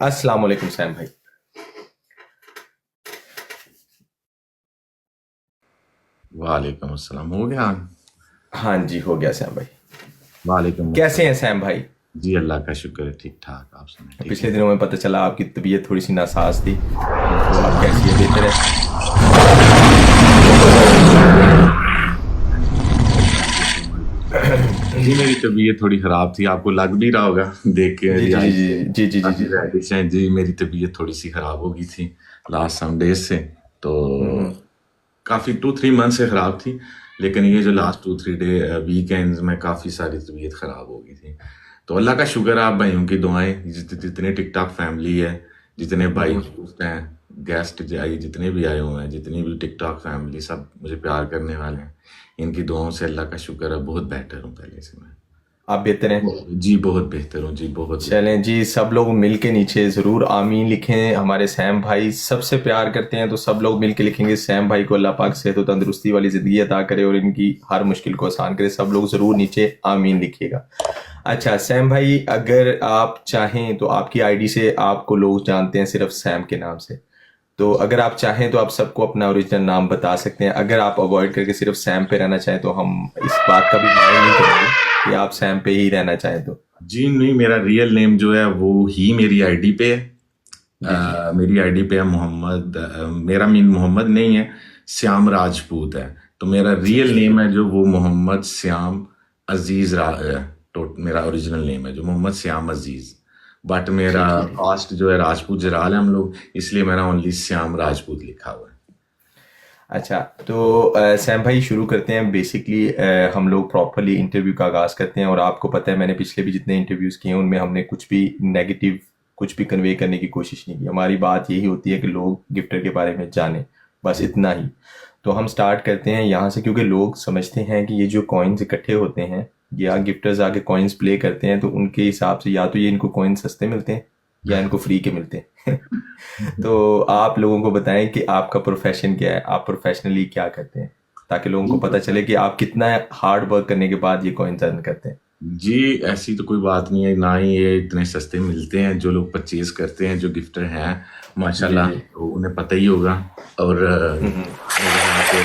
अस्सलाम वालेकुम सैम भाई। वालेकुम अस्सलाम। हो गया। हाँ जी, हो गया सैम भाई। वालेकुम कैसे हैं अस्सलाम। सैम भाई? जी अल्लाह का शुक्र है, ठीक ठाक। आप सुनाए, ठीक पिछले है। दिनों में पता चला आपकी तबीयत थोड़ी सी नासाज थी, तो अब कैसी है? बेहतर है? Thank you so much, thank you so much. जी मेरी तबीयत थोड़ी खराब थी, आपको लग भी रहा होगा देख के जी मेरी जी जी आई जी से। जी जी जी काफी जी। रेडिश है जी, मेरी तबीयत थोड़ी सी खराब हो गई थी लास्ट सम डेज से। तो हम्म। काफी 2-3 मंथ से खराब थी, लेकिन ये जो लास्ट 2-3 डे वीकेंड्स में काफी सारी तबीयत खराब हो गई थी। तो अल्लाह का शुक्र है, आप भाइयों की दुआएं, जितने टिकटॉक फैमिली है, जितने भाई हम्म। दोस्त हैं, गेस्ट आई जितने भी आए हुए हैं, जितनी भी टिकटॉक फैमिली, सब मुझे प्यार करने वाले हैं। इनकी दुआओं से अल्लाह का शुक्र है, बहुत बेहतर हूँ पहले से मैं। आप बेहतर हैं? जी बहुत बेहतर हूँ जी, बहुत बेहतर। चलें जी, सब लोग मिल के नीचे ज़रूर आमीन लिखें। हमारे सैम भाई सबसे प्यार करते हैं, तो सब लोग मिल के लिखेंगे सैम भाई को अल्लाह पाक सेहत और तंदुरुस्ती वाली ज़िंदगी अता करे और इनकी हर मुश्किल को आसान करे। सब लोग ज़रूर नीचे आमीन लिखिएगा। अच्छा सैम भाई, अगर आप चाहें तो आपकी आईडी से आपको लोग जानते हैं सिर्फ सैम के नाम से। तो अगर आप चाहें तो आप सबको अपना ओरिजिनल नाम बता सकते हैं। अगर आप अवॉइड करके सिर्फ सैम पे रहना चाहें तो हम इस बात का भी माइंड नहीं करेंगे कि आप सैम पे ही रहना चाहें तो। जी नहीं, मेरा रियल नेम जो है वो ही मेरी आईडी पे है। जी जी। मेरी आईडी पे है मोहम्मद, मेरा मीन मोहम्मद नहीं है, श्याम राजपूत है। तो मेरा अच्छा रियल अच्छा। नेम है जो वो मोहम्मद श्याम अजीज तो मेरा ओरिजिनल नेम है जो मोहम्मद श्याम अजीज। बट मेरा ठीक ठीक। कास्ट जो है राजपूत जराल है हम लोग, इसलिए मेरा ओनली श्याम राजपूत लिखा हुआ है। अच्छा, तो सैम भाई शुरू करते हैं। बेसिकली हम लोग प्रॉपरली इंटरव्यू का आगाज़ करते हैं, और आपको पता है मैंने पिछले भी जितने इंटरव्यूज़ किए हैं उनमें हमने कुछ भी नेगेटिव कुछ भी कन्वे करने की कोशिश नहीं की। हमारी बात यही होती है कि लोग गिफ्टर के बारे में जानें, बस इतना ही। तो हम स्टार्ट करते हैं यहाँ से, क्योंकि लोग समझते हैं कि ये जो कॉइन्स इकट्ठे होते हैं या गिफ्टर्स आके कॉइन्स प्ले करते हैं, तो उनके हिसाब से या तो ये इनको कॉइन सस्ते मिलते हैं या इनको फ्री के मिलते हैं। तो आप लोगों को बताएं कि आपका प्रोफेशन क्या है, आप प्रोफेशनली क्या करते हैं, ताकि लोगों को पता चले कि आप कितना हार्ड वर्क करने के बाद ये कॉइन्स अर्न करते हैं। जी ऐसी तो कोई बात नहीं है, ना ही ये इतने सस्ते मिलते हैं। जो लोग परचेज करते हैं, जो गिफ्टर हैं, जी माशाल्लाह, जी। तो उन्हें पता ही होगा। और मेरे यहाँ पे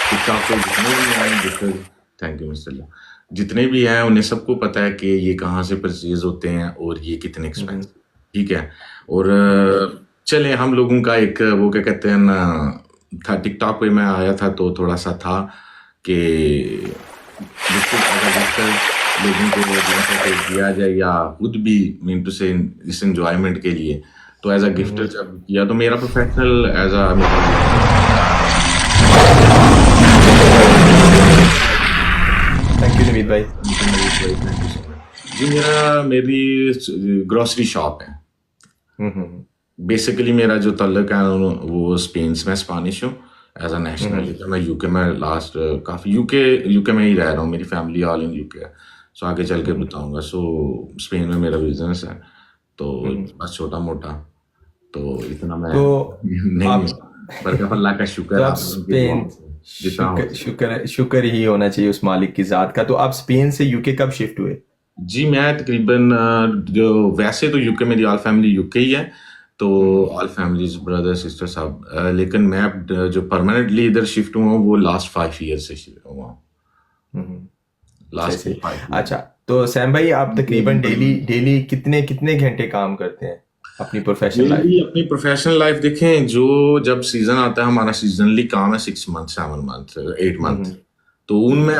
टिकटॉक पे जितने भी हैं गिफ्टर, थैंक यू माशाल्लाह, जितने भी हैं उन्हें सबको पता है कि ये कहाँ से परचेज होते हैं और ये कितने एक्सपेंसिव, ठीक है। और चले हम लोगों का एक वो क्या कहते हैं ना, था टिकटॉक पे मैं आया था तो थोड़ा सा था कि गिफ्ट अगर गिफ्टर लोगों को जिनको पे दिया जाए या खुद भी मीन टू से इस एंजॉयमेंट के लिए, तो एज अ गिफ्टर जब किया तो मेरा professional as a thank you Naveed भाई। जी मेरा मेरी ग्रोसरी शॉप है। बेसिकली मेरा जो तल्लक है वो स्पेन से, मैं स्पेनिश हूँ एज अ नेशनल। मैं यूके में लास्ट काफ़ी यूके में ही रह रहा हूँ, मेरी फैमिली ऑल इन यूके है। सो आगे चल के बताऊंगा। सो स्पेन में मेरा बिजनेस है, तो बस छोटा मोटा, तो इतना मैं तो नहीं आप हूँ। पर अल्लाह का शुक्र तो है, आप आप लोगों की दुआ स्पेन, से जितना हो सके। शुक्र ही होना चाहिए उस मालिक की ज़ात का। तो आप स्पेन से यूके कब शिफ्ट हुए? जी मैं तकरीबन जो वैसे तो यूके, मेरी ऑल फैमिली यूके ही है, तो ऑल फैमिलीज ब्रदर सिस्टर सब, लेकिन मैं अब जो परमानेंटली इधर शिफ्ट हुआ हूँ वो लास्ट 5 ईयर से शिफ्ट हुआ हूँ। सही लास्ट सही। 5 ईयर। अच्छा, तो सैम भाई आप तकरीबन डेली डेली कितने कितने घंटे काम करते हैं अपनी प्रोफेशनल लाइफ डेली में? अपनी प्रोफेशनल लाइफ देखें, जो जब सीजन आता है, हमारा सीजनली काम है 6 मंथ, 7 मंथ, 8 मंथ। तो उनमें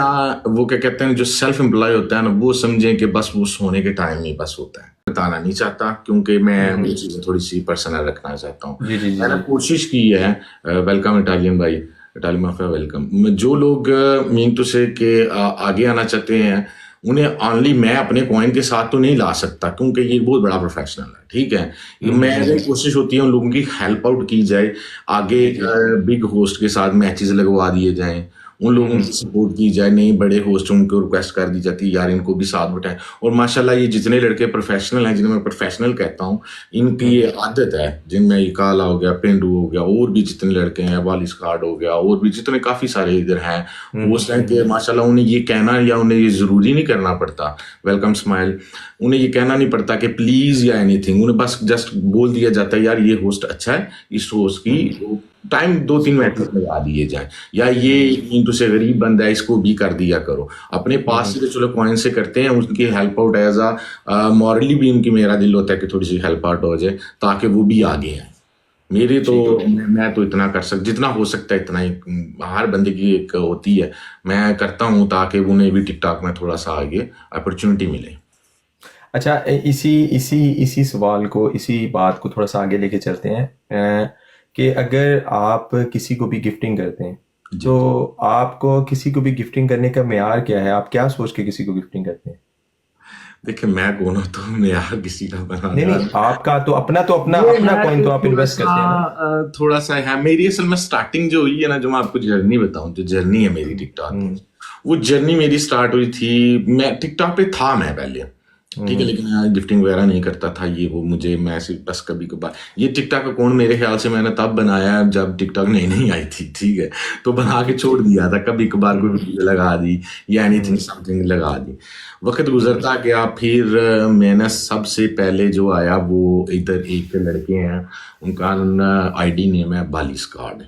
वो क्या कहते हैं, जो सेल्फ एम्प्लॉय होता है ना, वो समझे कि बस वो सोने के टाइम ही बस होता है। बताना नहीं चाहता क्योंकि मैं ये चीज़ें थोड़ी सी पर्सनल रखना चाहता हूँ। जी जी जी मैंने जी। कोशिश की है। वेलकम इटालियन भाई, इटालियन माफिया वेलकम। जो लोग मीन टू से के आगे आना चाहते हैं, उन्हें ऑनली मैं अपने कॉइन के साथ तो नहीं ला सकता, क्योंकि ये बहुत बड़ा प्रोफेशनल है, ठीक है। मैं कोशिश होती है उन लोगों की हेल्प आउट की जाए, आगे बिग होस्ट के साथ मैचेस लगवा दिए जाएं, उन लोगों की सपोर्ट की जाए, नए बड़े होस्ट उनको रिक्वेस्ट कर दी जाती है यार इनको भी साथ बैठाएं। और माशाल्लाह ये जितने लड़के प्रोफेशनल हैं, जिन्हें मैं प्रोफेशनल कहता हूँ, इनकी ये आदत है, जिनमें इकाला हो गया, पेंडू हो गया, और भी जितने लड़के हैं, वालिस कार्ड हो गया, और भी जितने काफी सारे इधर हैं होस्ट हैं, कि माशाल्लाह उन्हें ये कहना या उन्हें ये जरूरी नहीं करना पड़ता, वेलकम स्माइल, उन्हें ये कहना नहीं पड़ता कि प्लीज या एनीथिंग, उन्हें बस जस्ट बोल दिया जाता है यार ये होस्ट अच्छा है, इस होस्ट की टाइम 2-3 मिनट लगा दिए जाए, या ये इंटू से गरीब बंदा है इसको भी कर दिया करो, अपने पास से तो चलो कॉइन से करते हैं, उनकी help out as a morally भी उनकी मेरा दिल होता है कि थोड़ी सी हेल्प आउट हो जाए ताकि वो भी आगे आए। मेरे तो मैं तो इतना कर जितना हो सकता है इतना ही, हर बंदे की एक होती है, मैं करता हूँ ताकि उन्हें भी टिकटॉक में थोड़ा सा आगे अपॉर्चुनिटी मिले। अच्छा, इसी सवाल को, इसी बात को थोड़ा सा आगे लेके चलते हैं कि अगर आप किसी को भी गिफ्टिंग करते हैं तो आपको किसी को भी गिफ्टिंग करने का मेयार क्या है? आप क्या सोच के किसी को गिफ्टिंग करते हैं? देखिए मैं कौन होता हूँ मेयार किसी का नहीं बनाना? नहीं, आपका तो अपना कॉइन तो आप इन्वेस्ट करते हैं ना। थोड़ा सा है मेरी असल में स्टार्टिंग जो हुई है ना, जो मैं आपको जर्नी बताऊं, जो जर्नी है मेरी टिकटॉक, वो जर्नी मेरी स्टार्ट हुई थी, मैं टिकटॉक पे था मैं पहले, ठीक है, लेकिन मैं गिफ्टिंग वगैरह नहीं करता था, ये वो मुझे, मैं सिर्फ बस कभी कभार, ये टिकटॉक अकाउंट मेरे ख्याल से मैंने तब बनाया जब टिकटॉक नहीं आई थी, ठीक है, तो बना के छोड़ दिया था, कभी कभार कोई वीडियो लगा दी या एनीथिंग समथिंग लगा दी, वक्त गुजरता गया, फिर मैंने सबसे पहले जो आया वो इधर एक लड़के हैं, उनका आईडी नेम है बालिस कार्ड,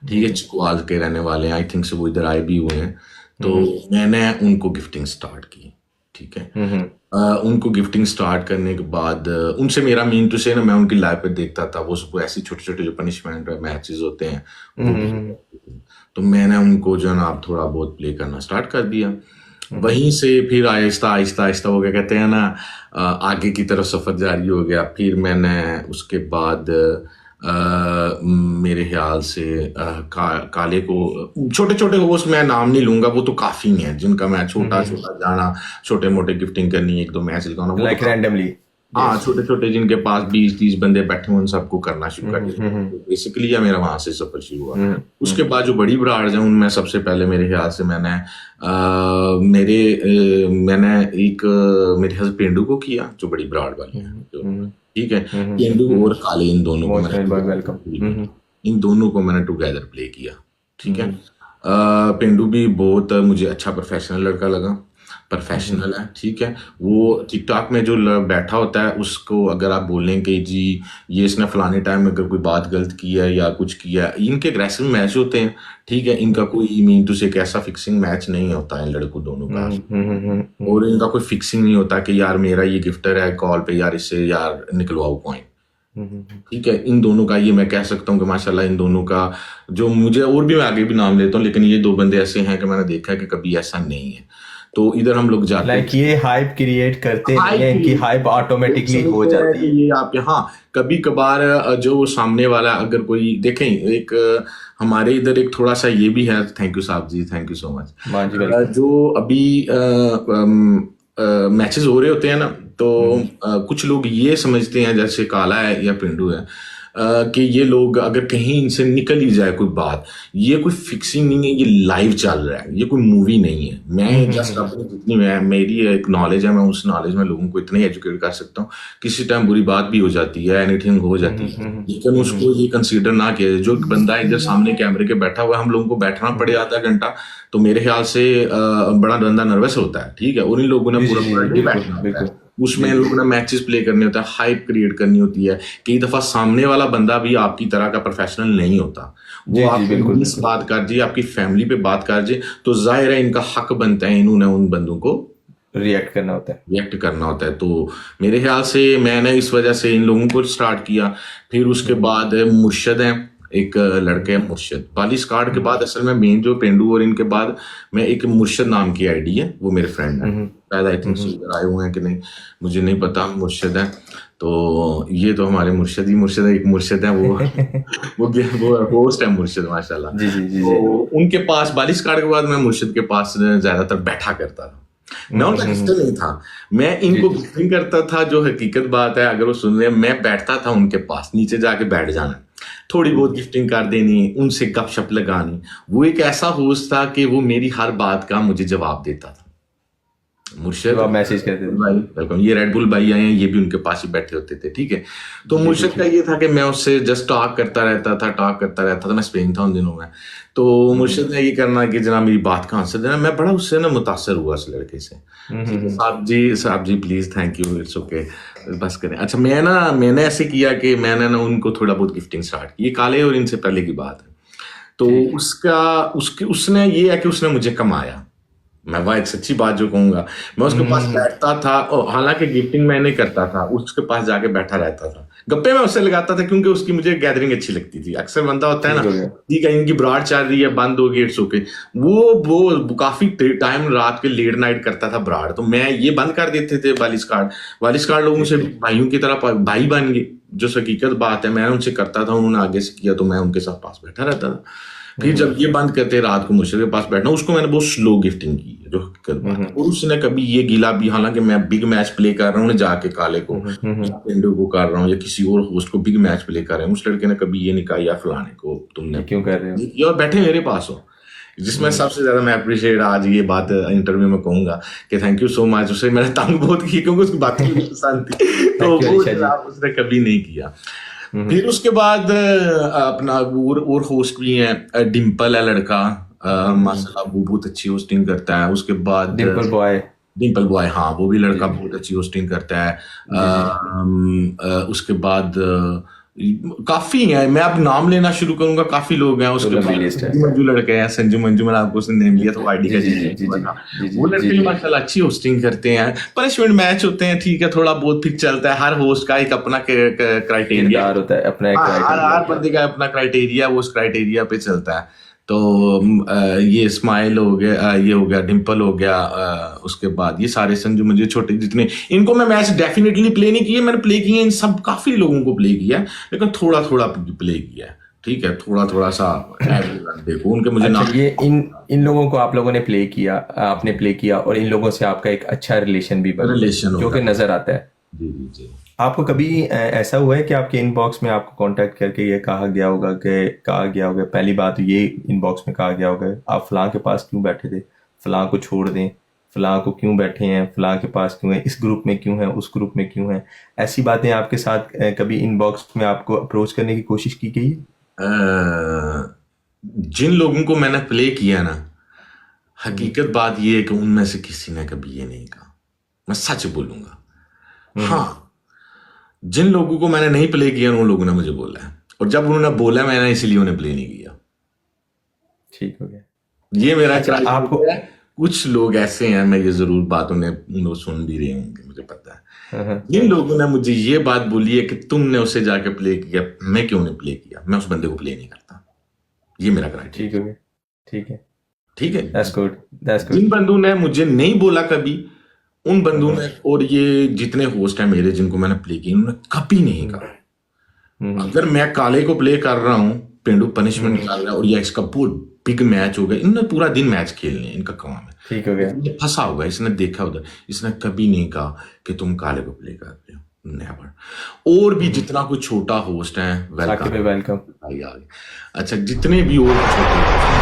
ठीक है, चिकवाल के रहने वाले हैं, आई थिंक से वो इधर आए भी हुए हैं, तो मैंने उनको गिफ्टिंग स्टार्ट की, ठीक है, उनको गिफ्टिंग स्टार्ट करने के बाद उनसे मेरा मीन टू से ना, मैं उनकी लाइव पे देखता था, वो सब ऐसी छोटे छोटे जो पनिशमेंट मैचेस होते हैं वो भी, तो मैंने उनको जो है ना आप थोड़ा बहुत प्ले करना स्टार्ट कर दिया, वहीं से फिर आहिस्ता आहिस्ता आहिस्ता वो क्या कहते हैं ना, आगे की तरफ सफर जारी हो गया, फिर मैंने उसके बाद मेरे ख्याल से काले को, छोटे छोटे होस्ट मैं नाम नहीं लूंगा, वो तो काफी हैं जिनका मैं छोटा छोटा जाना, छोटे मोटे गिफ्टिंग करनी, एक दो मैच लगाना, लाइक रैंडमली, हाँ, छोटे छोटे जिनके पास 20-30 बंदे बैठे हुए उन सबको करना शुरू कर दिया, बेसिकली मेरा वहां से सफर शुरू हुआ। उसके बाद जो बड़ी ब्रांड्स हैं उनमें सबसे पहले मेरे ख्याल से मैंने एक मेरे ख्याल से पेंडू को किया, जो बड़ी ब्रांड वाली है, ठीक है, पेंडू और काले, इन दोनों को मैंने टुगेदर प्ले किया, ठीक है, पेंडू भी बहुत मुझे अच्छा प्रोफेशनल लड़का लगा, प्रोफेशनल है, ठीक है, वो टिकटॉक में जो बैठा होता है उसको अगर आप बोलें कि जी ये इसने फलाने टाइम में अगर कोई बात गलत की है या कुछ किया है, इनके अग्रेसिव मैच होते हैं, ठीक है, इनका कोई मीन टू से एक ऐसा फिक्सिंग मैच नहीं होता है लड़कों दोनों का, और इनका कोई फिक्सिंग नहीं होता कि यार मेरा ये गिफ्टर है कॉल पे, यार इससे यार निकलवाओ कॉइन, ठीक है, इन दोनों का ये मैं कह सकता हूँ कि माशाल्लाह इन दोनों का, जो मुझे और भी मैं आगे भी नाम लेता हूँ, लेकिन ये दो बंदे ऐसे हैं कि मैंने देखा है कि कभी ऐसा नहीं है, तो इधर हम लोग जाते हैं, ये हाइप क्रिएट करते हैं, इनकी हाइप ऑटोमेटिकली हो जाती है, ये आप हाँ, कभी कभार जो सामने वाला अगर कोई देखें, एक हमारे इधर एक थोड़ा सा ये भी है, थैंक यू साहब जी, थैंक यू सो मच, जो अभी मैचेस हो रहे होते हैं ना, तो कुछ लोग ये समझते हैं जैसे काला है या पिंडू है, कि ये लोग अगर कहीं इनसे निकल ही जाए कोई बात, ये कोई फिक्सिंग नहीं है, ये लाइव चल रहा है, ये कोई मूवी नहीं है, मैं जस्ट अपनी जितनी मेरी एक नॉलेज है, मैं उस नॉलेज में लोगों को इतने एजुकेट कर सकता हूँ, किसी टाइम बुरी बात भी हो जाती है, एनीथिंग हो जाती है, लेकिन उसको ये कंसीडर ना किया, जो बंदा इधर सामने कैमरे के बैठा हुआ है, हम लोगों को बैठना पड़े आधा घंटा, तो मेरे ख्याल से बड़ा बंदा नर्वस होता है, ठीक है, उन्हीं लोगों ने पूरा डे बैठना होता है, उसमें लोगों ने मैचेस प्ले करने होता है, हाइप क्रिएट करनी होती है, कई दफा सामने वाला बंदा भी आपकी तरह का प्रोफेशनल नहीं होता, वो आपकी बात कर जी, आपकी फैमिली पे बात कर जी, तो जाहिर है इनका हक बनता है, इन्होंने उन बंदों को रिएक्ट करना होता है, तो मेरे ख्याल से मैंने इस वजह से इन लोगों को स्टार्ट किया। फिर उसके बाद मुर्शद हैं, एक लड़के हैं मुर्शद, बालिस कार्ड के बाद असल में मेन जो पेंडू और इनके बाद मैं एक मुर्शद नाम की आईडी है, वो मेरे फ्रेंड है, शायद आई थिंक इधर आए हुए हैं कि नहीं मुझे नहीं पता, मुर्शद है, तो ये तो हमारे मुर्शद है, एक मुर्शद है वो होस्ट है मुर्शद माशाल्लाह, तो उनके पास बालिस कार्ड के बाद मैं मुर्शद के पास ज्यादातर बैठा करता था, मैं उनका गिफ्टर नहीं था, मैं इनको गिफ्टिंग करता था, जो हकीकत बात है अगर वो सुन रहे हैं, मैं बैठता था उनके पास, नीचे जाके बैठ जाना, थोड़ी बहुत गिफ्टिंग कर देनी, उनसे गपशप लगानी। वो एक ऐसा होस्ट था कि वो मेरी हर बात का मुझे जवाब देता था। मुर्शद जो आप मैसेज करते थे। भाई वेलकम, ये रेड बुल भाई आए हैं, ये भी उनके पास ही बैठे होते थे, ठीक है। तो मुर्शद का ये था कि मैं उससे जस्ट टॉक करता रहता था। मैं स्पेन था उन दिनों में, तो मुर्शद ने ये करना कि जनाब मेरी बात का आंसर देना। मैं बड़ा उससे ना मुतासर हुआ उस लड़के से। साहब जी please, thank you, it's okay, बस करें। अच्छा, मैंने ऐसे किया कि मैंने ना उनको थोड़ा बहुत गिफ्टिंग स्टार्ट की। ये काले और इनसे पहले की बात है। तो उसने ये है कि उसने मुझे कमाया। मैं वह एक सच्ची बात जो कहूंगा, मैं उसके पास बैठता था, और हालांकि गिफ्टिंग मैं नहीं करता था, उसके पास जाके बैठा रहता था, गप्पे में उससे लगाता था, क्योंकि उसकी मुझे गैदरिंग अच्छी लगती थी। अक्सर बंदा होता है ना, ठीक है इनकी ब्राड चल रही है, बंद होगी, इट्स ओके। वो काफी टाइम रात के लेट नाइट करता था ब्राड, तो मैं ये बंद कर देते थे। वालिस कार्ड लोगों से भाइयों की तरह भाई बन गए, जो हकीकत बात है। मैं उनसे करता था, उन्होंने आगे से किया, तो मैं उनके साथ पास बैठा रहता था। फिर जब ये बंद करते रात को मुझसे के पास बैठना, उसको मैंने बहुत स्लो गिफ्टिंग की है, जो हकीकत बात है। और उसने कभी ये गिला भी, हालांकि मैं बिग मैच प्ले कर रहा हूँ जाके काले को, इंडो को कर रहा हूँ, या किसी और होस्ट को बिग मैच प्ले कर रहे हैं, उस लड़के ने कभी ये नहीं कहा यार फलाने को तुमने क्यों कर रहे हो, और बैठे मेरे पास हो। जिसमें सबसे ज्यादा मैं अप्रिशिएट आज ये बात इंटरव्यू में कहूंगा कि थैंक यू सो मच। उससे मैंने तंग बहुत की, क्योंकि उसकी बात पसंद थी, तो वो उसने कभी नहीं किया। फिर उसके बाद अपना और होस्ट भी है, डिम्पल है लड़का, माशाल्लाह वो बहुत अच्छी होस्टिंग करता है। उसके बाद डिम्पल बॉय, हाँ वो भी लड़का बहुत अच्छी होस्टिंग करता है। उसके बाद काफी है, मैं अब नाम लेना शुरू करूंगा, काफी लोग हैं। उसके बाद मंजू लड़के हैं, संजू मंजू, मैंने आपको उसने नेम लिया तो आईडी का वो लड़के माशाल्लाह अच्छी होस्टिंग करते हैं। पनिशमेंट मैच होते हैं, ठीक है, थोड़ा बहुत फिर चलता है। हर होस्ट का एक अपना क्राइटेरिया होता है, अपना हर बंदे का अपना क्राइटेरिया, वो उस क्राइटेरिया पे चलता है। तो ये स्माइल हो गया, ये हो गया, डिम्पल हो गया, उसके बाद ये सारे संजू मुझे छोटे जितने, इनको मैं मैच डेफिनेटली प्ले नहीं किए, मैंने प्ले किए इन सब, काफी लोगों को प्ले किया, लेकिन थोड़ा थोड़ा प्ले किया, ठीक है, थोड़ा थोड़ा सा देखो उनके मुझे नाम। ये इन लोगों को आप लोगों ने प्ले किया, आपने प्ले किया, और इन लोगों से आपका एक अच्छा रिलेशन भी बना, जो कि नजर आता है। जी। आपको कभी ऐसा हुआ है कि आपके इनबॉक्स में आपको कांटेक्ट करके ये कहा गया होगा पहली बात ये इनबॉक्स में कहा गया होगा आप फलां के पास क्यों बैठे थे, फलां को छोड़ दें, फलां को क्यों बैठे हैं, फलां के पास क्यों है, इस ग्रुप में क्यों है, उस ग्रुप में क्यों है? ऐसी बातें आपके साथ कभी इनबॉक्स में आपको अप्रोच करने की कोशिश की गई है? जिन लोगों को मैंने प्ले किया ना, हकीकत बात ये है कि उनमें से किसी ने कभी ये नहीं कहा, मैं सच बोलूंगा। हाँ, जिन लोगों को मैंने नहीं प्ले किया उन लोगों ने मुझे बोला है, और जब उन्होंने बोला मैंने इसलिए उन्हें प्ले नहीं किया। ठीक हो गया, ये मेरा आपको कुछ लोग ऐसे हैं, मैं ये जरूर बात उन्हें सुन भी रहे होंगे, मुझे पता है। जिन लोगों ने मुझे ये बात बोली है कि तुमने उसे जाके प्ले किया, मैं क्यों नहीं प्ले किया, मैं उस बंदे को प्ले नहीं करता। ये मेरा क्राइटेरिया। ठीक हो गया, ठीक है, That's good. जिन बंदों ने मुझे नहीं बोला कभी, उन बंदों ने, और ये जितने होस्ट हैं मेरे जिनको मैंने प्ले किया, उन्होंने कभी नहीं कहा। अगर मैं काले को प्ले कर रहा हूँ, पेंडू पनिशमेंट निकाल रहा है, और ये इसका बहुत बिग मैच हो गया, इन्होंने पूरा दिन मैच खेलने, इनका काम है, ठीक हो गया, फंसा होगा, इसने देखा उधर, इसने कभी नहीं कहा कि तुम काले को प्ले कर रहे हो, नेवर। और भी जितना कुछ छोटा होस्ट है, वेलकम भाई आगे। अच्छा, जितने भी और छोटे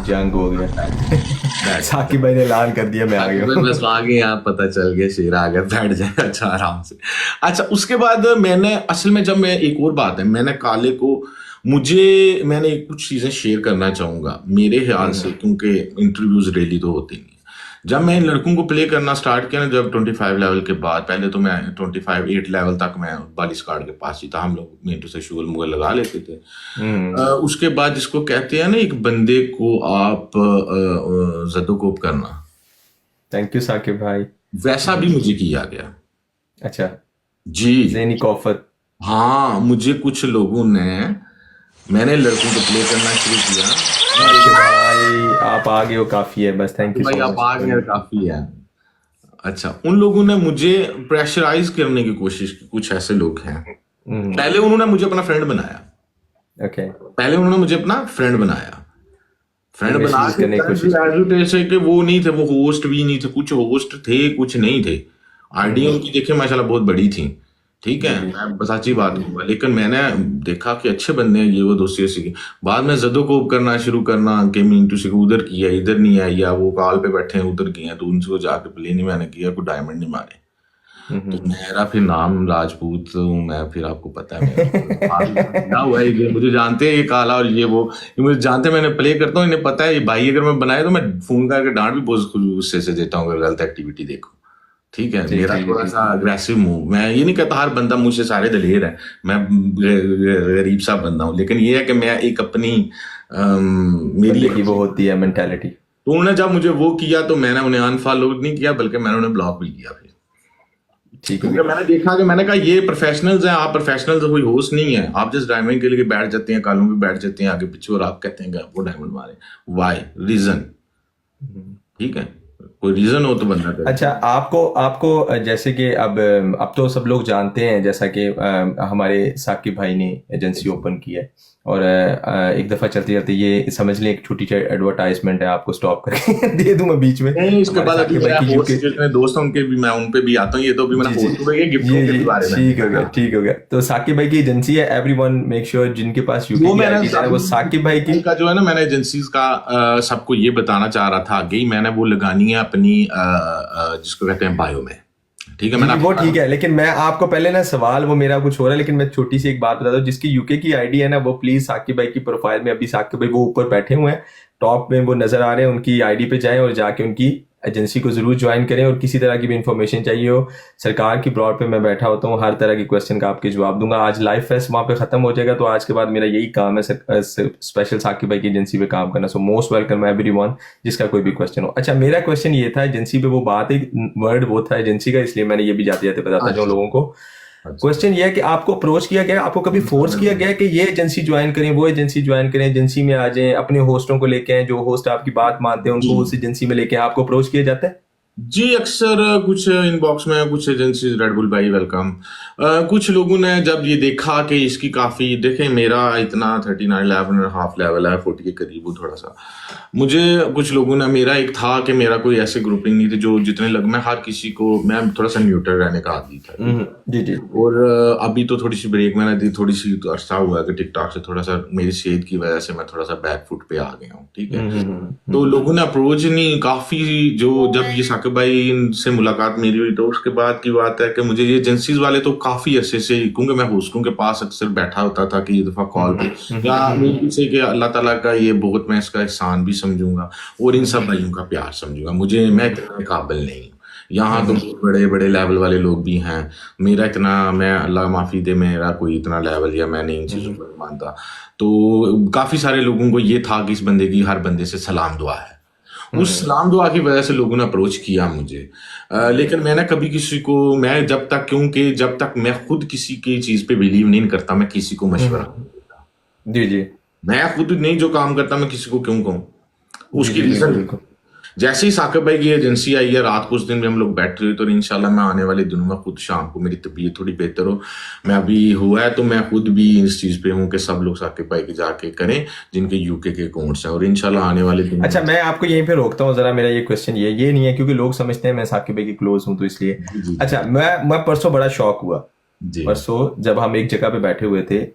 जंग हो गया, साकिब भाई ने ऐलान कर दिया, मैं आ गया, बस आ गए, यहाँ पता चल गया, शेर आ गया, बैठ जाए अच्छा आराम से। अच्छा, उसके बाद मैंने असल में जब मैं, एक और बात है, मैंने काले को, मैंने कुछ चीजें शेयर करना चाहूंगा मेरे ख्याल से, क्योंकि इंटरव्यूज डेली तो होते नहीं। जब मैं इन लड़कों को प्ले करना स्टार्ट किया ना, जब 25 लेवल के बाद, पहले तो मैं 8 लेवल तक मैं वालिस कार्ड के पास ही था, हम लोग मिनटों से शुगल मुगल लगा लेते थे। उसके बाद जिसको कहते हैं ना, एक बंदे को आप जदोकोप करना, थैंक यू साकिब भाई, वैसा भी मुझे किया गया। अच्छा जी, ज़हनी कौफत। हाँ, मुझे कुछ लोगों ने, मैंने लड़कों को प्ले करना शुरू किया, भाई आप आ गए हो, काफी है, बस थैंक यू भाई, आप आ गए काफी है। अच्छा, उन लोगों ने मुझे प्रेशराइज करने की कोशिश की, कुछ ऐसे लोग हैं, पहले उन्होंने मुझे अपना फ्रेंड बनाया, पहले उन्होंने मुझे अपना फ्रेंड बनाया, फ्रेंड बना के वो नहीं थे, वो होस्ट भी नहीं थे, कुछ होस्ट थे, कुछ नहीं थे, आईडी उनकी देखिए माशाल्लाह बहुत बड़ी थी, ठीक है, जी मैं सच्ची बात कहूंगा, लेकिन मैंने देखा कि अच्छे बंदे हैं ये वो, दोस्ती वोस्ती की। बाद में जदोकोब करना शुरू करना कि मीनू से उधर किया इधर नहीं आई, या वो कॉल पे बैठे हैं उधर किए, तो उनसे जाके प्लेन ही मैंने किया, कोई डायमंड नहीं मारे। तो मेरा फिर नाम राजपूत हूँ मैं, फिर आपको पता है क्या हुआ है, ये मुझे जानते हैं, ये काला और ये वो, ये मुझे जानते हैं, मैंने प्ले करता हूँ, इन्हें पता है ये भाई अगर मैं बनाए तो मैं फोन करके डांट भी बहुत गुस्से से देता हूँ अगर गलत एक्टिविटी देखो, ठीक है। जी मेरा जी थोड़ा जी सा अग्रेसिव मूव, मैं ये नहीं कहता हर बंदा मुझसे सारे दलेर है, मैं गरीब सा बंदा हूँ, लेकिन ये है कि मैं एक अपनी मेरी बंदे की वो होती है मेंटालिटी। तो उन्होंने जब मुझे वो किया तो मैंने उन्हें अनफॉलो नहीं किया, बल्कि मैंने उन्हें ब्लॉक भी किया फिर, ठीक हो क्योंकि गया। मैंने देखा कि मैंने कहा ये प्रोफेशनल्स हैं, आप प्रोफेशनल्स कोई होस्ट नहीं है, आप जस्ट डायमंड के लिए बैठ जाते हैं, कालों पे बैठ जाते हैं आगे पीछे, और आप कहते हैं कि वो डायमंड मारे, वाई रीजन, ठीक है, कोई रीजन हो तो बंदा करे। अच्छा, आपको आपको जैसे कि अब तो सब लोग जानते हैं, जैसा कि हमारे साकिब भाई ने एजेंसी ओपन की है, और एक दफ़ा चलते चलते ये समझ लें एक छोटी सी एडवर्टाइजमेंट है, आपको स्टॉप करके दे दूं मैं बीच में। नहीं, इसके हमारे बाद अभी साकिब भाई मेरा की होस्ट यूके, जितने दोस्त हैं उनके भी मैं उन पे भी आता हूँ, ये तो अभी मेरा जी जी होस्ट हो गया गिफ्टों ये के जी बारे में। ठीक हो गया, ठीक हो गया। तो साकिब भाई की एजेंसी है, एवरीवन मेक श्योर जिनके पास यूके वो की मैंने आईडी है वो साकिब भाई की। का जो है ना, मैंने एजेंसीज का सबको ये बताना चाह रहा था आगे ही, मैंने वो लगानी है अपनी जिसको कहते हैं बायो में, ठीक है, जी मैंने जी वो ठीक है, लेकिन मैं आपको पहले ना सवाल वो मेरा कुछ हो रहा है, लेकिन मैं छोटी सी एक बात बता दूं, जिसकी यूके की आईडी है ना वो प्लीज साकिब भाई की प्रोफाइल में, अभी साकिब भाई वो ऊपर बैठे हुए हैं टॉप में, वो नजर आ रहे हैं, उनकी आईडी पे जाएं और जाके उनकी एजेंसी को जरूर ज्वाइन करें, और किसी तरह की भी इंफॉर्मेशन चाहिए हो, सरकार की ब्रॉड पे मैं बैठा होता हूँ, हर तरह की क्वेश्चन का आपके जवाब दूंगा। आज लाइव फेस्ट वहाँ पे खत्म हो जाएगा, तो आज के बाद मेरा यही काम है स्पेशल साकिब भाई की एजेंसी पे काम करना। सो मोस्ट वेलकम एवरीवन जिसका कोई भी क्वेश्चन हो। अच्छा, मेरा क्वेश्चन ये था एजेंसी पे, वो बात एक वर्ड वो था एजेंसी का, इसलिए मैंने ये भी जाते जाते बताता जाऊँ लोगों को। क्वेश्चन ये है कि आपको अप्रोच किया गया, आपको कभी फोर्स किया गया कि ये एजेंसी ज्वाइन करें, वो एजेंसी ज्वाइन करें, एजेंसी में आ जाएं, अपने होस्टों को लेके आए, जो होस्ट आपकी बात मानते हैं उनको उस एजेंसी में लेके आएं, आपको अप्रोच किया जाता है? जी, अक्सर कुछ इनबॉक्स में कुछ एजेंसीज, रेड बुल भाई वेलकम, कुछ लोगों ने जब ये देखा कि इसकी काफ़ी, देखें मेरा इतना 39 11 और हाफ लेवल है, 40 के करीब हूँ थोड़ा सा, मुझे कुछ लोगों ने, मेरा एक था कि मेरा कोई ऐसे ग्रुपिंग नहीं थी जो जितने लग, मैं हर किसी को, मैं थोड़ा सा न्यूट्रल रहने का आदी था, जी जी और अभी तो थोड़ी सी ब्रेक मैंने दी, थोड़ी सी तो अरसा हुआ कि टिकटॉक से थोड़ा सा मेरी सेहत की वजह से मैं थोड़ा सा बैक फुट पे आ गया हूँ, ठीक है। तो लोगों ने अप्रोच नहीं, काफ़ी जो जब ये साकिब भाई से मुलाकात मेरी हुई तो उसके बाद की बात है कि मुझे ये एजेंसीज वाले तो काफ़ी अरसे से, क्योंकि मैं होस्टों के पास अक्सर बैठा होता था कि ये दफ़ा कॉल पे, या मेरे से कि अल्लाह ताला का ये बहुत, मैं इसका एहसान भी समझूंगा और इन सब भाइयों का प्यार समझूंगा, मुझे, मैं इतना काबिल नहीं हूँ, यहाँ तो बड़े बड़े लेवल वाले लोग भी हैं, मेरा इतना, मैं अल्लाह माफ़ी दे, मेरा कोई इतना लेवल या मैं नहीं इन चीज़ों को मानता, तो काफ़ी सारे लोगों को ये था कि इस बंदे की हर बंदे से सलाम दुआ है, उस सलाम दुआ की वजह से लोगों ने अप्रोच किया मुझे, लेकिन मैंने कभी किसी को, मैं जब तक, क्योंकि जब तक मैं खुद किसी की चीज़ पे बिलीव नहीं करता मैं किसी को मशवरा नहीं देता, जी जी मैं खुद नहीं जो काम करता मैं किसी को क्यों कहूँ, उसकी जी रीज़न, बिल्कुल। जैसे ही साकिब भाई की एजेंसी आई है, रात को उस दिन भी हम लोग बैठ रहे, तो इंशाल्लाह मैं आने वाले दिनों में खुद शाम को, मेरी तबीयत थोड़ी बेहतर हो, मैं अभी हुआ है तो मैं खुद भी इस चीज़ पे हूँ कि सब लोग साकिब भाई की जाके करें जिनके यूके के अकाउंट्स हैं, और इंशाल्लाह आने वाले दिनों अच्छा, मैं आपको यहीं पे रोकता हूँ जरा, मेरा ये क्वेश्चन ये नहीं है, क्योंकि लोग समझते हैं मैं साकिब भाई की क्लोज हूँ तो इसलिए। जी अच्छा, मैं परसों बड़ा शौक हुआ, जी परसों जब हम एक जगह पे बैठे हुए थे,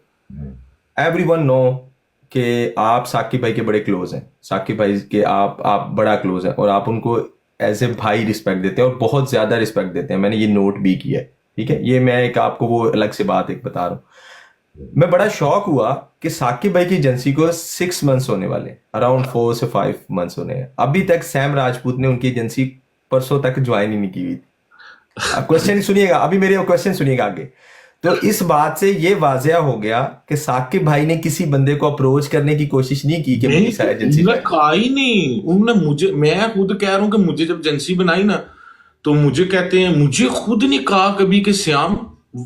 एवरीवन नो कि आप साकिब भाई के बड़े क्लोज हैं, साकिब भाई के आप बड़ा क्लोज हैं, और आप उनको एज ए भाई रिस्पेक्ट देते हैं, और बहुत ज्यादा रिस्पेक्ट देते हैं, मैंने ये नोट भी किया है, ठीक है, ये मैं एक आपको वो अलग से बात एक बता रहा हूँ। मैं बड़ा शौक हुआ कि साकिब भाई की एजेंसी को 6 मंथ्स होने वाले, अराउंड 4 से 5 मंथ्स होने हैं, अभी तक सैम राजपूत ने उनकी एजेंसी परसों तक ज्वाइन ही नहीं की हुई थी। अब क्वेश्चन सुनिएगा, अभी मेरे क्वेश्चन सुनिएगा आगे। तो इस बात से ये वाजिया हो गया कि साकिब भाई ने किसी बंदे को अप्रोच करने की कोशिश नहीं की कि मेरी एजेंसी उन्होंने कहा ही नहीं, उन्होंने मुझे, मैं खुद कह रहा हूँ कि मुझे जब एजेंसी बनाई ना तो मुझे कहते हैं, मुझे खुद नहीं कहा कभी कि श्याम,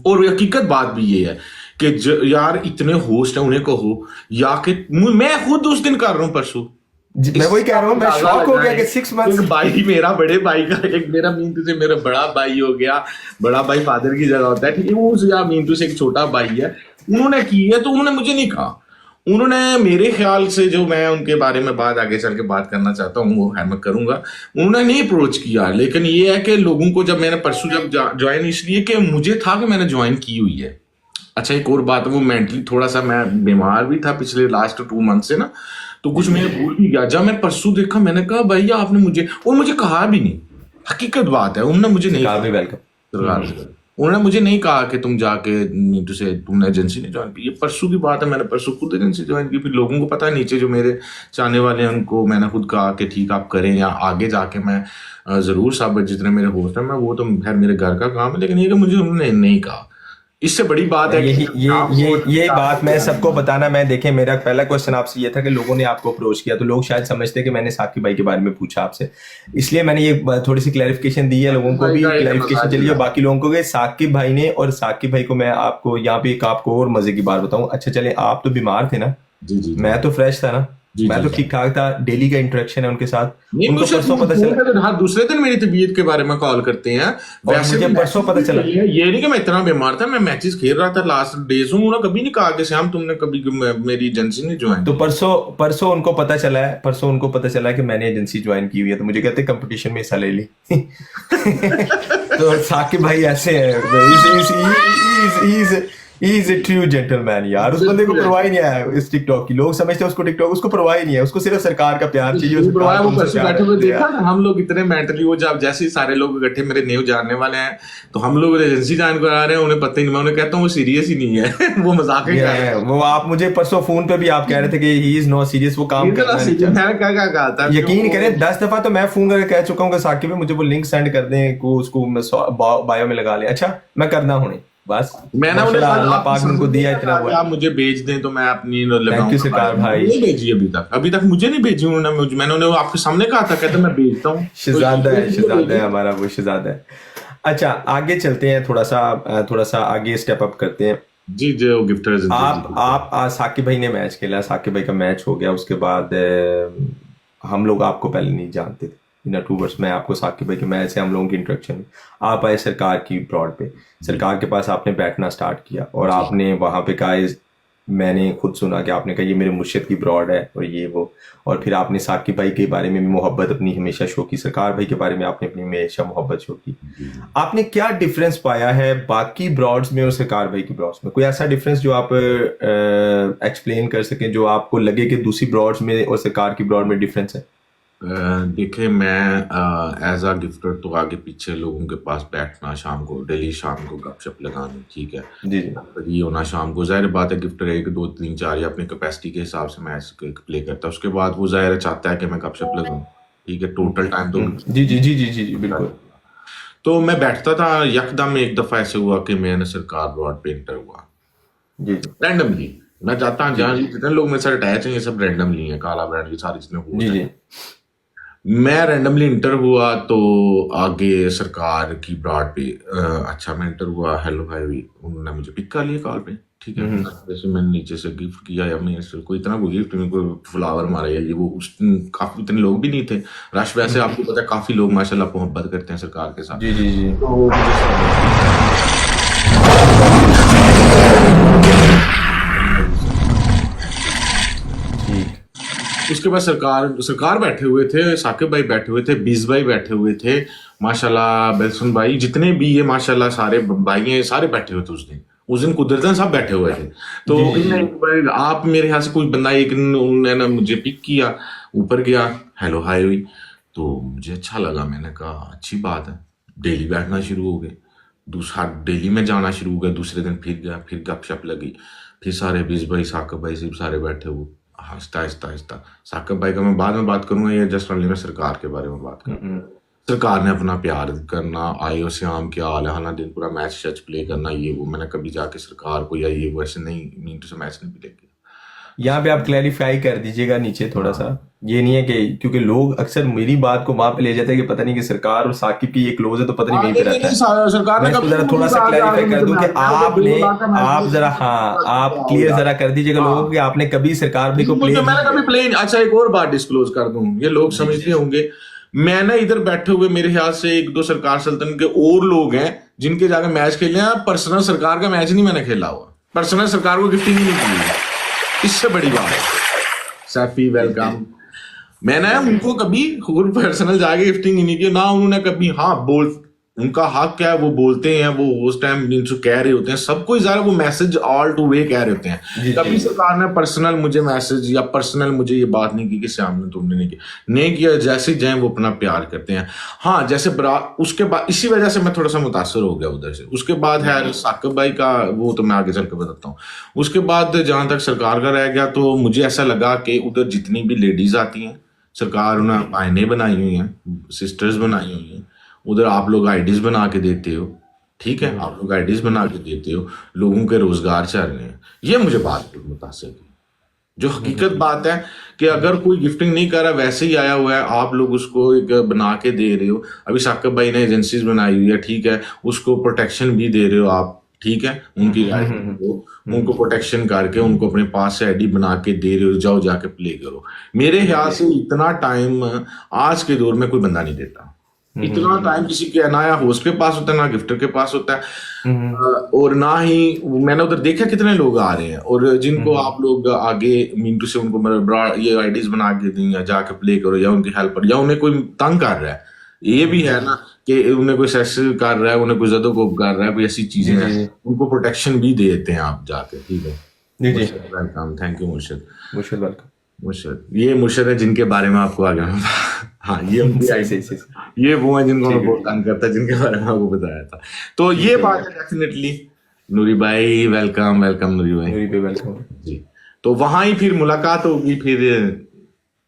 और हकीकत बात भी ये है कि यार इतने होस्ट हैं उन्हें कहो, या कि मैं खुद उस दिन कर रहा हूँ परसों, मैं वही कह रहा हूँ, मैं शॉक हो गया कि 6 मंथ्स। एक भाई मेरा, बड़े भाई का, एक मेरा मीनू से मेरा बड़ा भाई हो गया, बड़ा भाई फादर की जगह होता है, ठीक है, वो या मीनू से एक छोटा भाई है, उन्होंने की है तो उन्होंने मुझे नहीं कहा, उन्होंने मेरे ख्याल से, जो मैं उनके बारे में बात आगे चल के बात करना चाहता हूँ वो है मैं करूंगा, उन्होंने नहीं अप्रोच किया। लेकिन ये है कि लोगों को, जब मैंने परसों जब ज्वाइन, इसलिए कि मुझे था कि मैंने ज्वाइन की हुई है। अच्छा, एक और बात, वो मेंटली थोड़ा सा मैं बीमार भी था पिछले लास्ट 2 मंथ से ना, तो कुछ मैं भूल भी गया। जब मैं परसों देखा, मैंने कहा भैया आपने मुझे, और मुझे कहा भी नहीं, हकीकत बात है, उन्होंने मुझे नहीं सरकार कहा। भी वेलकम। सरकार से उन्होंने मुझे नहीं कहा कि तुम जाके नीतू से, तुमने एजेंसी नहीं ज्वाइन की। ये परसों की बात है, मैंने परसों खुद एजेंसी ज्वाइन की। फिर लोगों को पता है, नीचे जो मेरे चाहने वाले हैं उनको मैंने खुद कहा कि ठीक आप करें, या आगे जाके मैं जरूर साहब जितने मेरे होस्ट हैं, मैं वो तो खैर मेरे घर का काम है, लेकिन ये कि मुझे उन्होंने नहीं कहा। इससे बड़ी बात है कि ये बात मैं सबको बताना। मैं देखें, मेरा पहला क्वेश्चन आपसे ये था कि लोगों ने आपको अप्रोच किया, तो लोग शायद समझते कि मैंने साकिब भाई के बारे में पूछा आपसे, इसलिए मैंने ये थोड़ी सी क्लैरिफिकेशन दी है, लोगों को भी क्लैरिफिकेशन चलिए बाकी लोगों को। साकिब भाई ने, और साकिब भाई को मैं आपको यहाँ पे एक आपको और मजे की बात बताऊं। अच्छा चले, आप तो बीमार थे ना, जी जी मैं तो फ्रेश था ना, मैं तो ठीक ठाक था। डेली का इंटरेक्शन है उनके साथ, नहीं, उनको मुझे परसों पता चला, हाँ दूसरे दिन मेरी तबीयत के बारे में कॉल करते हैं। और मुझे परसों पता चला, ये नहीं कि मैं इतना बीमार था, मैं मैचेस खेल रहा था लास्ट डेज हूँ। उन्होंने कभी नहीं कहा कि श्याम तुमने कभी मेरी एजेंसी नहीं ज्वाइन। तो परसों उनको पता चला है, परसों उनको पता चला है कि मैंने एजेंसी ज्वाइन की हुई है, तो मुझे कहते कंपटीशन में हिस्सा ले ली। तो साकिब भाई ऐसे है, इज ए ट्रू जेंटलमैन यार। उस बंदे को परवाह ही नहीं है इस टिकटॉक की। लोग समझते हैं उसको टिकटॉक, उसको परवाह ही नहीं है, उसको सिर्फ सरकार का प्यार चाहिए। बैठे हुए देखा ना, हम लोग इतने मेंटली, वो जब जैसे ही सारे लोग इकट्ठे मेरे न्यू जानने वाले हैं, तो हम लोग एजेंसी ज्वाइन करा रहे हैं, उन्हें पता ही नहीं। मैं उन्हें कहता हूँ वो सीरियस ही नहीं है। वो मजाक ही कर रहे हैं। वो आप मुझे परसों फोन पे भी आप कह रहे थे कि ही इज नॉट सीरियस, वो काम करना नहीं चाहता। क्या कहा था, यकीन करें 10 दफा तो मैं फोन करके कह चुका हूँ कि साकिब भाई मुझे वो लिंक सेंड कर दें, को उसको बायो में लगा लें। अच्छा मैं करना हूँ, बस मैंने अल्लाह पाक ने उनको दिया इतना। आप मुझे भेज दें तो मैं अपनी थैंक यू सरकार भाई। नहीं भेजी अभी तक मुझे नहीं भेजी उन्होंने। मैंने उन्हें आपके सामने कहा था, कहते मैं भेजता हूँ। शहजादा है हमारा, वो शहजादा है। अच्छा आगे चलते हैं, थोड़ा सा आगे स्टेप अप करते हैं। जी जो गिफ्टर, आप साकिब भाई ने मैच खेला, साकिब भाई का मैच हो गया, उसके बाद हम लोग आपको पहले नहीं जानते थे। इन 2 वर्ष में आपको साकिब भाई के मैच से हम लोगों की इंट्रोडक्शन, आप आए सरकार की ब्रॉड पे, सरकार के पास आपने बैठना स्टार्ट किया, और आपने वहाँ पे कहा, मैंने खुद सुना कि आपने कहा ये मेरे मुर्शिद की ब्रॉड है और ये वो, और फिर आपने साकिब भाई के बारे में भी मोहब्बत अपनी हमेशा शो की, सरकार भाई के बारे में आपने अपनी हमेशा मोहब्बत शो की। आपने क्या डिफरेंस पाया है बाकी ब्रॉड्स में और सरकार भाई की ब्रॉड्स में? कोई ऐसा डिफरेंस जो आप एक्सप्लेन कर सकें, जो आपको लगे कि दूसरी ब्रॉड्स में और सरकार की ब्रॉड में डिफरेंस है? देखिए, मैं एज अ गिफ्टर तो आगे पीछे लोगों के पास बैठना, शाम को डेली शाम को गपशप लगाना, ठीक है जी ये होना शाम को। जाहिर बात है गिफ्टर 1 2 3 4 या अपनी कैपेसिटी के हिसाब से मैच प्ले करता है। उसके बाद वो जाहिर चाहता है कि मैं गपशप लगाऊं, ठीक है, टोटल टाइम तो जी बिल्कुल। तो मैं बैठता था, यकदम एक दफा ऐसे हुआ कि मैंने सरकार ब्रॉड पे एंटर हुआ जी रैंडमली। मैं जाता हूँ जहाँ जितने लोग मेरे साथ अटैच हैं, ये सब रैंडमली है, काला ब्रांड की सारी चीजें जी। मैं रैंडमली इंटर हुआ तो आगे सरकार की ब्रॉड पे अच्छा मैं इंटर हुआ, हेलो भाई, उन्होंने मुझे पिक कर लिया कॉल पे, ठीक है। जैसे मैंने नीचे से गिफ्ट किया, या मैंने कोई इतना कोई गिफ्ट नहीं, कोई फ्लावर मारा या ये वो, काफी इतने लोग भी नहीं थे रश। वैसे आपको पता है काफी लोग माशाल्लाह मोहब्बत करते हैं सरकार के साथ। जी तो उसके बाद सरकार बैठे हुए थे, साकिब भाई बैठे हुए थे, बीस भाई बैठे हुए थे, माशाल्लाह बेलसुन भाई, जितने भी ये माशाल्लाह सारे भाई हैं, सारे बैठे हुए थे उस दिन कुदरतन सब बैठे हुए थे। तो आप मेरे यहाँ से कोई बंदा एक उन्होंने मुझे पिक किया, ऊपर गया, हेलो हाय हुई, तो मुझे अच्छा लगा। मैंने कहा अच्छी बात है, डेली बैठना शुरू हो गए, दूसरा डेली में जाना शुरू हो गया। दूसरे दिन फिर गया, फिर गपशप लगी, फिर सारे बीस भाई साकिब भाई सब सारे बैठे हुए, आहिस्ता साकिब भाई का मैं बाद में बात करूंगा, ये जस्ट ओनली मैं सरकार के बारे में बात करूंगा। सरकार ने अपना प्यार करना, आयो श्याम क्या हाल है, हालां दिन पूरा मैच शच प्ले करना, ये वो। मैंने कभी जाके सरकार को या ये वो ऐसे नहीं मीन से मैच नहीं प्ले किया। यहाँ पे आप क्लैरिफाई कर दीजिएगा नीचे थोड़ा सा, ये नहीं है कि, क्योंकि लोग अक्सर मेरी बात को वहां पे ले जाते हैं कि पता नहीं कि सरकार और साकिब की ये क्लोज है, तो पता नहीं वहीं पे रहता है। सरकार ने जरा थोड़ा सा क्लैरिफाई कर दूं कि आप जरा, हाँ आप क्लियर जरा कर दीजिएगा लोगों को कि आपने कभी सरकार भी को प्ले, मैंने कभी प्ले। अच्छा एक और बात डिस्क्लोज कर दूं, ये लोग समझते होंगे, मैंने इधर बैठे हुए मेरे ख्याल से 1 2 सरकार सल्तन के और लोग हैं जिनके जाके मैच खेले हैं, पर्सनल सरकार का मैच नहीं मैंने खेला हुआ, पर्सनल सरकार को गिफ्टिंग नहीं की। इससे बड़ी बात है। सैफी वेलकम। मैंने उनको कभी खुद पर्सनल जाके गिफ्टिंग नहीं की ना, उन्होंने कभी, हाँ बोल, उनका हक है, वो बोलते हैं, वो उस टाइम जो कह रहे होते हैं सबको ज़्यादा वो मैसेज ऑल टू वे कह रहे होते हैं। जी कभी जी सरकार ने पर्सनल मुझे मैसेज या पर्सनल मुझे ये बात नहीं की कि श्याम ने तुमने नहीं किया, जैसे जाए वो अपना प्यार करते हैं। हाँ जैसे उसके बाद इसी वजह से मैं थोड़ा सा मुतासर हो गया उधर से। उसके बाद है साकिब भाई का, वो तो मैं आगे चल के बताता हूँ। उसके बाद जहाँ तक सरकार का रह गया तो मुझे ऐसा लगा कि उधर जितनी भी लेडीज आती हैं, सरकार उन्हें आईने बनाई हुई हैं, सिस्टर्स बनाई हुई हैं, उधर आप लोग आईडीज बना के देते हो, ठीक है, आप लोग आईडीज बना के देते हो, लोगों के रोजगार चल रहे हैं। ये मुझे बात मुतासिर की, जो हकीकत बात है कि अगर कोई गिफ्टिंग नहीं कर रहा, वैसे ही आया हुआ है, आप लोग उसको एक बना के दे रहे हो। अभी साकिब भाई ने एजेंसीज बनाई हुई है, ठीक है, उसको प्रोटेक्शन भी दे रहे हो आप, ठीक है, उनकी राइट को उनको प्रोटेक्शन करके उनको अपने पास से आईडी बना के दे रहे हो, जाओ जाके प्ले करो। मेरे ख्याल से इतना टाइम आज के दौर में कोई बंदा नहीं देता। इतना टाइम किसी के ना या होस्ट के पास होता है ना गिफ्टर के पास होता है, और ना ही मैंने उधर देखा कितने लोग आ रहे हैं और जिनको आप लोग आगे मीनू से उनको मतलब ये आईडीज बना के दें या जाके प्ले करो, या उनकी हेल्पर, या उन्हें कोई तंग कर रहा है, ये भी है ना कि उन्हें कोई सेक्स कर रहा है, उन्हें कोई जदोकोब कर रहा है, कोई ऐसी चीजें हैं, उनको प्रोटेक्शन भी देते हैं आप जाके, ठीक है। जी जी वेलकम, थैंक यू मुर्शद। मुर्शद वेलकम। मुर्शद, ये मुर्शद है जिनके बारे में आपको आगे हाँ सही सही सही ये वो है जिनको मैं बहुत तंग करता, जिनके बारे में आपको बताया था। तो ये बात है डेफिनेटली। नूरी भाई वेलकम, वेलकम नूरी भाई। नूरी भाई वेलकम जी। तो वहां ही फिर मुलाकात होगी, फिर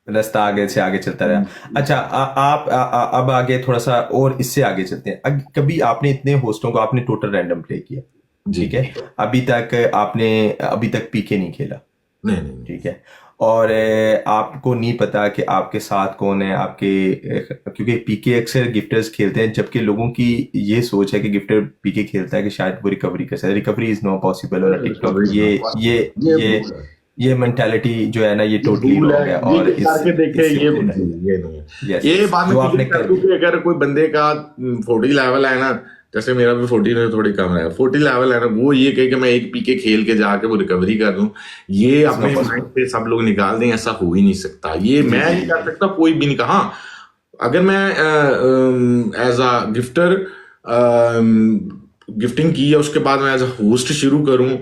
रास्ता आगे से आगे चलता रहा। अच्छा आप अब आगे थोड़ा सा और इससे आगे चलते हैं। कभी आपने इतने होस्टों को आपने टोटल रैंडम प्ले किया, ठीक है, अभी तक पीके नहीं खेला, नहीं, ठीक है, और आपको नहीं पता कि आपके साथ कौन है आपके, क्योंकि पीके अक्सर गिफ्टर्स खेलते हैं, जबकि लोगों की ये सोच है कि गिफ्टर पीके खेलता है कि शायद वो रिकवरी कर सकता है। Recovery is no possible. और टिकटॉक ये मेंटालिटी जो है ना, ये टोटली रॉन्ग है। और करके देखे ये नहीं है। ये बात मैं आपने कर दूं कि अगर कोई बंदे का 40 लेवल है ना, जैसे मेरा भी 40 में थोड़ी कम है, 40 लेवल है ना, वो ये कहे कि मैं एक पीके खेल के जाके वो रिकवरी कर लूं, ये अपने माइंड से सब लोग निकाल दें, ऐसा हो ही नहीं सकता। ये मैं नहीं कर सकता, कोई भी नहीं कहा। अगर मैं एज अ गिफ्टर गिफ्टिंग की है, उसके बाद मैं एज अ होस्ट शुरू करूं,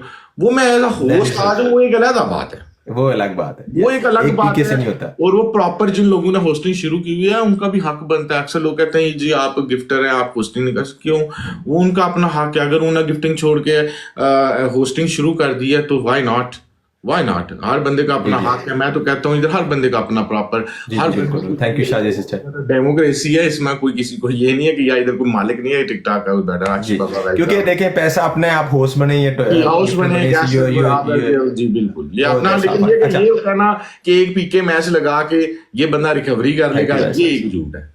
वो मैं एज अ होस्ट आ जाऊं, वो एक अलग बात है, वो अलग बात है, वो एक अलग बात है। नहीं होता। और वो प्रॉपर जिन लोगों ने होस्टिंग शुरू की हुई है उनका भी हक बनता है। अक्सर लोग कहते हैं जी आप गिफ्टर हैं, आप होस्टिंग नहीं कर सकते, क्यों? वो उनका अपना हक है। अगर उन्होंने गिफ्टिंग छोड़ के होस्टिंग शुरू कर दी है तो वाई नॉट, हर बंदे का अपना हक है। मैं तो कहता हूँ इधर हर बंदे का अपना प्रॉपर, थैंक यू शादी सिस्टर, डेमोक्रेसी है इसमें, कोई किसी को ये नहीं है कि या इधर कोई मालिक नहीं है टिकटॉक का बैठा, क्योंकि देखें पैसा अपने आप होस्ट बने, हाउस बने जी बिल्कुल, ये अपना। लेकिन ये कहना कि एक पीके मैच लगा के ये बंदा रिकवरी कर लेगा, ये एक झूठ है।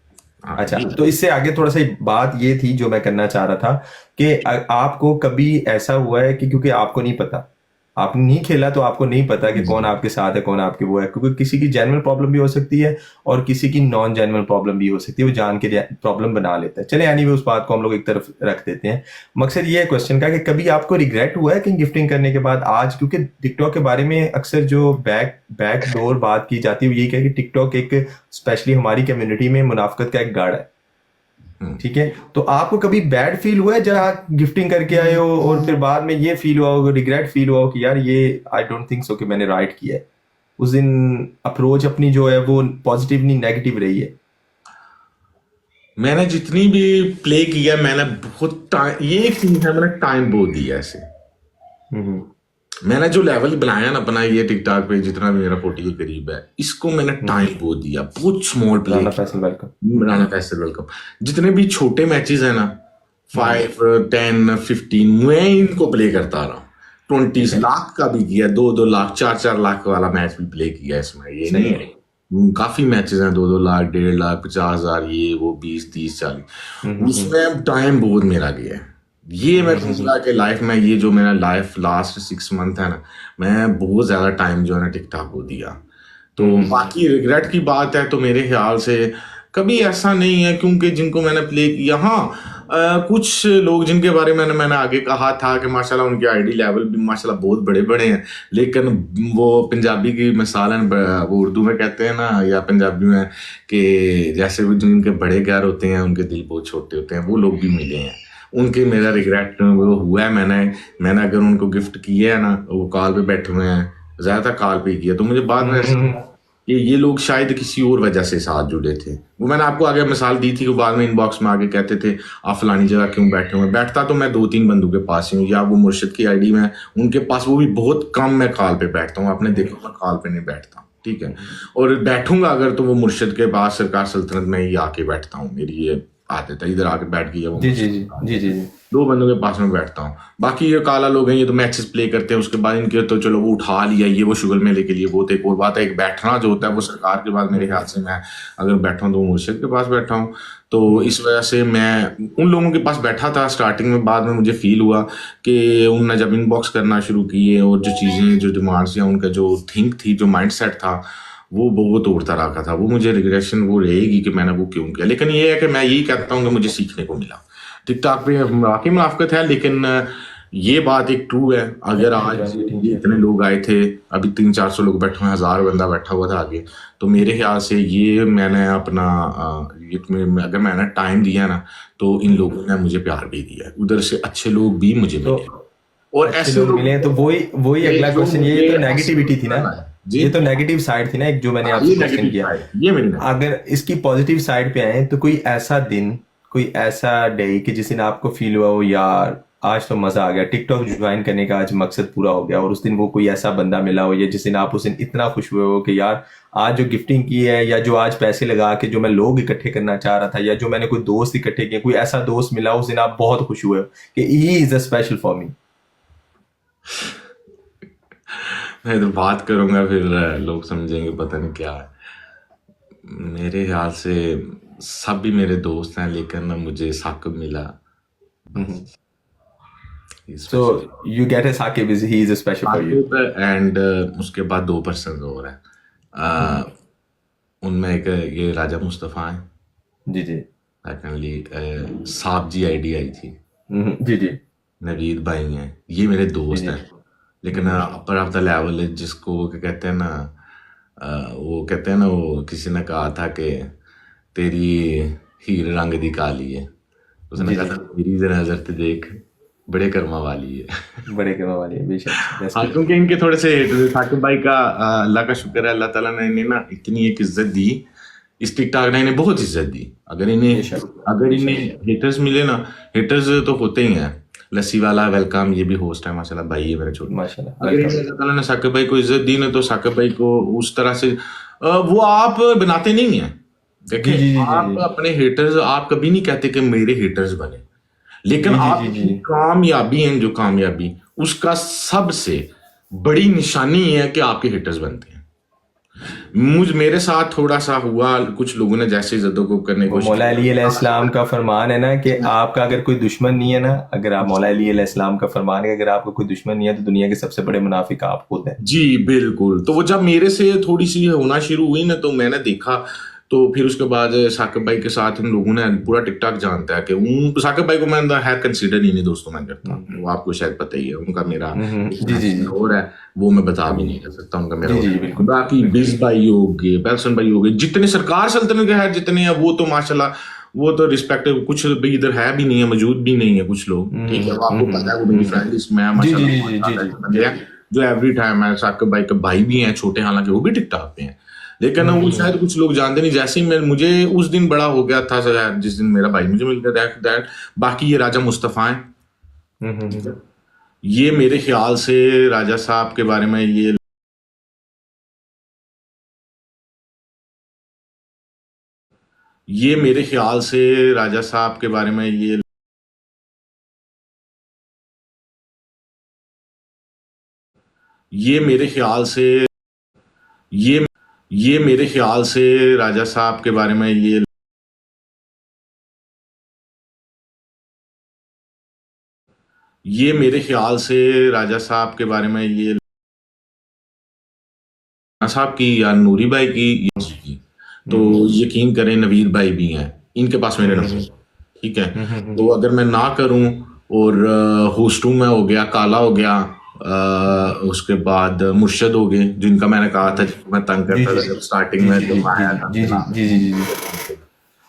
अच्छा, तो इससे आगे थोड़ा सा बात ये थी जो मैं करना चाह रहा था कि आपको कभी ऐसा हुआ है कि क्योंकि आपको नहीं पता, आपने नहीं खेला तो आपको नहीं पता कि कौन आपके साथ है, कौन आपके वो है, क्योंकि किसी की जेन्युइन प्रॉब्लम भी हो सकती है और किसी की नॉन जेन्युइन प्रॉब्लम भी हो सकती है, वो जान के प्रॉब्लम बना लेता है। चले एनीवे उस बात को हम लोग एक तरफ रख देते हैं। मकसद ये है क्वेश्चन का कि कभी आपको रिग्रेट हुआ है कि गिफ्टिंग करने के बाद आज, क्योंकि टिकटॉक के बारे में अक्सर जो बैक डोर बात की जाती है वो यही है कि टिकटॉक एक स्पेशली हमारी कम्युनिटी में मुनाफिकत का एक गाड़ है, ठीक है। तो आपको कभी बैड फील हुआ है जब आप गिफ्टिंग करके आए हो और फिर बाद में ये फील हुआ हो, रिग्रेट फील हुआ हो कि यार ये आई डोंट थिंक सो कि मैंने राइट किया है, उस दिन अप्रोच अपनी जो है वो पॉजिटिव नहीं नेगेटिव रही है? मैंने जितनी भी प्ले किया मैंने बहुत टाइम, ये एक चीज है, मैंने टाइम बहुत दिया ऐसे। मैंने जो लेवल बनाया ना अपना ये टिकटॉक पे, जितना भी मेरा 40 के करीब है, इसको मैंने टाइम बहुत दिया, बहुत small play. Rana Faisal welcome. जितने भी छोटे मैचेस है ना, 5, 10, 15, मैं इनको प्ले करता रहा। 20 लाख का भी किया, 2-2 लाख, 4-4 लाख वाला मैच भी प्ले किया इसमें, ये नहीं है। काफी मैचेस हैं, 2-2 लाख, 1.5 लाख, 50,000, ये वो 20, 30, 40। उसमें टाइम बहुत मेरा गया है। ये मैं समझा कि लाइफ में, ये जो मेरा लाइफ लास्ट 6 मंथ है ना, मैं बहुत ज्यादा टाइम जो है ना टिकटॉक को दिया। तो बाकी रिग्रेट की बात है तो मेरे ख्याल से कभी ऐसा नहीं है, क्योंकि जिनको मैंने प्ले किया, हाँ कुछ लोग जिनके बारे में मैंने आगे कहा था कि माशाल्लाह उनके आईडी लेवल भी माशाल्लाह बहुत बड़े बड़े हैं, लेकिन वो पंजाबी की मिसाल है, वो उर्दू में कहते हैं ना या पंजाबी में कि जैसे वो जिनके बड़े घर होते हैं उनके दिल बहुत छोटे होते हैं, वो लोग भी मिले हैं। उनके मेरा रिग्रेट वो हुआ है, मैंने अगर उनको गिफ्ट किया है ना, वो कॉल पे बैठे हुए हैं, ज़्यादा कॉल पे किया, तो मुझे बाद में ऐसा कि ये लोग शायद किसी और वजह से साथ जुड़े थे। वो मैंने आपको आगे मिसाल दी थी कि बाद में इनबॉक्स में आगे कहते थे आप फलानी जगह क्यों बैठे हुए। बैठता तो मैं 2-3 बंदों के पास ही हूँ, या वो मुर्शिद की आईडी में उनके पास, वो भी बहुत कम मैं कॉल पे बैठता हूँ। आपने देखा मैं कॉल पे नहीं बैठता, ठीक है। और बैठूंगा अगर तो वो मुर्शिद के पास सरकार सल्तनत में ही आके बैठता हूँ, मेरी ये आदत है। इधर आके बैठ गया वो जी जी जी जी जी जी 2 बंदों के पास में बैठता हूँ। बाकी ये काला लोग हैं, ये तो मैचेस प्ले करते हैं, उसके बाद इनके तो चलो वो उठा लिया, ये वो शुगर मेले के लिए बहुत एक और बात है। एक बैठना जो होता है वो सरकार के बाद मेरे ख्याल से, मैं अगर बैठा हूँ तो मुर्शिद के पास बैठा हूँ, तो इस वजह से मैं उन लोगों के पास बैठा था स्टार्टिंग में। बाद में मुझे फील हुआ कि उनने जब इनबॉक्स करना शुरू किए और जो चीज़ें, जो डिमांड्स या उनका जो थिंक थी, जो माइंड सेट था, वो तोड़ता रखा था। वो मुझे रिग्रेशन वो रहेगी कि मैंने वो क्यों किया। लेकिन ये है कि मैं यही कहता हूँ कि मुझे सीखने को मिला। टिकटॉक पे वाकई मुनाफिकत है, लेकिन ये बात एक ट्रू है। अगर आज ये इतने लोग आए थे, अभी 300-400 लोग बैठे हुए, 1000 बंदा बैठा हुआ था आगे, तो मेरे ख्याल से ये मैंने अपना अगर मैंने टाइम दिया ना, तो इन लोगों ने मुझे प्यार भी दिया। उधर से अच्छे लोग भी मुझे मिले, और अच्छे ऐसे लोग लोग मिले हैं। तो वही अगला जो क्वेश्चन, ये मुझे तो नेगेटिविटी थी ना, जी, ये तो नेगेटिव साइड थी ना, एक जो मैंने आपसे ये क्वेश्चन नेगेटिव किया। साइड, ये मेरी negative अगर इसकी पॉजिटिव साइड पे आए तो कोई ऐसा दिन, कोई ऐसा डे कि जिस दिन आपको फील हुआ हो यार आज तो मजा आ गया, टिकटॉक ज्वाइन करने का आज मकसद पूरा हो गया, और उस दिन वो कोई ऐसा बंदा मिला हो, या जिस दिन आप उस दिन इतना खुश हुए हो कि यार आज जो गिफ्टिंग की है, या जो आज पैसे लगा के जो मैं लोग इकट्ठे करना चाह रहा था, या जो मैंने कोई दोस्त इकट्ठे किए, कोई ऐसा दोस्त मिला उस दिन आप बहुत खुश हुए हो कि ही is a special for me. मैं तो बात करूंगा फिर लोग समझेंगे पता नहीं क्या है। मेरे ख्याल से सब भी मेरे दोस्त हैं, लेकिन मुझे साकिब मिला, so you get a Sakib, is he is a special for you. Sakib and उसके बाद 2 पर्सन और हैं। उनमें एक ये राजा मुस्तफ़ा है, जी जी सेकेंडली साहब जी आईडी आई थी, जी जी नवीद भाई हैं, ये मेरे दोस्त जी हैं। लेकिन अपर ऑफ द लेवल है, जिसको वो क्या कहते हैं ना, वो कहते हैं ना, वो किसी ने कहा था कि तेरी हीर रंग दी काली है, उसने जी कहा जी था मेरी नजर ते देख बड़े कर्मा वाली है। बड़े करवा वाली है, बेशक that's हाँ, good। क्योंकि इनके थोड़े से साकिब भाई का अल्लाह का शुक्र है, अल्लाह ताला ने इन्हें ना इतनी एक इज्जत दी, इस टिकटॉक ने इन्हें बहुत इज्जत दी। अगर इन्हें हेटर्स मिले ना, हेटर्स तो होते ही हैं। लस्सी वाला वेलकम, ये भी होस्ट है माशाल्लाह, भाई है मेरा छोटा। माशाल्लाह अगर इन्हें अल्लाह ताला ने साकिब भाई को इज्जत दी ना, तो साकिब भाई को उस तरह से वो आप बनाते नहीं है। देखें, जी, आप अपने हेटर्स, आप कभी नहीं कहते कि मेरे हेटर्स बने, लेकिन आपकी कामयाबी है, जो कामयाबी उसका सबसे बड़ी निशानी है कि आपके हिटर्स बनते हैं। मेरे साथ थोड़ा सा हुआ, कुछ लोगों ने जैसे जद्दो को करने की वो मौला अली अलैहिस्सलाम का फरमान है ना कि आपका अगर कोई दुश्मन नहीं है ना, अगर आप मौला अली अलैहिस्सलाम का फरमान है, अगर आपका कोई दुश्मन नहीं है तो दुनिया के सबसे बड़े मुनाफिक आप खुद हैं। जी बिल्कुल। तो वो जब मेरे से थोड़ी सी होना शुरू हुई ना, तो मैंने देखा, तो फिर उसके बाद साकिब भाई के साथ इन लोगों ने, पूरा टिकटॉक जानता है कि साकिब भाई को मैं है कंसीडर ही नहीं दोस्तों मैं करता, वो आपको शायद पता ही है। उनका मेरा और है, वो मैं बता भी नहीं कर सकता उनका मेरा। बाकी बिज भाई हो गए, पेल्सन भाई हो गए, जितने सरकार सल्तनत के हैं जितने हैं, वो तो माशाल्लाह वो तो रिस्पेक्टिव, कुछ भी इधर है भी नहीं है, मौजूद भी नहीं है कुछ लोग, ठीक है। आपको पता है वो मेरी फ्रेंड लिस्ट में है माशाल्लाह, जो एवरी टाइम है। साकिब भाई के भाई भी हैं छोटे, हालांकि वो भी टिकटॉक पे हैं, लेकिन वो शायद कुछ लोग जानते नहीं। जैसे ही मुझे उस दिन बड़ा हो गया था शायद, जिस दिन मेरा भाई मुझे मिल गया दैट। बाकी ये राजा मुस्तफ़ा है, ये मेरे ख्याल से राजा साहब के बारे में ये मेरे ख्याल से राजा साहब के बारे में ये मेरे ख्याल से ये मेरे ख्याल से राजा साहब के बारे में ये मेरे ख्याल से राजा साहब के बारे में साहब की या नूरी भाई की, तो यकीन करें नवीर भाई भी हैं, इनके पास मेरे नंबर, ठीक है। तो अगर मैं ना करूं और होस्टू में हो गया, काला हो गया, उसके बाद मुर्शद हो गए, जिनका मैंने कहा था जिनको मैं तंग जी करता जी था जब स्टार्टिंग जी में, जी जब जी मैं आया था जी अपने जी नाम जी जी जी जी जी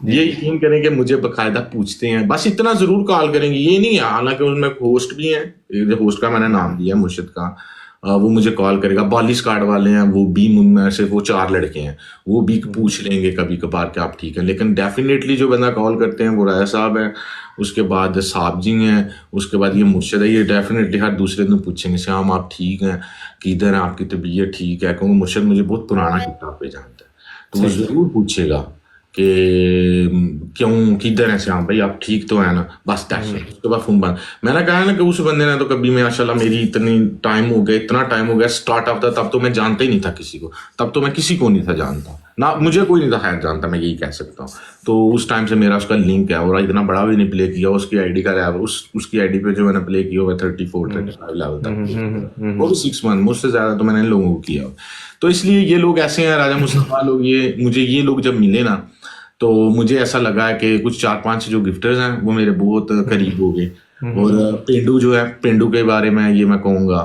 ये जी यकीन करें कि मुझे बकायदा पूछते हैं, बस इतना जरूर कॉल करेंगे, ये नहीं है, हालांकि उनमें होस्ट भी हैं, जो होस्ट का मैंने नाम दिया मुर्शिद का, वो मुझे कॉल करेगा। बॉलिस कार्ड वाले हैं वो भी, उनमें से वो 4 लड़के हैं, वो भी पूछ लेंगे कभी कभार कि आप ठीक है, लेकिन डेफिनेटली जो बंदा कॉल करते हैं वो राय साहब है, उसके बाद साहब जी हैं, उसके बाद ये मुर्शिद है, ये डेफिनेटली हर दूसरे दिन पूछेंगे श्याम आप ठीक हैं, किधर हैं, आपकी तबीयत ठीक है, क्योंकि मुर्शिद मुझे बहुत पुराना किताब पे जानता है, तो वो सही जरूर पूछेगा कि क्यों, किधर है श्याम भाई, आप ठीक तो है ना, बस दैट्स इट। उसके बाद फोन बंद। मैंने कहा है ना कि उस बंदे ने तो कभी, माशाल्लाह मेरी इतनी टाइम हो गया, इतना टाइम हो गया, स्टार्ट ऑफ था तब तो मैं जानता ही नहीं था किसी को, तब तो मैं किसी को नहीं था जानता ना, मुझे कोई नहीं था खैर जानता, मैं यही कह सकता हूँ। तो उस टाइम से मेरा उसका लिंक है, और इतना बड़ा भी नहीं प्ले किया, उसकी आईडी का लेवल, उसकी आईडी पे जो मैंने प्ले किया वो 34-35 लेवल तक, वो भी 6 मंथ, मुझसे ज्यादा तो मैंने इन लोगों को किया। तो इसलिए ये लोग ऐसे हैं, राजा मुस्तफा लोग, ये मुझे ये लोग जब मिले ना, तो मुझे ऐसा लगा है कि कुछ 4-5 जो गिफ्टर्स हैं वो मेरे बहुत करीब हो गए। और पेंडू जो है, पेंडू के बारे में ये मैं कहूँगा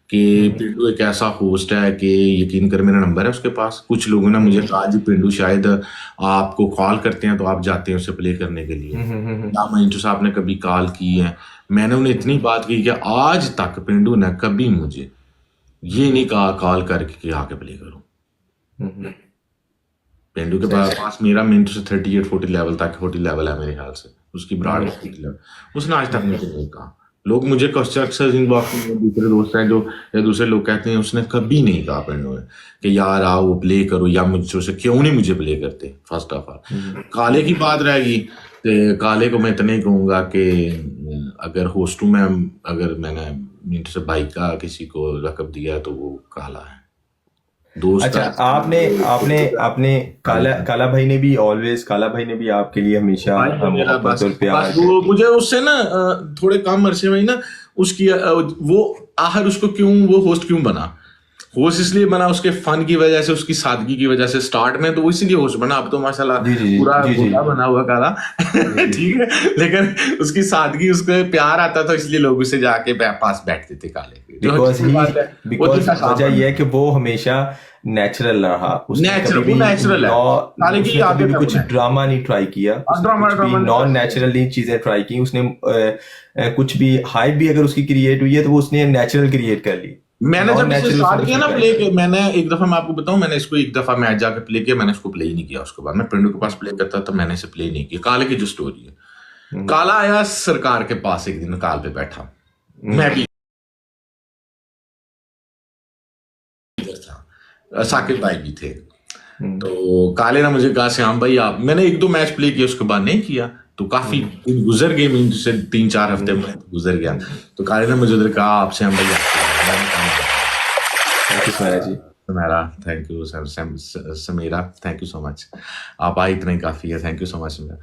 कि पेंडू एक ऐसा होस्ट है कि यकीन कर, मेरा नंबर है उसके पास। कुछ लोगों ने मुझे कहा जी पेंडू शायद आपको कॉल करते हैं तो आप जाते हैं उसे प्ले करने के लिए, या मंटू साहब ने कभी कॉल की है, मैंने उन्हें इतनी बात की कि आज तक पेंडू ने कभी मुझे ये नहीं कहा कॉल करके कि आके प्ले करो। पेंडू के पास मेरा मिनट से 38-40 लेवल तक, 40 लेवल है मेरे ख्याल से, उसकी ब्राड लेवल, उसने आज तक मुझे नहीं कहा। लोग मुझे अक्सर इनबॉक्स में, दूसरे दोस्त हैं जो, या दूसरे लोग कहते हैं, उसने कभी नहीं कहा पेंडू ने कि यार आओ वो प्ले करो, या मुझसे से क्यों नहीं मुझे प्ले करते। फर्स्ट ऑफ ऑल काले की बात रहेगी तो काले को मैं इतना ही कहूँगा कि अगर होस्टू में, अगर मैंने मिनट से भाई का किसी को रकब दिया है तो वो काला है, दोस्त अच्छा, है। आपने आपने आपने काला काला भाई ने भी ऑलवेज, काला भाई ने भी आपके लिए हमेशा भाई तो मेरा मोहब्बत बस और प्यार। बस वो मुझे उससे ना थोड़े कम अरसे में ही ना उसकी वो आखिर उसको क्यों वो होस्ट क्यों बना, होस्ट इसलिए बना उसके फन की वजह से, उसकी सादगी की वजह से स्टार्ट में, तो वो इसलिए होस्ट बना। अब तो माशाल्लाह जी जी पूरा जी जी गोला बना हुआ काला ठीक है, लेकिन उसकी सादगी, उसको प्यार आता था, इसलिए लोग उसे जाके पास बैठते थे काले के, जो बिकॉज हकीकी बात है। वो बिकॉज दिल का साफ वजह बंदा यह है कि वो हमेशा नेचुरल रहा, उसने नेचुरल, कभी वो भी नेचुरल है, काले की उसने कभी आदत भी है, कुछ वो ड्रामा नहीं ट्राई किया, उसने ड्रामा कुछ भी ड्रामा नॉन नहीं। नेचुरली चीजें ट्राई की उसने। कुछ भी हाइप भी अगर उसकी क्रिएट हुई है तो वो उसने नेचुरल क्रिएट कर ली, मैंने नॉन जब इसे नेचुरल स्टार्ट उसने किया कुछ ना नहीं प्ले ट्राई के, मैंने एक दफा, मैं आपको बताऊं, मैंने इसको एक दफा मैच जाके प्ले किया, मैंने इसको प्ले ही नहीं किया। उसके बाद मैं पिंडू के पास प्ले करता था, मैंने इसे प्ले नहीं किया। काले की जो स्टोरी है, काला आया सरकार के पास एक दिन, काल पे बैठा, मैं भी इधर था, साकिब भाई भी थे, तो काले ने मुझे कहा श्याम भाई आप, मैंने 1-2 मैच प्ले किया, उसके बाद नहीं किया, तो काफी दिन गुजर गए, मीन से 3-4 हफ्ते में गुजर गया, तो काले ने मुझे उधर कहा आप श्याम भाई thank you Samira ji. Samera, thank you Samira, thank you so much, आप आए इतना ही काफी है, thank you so much Samira.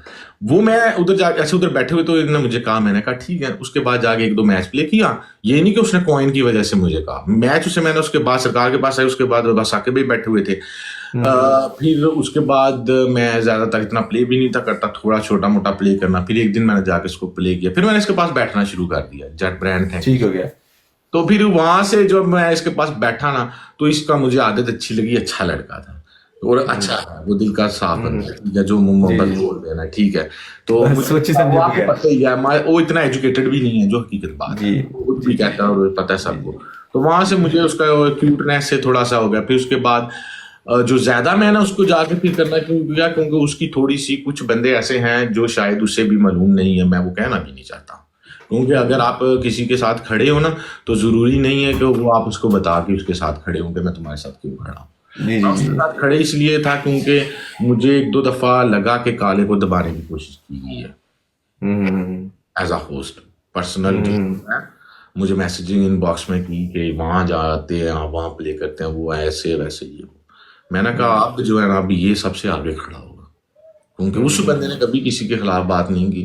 वो मैं उधर जाके ऐसे उधर बैठे हुए, तो इन्होंने मुझे कहा, मैंने कहा ठीक है। उसके बाद जाके 1-2 मैच प्ले किया, ये नहीं कि उसने कॉइन की वजह से मुझे कहा, मैच उसे मैंने उसके बाद सरकार के पास आए, उसके बाद बस आके भी बैठे हुए थे। फिर उसके बाद मैं ज्यादातर इतना प्ले भी नहीं था करता, थोड़ा छोटा मोटा प्ले करना। फिर एक दिन मैंने जाके इसको प्ले किया, फिर मैंने इसके पास बैठना शुरू कर दिया, जेट ब्रांड है, ठीक हो गया। तो फिर वहां से जब मैं इसके पास बैठा ना, तो इसका मुझे आदत अच्छी लगी, अच्छा लड़का था और अच्छा है, वो दिल का साफ बंदा है, ठीक है, जो मोहब्बत बोल देना, ठीक है। तो बस सोची समझी वो आपको गया। पता ही है, वो इतना एजुकेटेड भी नहीं है, जो हकीकत बात है, जी वो खुद भी कहता है और पता है सबको। तो वहां से मुझे उसका क्यूटनेस से थोड़ा सा हो गया। फिर उसके बाद जो ज्यादा मैंने उसको जाके फिर करना क्यों किया, क्योंकि उसकी थोड़ी सी, कुछ बंदे ऐसे हैं जो शायद उससे भी मालूम नहीं है, मैं वो कहना भी नहीं चाहता, क्योंकि अगर आप किसी के साथ खड़े हो ना, तो जरूरी नहीं है कि वो आप उसको बता के उसके साथ खड़े होंगे मैं तुम्हारे साथ क्यों खड़ा हूँ। जी मैं जी उसके जी साथ खड़े इसलिए था क्योंकि मुझे 1-2 दफा लगा कि काले को दबाने की कोशिश की गई है एज अ होस्ट, पर्सनल है, मुझे मैसेजिंग इनबॉक्स में की कि वहां जाते हैं, वहां प्ले करते हैं, वो ऐसे वैसे ये। मैंने कहा अब जो है ना, अभी ये सबसे आगे खड़ा होगा, क्योंकि उस बंदे ने कभी किसी के खिलाफ बात नहीं की,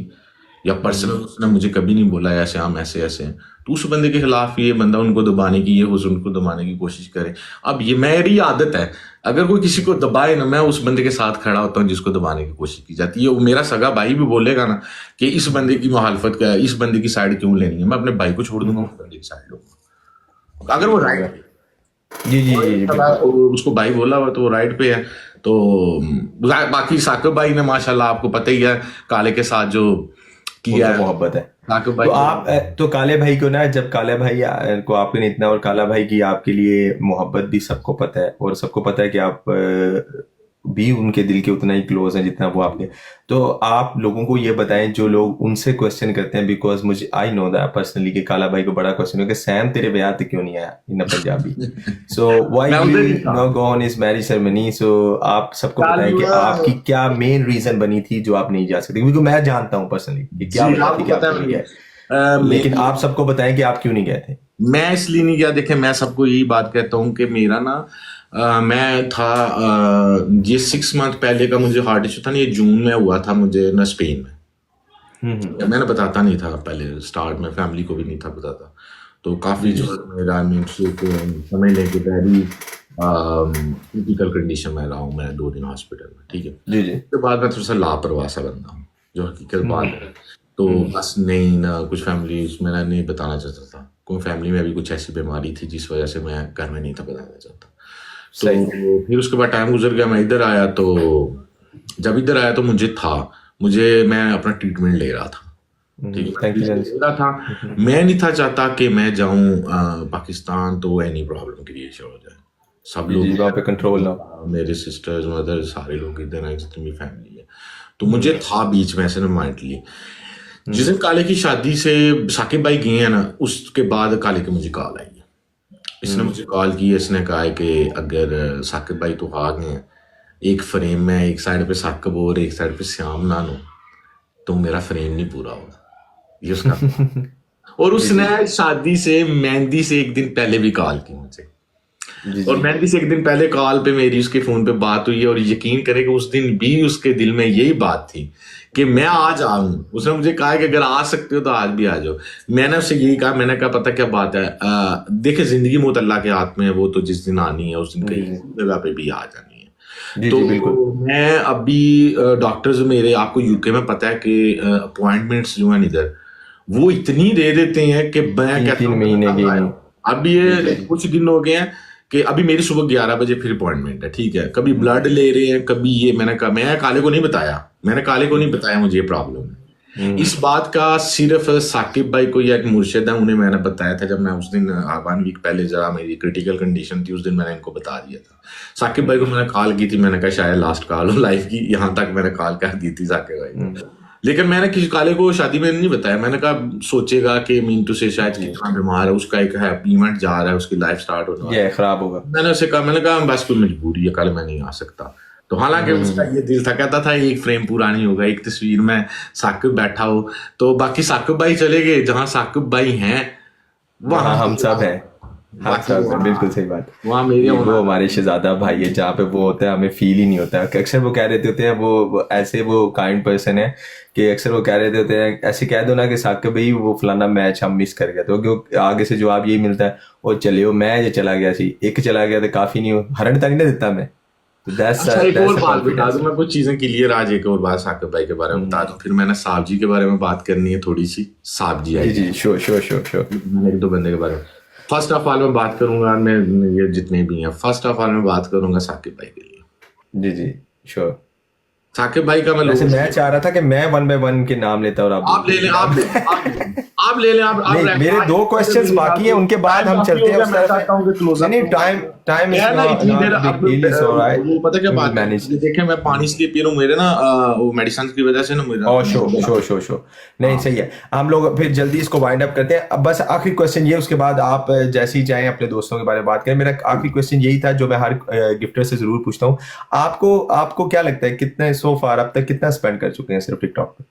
या पर्सनल उसने मुझे कभी नहीं बोला ऐसे हम ऐसे ऐसे हैं, तो उस बंदे के खिलाफ ये बंदा उनको दबाने की, ये उनको दबाने की कोशिश करे। अब ये मेरी आदत है, अगर कोई किसी को दबाए ना, मैं उस बंदे के साथ खड़ा होता हूँ जिसको दबाने की कोशिश की जाती है। वो मेरा सगा भाई भी बोलेगा ना कि इस बंदे की मुखालफत का, इस बंदे की साइड क्यों लेनी है, मैं अपने भाई को छोड़ दूंगा, उस बंदे की साइड लूंगा अगर वो राइट। जी जी जी जी, बिल्कुल। उसको भाई बोला हुआ तो वो राइट पे है। तो बाकी साकिब भाई ने माशाल्लाह आपको पता ही है काले के साथ जो किया उनका है। मोहब्बत है। साकिब तो भाई आप तो काले भाई को ना, जब काले भाई को आपने इतना, और काला भाई की आपके लिए मोहब्बत भी सबको पता है, और सबको पता है कि आप भी उनके दिल के उतना ही क्लोज हैं जितना वो आपके। तो आप लोगों को ये बताएं जो लोग उनसे क्वेश्चन करते हैं, बिकॉज मुझे आई नो दैट पर्सनली कि काला भाई को बड़ा क्वेश्चन है कि सैम तेरे ब्याह पे क्यों नहीं आया इन पंजाबी, सो व्हाई मैं यू उधर ही था। No go on his marriage ceremony. So आप सबको बताएं कि आपकी क्या मेन रीजन बनी थी जो आप नहीं जा सकते, क्योंकि मैं जानता हूँ पर्सनली कि क्या जी वजह थी आपको कि आप पता क्यों नहीं है गए, लेकिन मेरी आप सबको बताएं कि आप क्यों नहीं गए थे। मैं इसलिए नहीं गया। देखे मैं सबको यही बात कहता हूँ कि मेरा ना मैं था ये 6 मंथ पहले का मुझे हार्ट इशू था ना, ये जून में हुआ था मुझे ना स्पेन में। मैंने बताता नहीं था पहले, स्टार्ट में फैमिली को भी नहीं था बताता। तो काफ़ी जो मेरा समझ लें कि वेरी क्रिटिकल कंडीशन में रहा हूँ मैं 2 दिन हॉस्पिटल में, ठीक है। जी जी। उसके बाद मैं थोड़ा सा लापरवाह सा बंदा हूँ, जो हकीकत बात है। तो बस नहीं ना, कुछ फैमिली में ना नहीं बताना चाहता था, कोई फैमिली में भी कुछ ऐसी बीमारी थी जिस वजह से मैं घर में नहीं था बताना चाहता। तो फिर उसके बाद टाइम गुजर गया, मैं इधर आया। तो जब इधर आया तो मुझे मैं अपना ट्रीटमेंट ले रहा था, ठीक है, थैंक यू ले रहा था। मैं नहीं था चाहता कि मैं जाऊं पाकिस्तान तो एनी प्रॉब्लम क्रिएट हो जाए। सब जी लोग जी, वहाँ पे कंट्रोल ना। मेरे सिस्टर्स मदर सारे लोग इधर आए, जितनी भी फैमिली है। तो मुझे था बीच में ऐसे ना माइंडली, जिस दिन काले की शादी से साकिब भाई गए हैं ना, उसके बाद काले की मुझे कॉल आई है। इसने मुझे कॉल की, इसने कहा है कि अगर साकिब भाई तो आ गए हैं, एक फ्रेम में एक साइड पे साकिब और एक साइड पे श्याम नानो, तो मेरा फ्रेम नहीं पूरा होगा, ये उसका। और उसने शादी से मेहंदी से एक दिन पहले भी कॉल की मुझे, जी और जी। मेहंदी से एक दिन पहले कॉल पे मेरी उसके फोन पे बात हुई है। और यकीन करें कि उस दिन भी उसके दिल में यही बात थी कि मैं आज आऊं। उसने मुझे कहा कि अगर आ सकते हो तो आज भी आ जाओ। मैंने उससे यही कहा, मैंने कहा पता क्या बात है, देखे जिंदगी मौत अल्लाह के हाथ में है, वो तो जिस दिन आनी है उस दिन कहीं जगह पे भी आ जानी है। जी तो जी, बिल्कुल। मैं अभी डॉक्टर्स मेरे, आपको यूके में पता है कि अपॉइंटमेंट्स जो है इधर वो इतनी दे देते हैं कि मैं कहता 3 हूँ महीने की नहीं। अब ये कुछ दिन हो गए हैं कि अभी मेरी सुबह 11 बजे फिर अपॉइंटमेंट है, ठीक है। कभी ब्लड ले रहे हैं, कभी ये। मैंने कहा, मैं काले को नहीं बताया मुझे ये प्रॉब्लम है। इस बात का सिर्फ साकिब भाई को या एक मुर्शिद है उन्हें मैंने बताया था, जब मैं उस दिन 1 वीक पहले जरा मेरी क्रिटिकल कंडीशन थी, उस दिन मैंने इनको बता दिया था। साकिब भाई को मैंने कॉल की थी, मैंने कहा शायद लास्ट कॉल हो लाइफ की, यहाँ तक मैंने कॉल कर दी थी साकिब भाई को। लेकिन मैंने किसी काले को शादी में नहीं बताया। मैंने कहा सोचेगा कि मिंटू से शायद कितना बीमार है, उसका एक हैप्पी इवेंट जा रहा है, उसकी लाइफ स्टार्ट होने वाली है, ये खराब होगा। मैंने कहा बस कोई मजबूरी है, कल मैं नहीं आ सकता। तो हालांकि उसका ये दिल था, कहता था एक फ्रेम पूरा नहीं होगा, एक तस्वीर में साकिब बैठा हो। तो बाकी साकिब भाई चले गए, जहां साकिब भाई हैं वहाँ हम सब हैं। हम सब हैं, बिल्कुल सही बात। वो हमारे शहजादा भाई है, जहाँ पे वो होता है हमें फील ही नहीं होता। अक्सर वो कह रहे होते हैं, वो ऐसे वो काइंड पर्सन है कि अक्सर वो कह रहे होते हैं, ऐसे कह दो ना कि साकिब भाई वो फलाना मैच हम मिस कर गए, तो क्योंकि आगे से जवाब यही मिलता है, वो चले हो मैं ये चला गया सी, एक चला गया तो काफी नहीं हो, हरण तक नहीं देता मैं। अच्छा, एक और बात बता दूं मैं, कुछ चीजें क्लियर। आज एक और बात साकिब भाई के बारे में बता दूं, फिर मैंने साहब जी के बारे में बात करनी है थोड़ी सी। साहब जी आई, जी श्योर श्योर श्योर श्योर। मैंने 1-2 बंदे के बारे में फर्स्ट ऑफ ऑल मैं बात करूंगा, मैं ये जितने भी हैं, फर्स्ट ऑफ ऑल मैं बात करूंगा साकिब भाई के लिए। जी जी श्योर। साकिब भाई का मैं चाह रहा था कि मैं 1 by 1 के नाम लेता और आप ले लें, आप ले लें। मेरे 2 क्वेश्चंस बाकी हैं, उनके बाद हम चलते हैं उस तरफ। नहीं टाइम इज वो पता क्या बात है, देखें मैं पानी इसलिए पी रहा हूँ, मेरे ना वो मेडिसिन की वजह से ना मेरा शो नहीं सही है। हम लोग फिर जल्दी इसको वाइंड अप करते हैं। अब बस आखिरी क्वेश्चन ये, उसके बाद आप जैसे ही चाहें अपने दोस्तों के बारे में बात करें। मेरा आखिरी क्वेश्चन यही था जो मैं हर गिफ्टर से जरूर पूछता हूँ, आपको क्या लगता है कितने सो फार अब तक कितना स्पेंड कर चुके हैं सिर्फ टिकटॉक पे?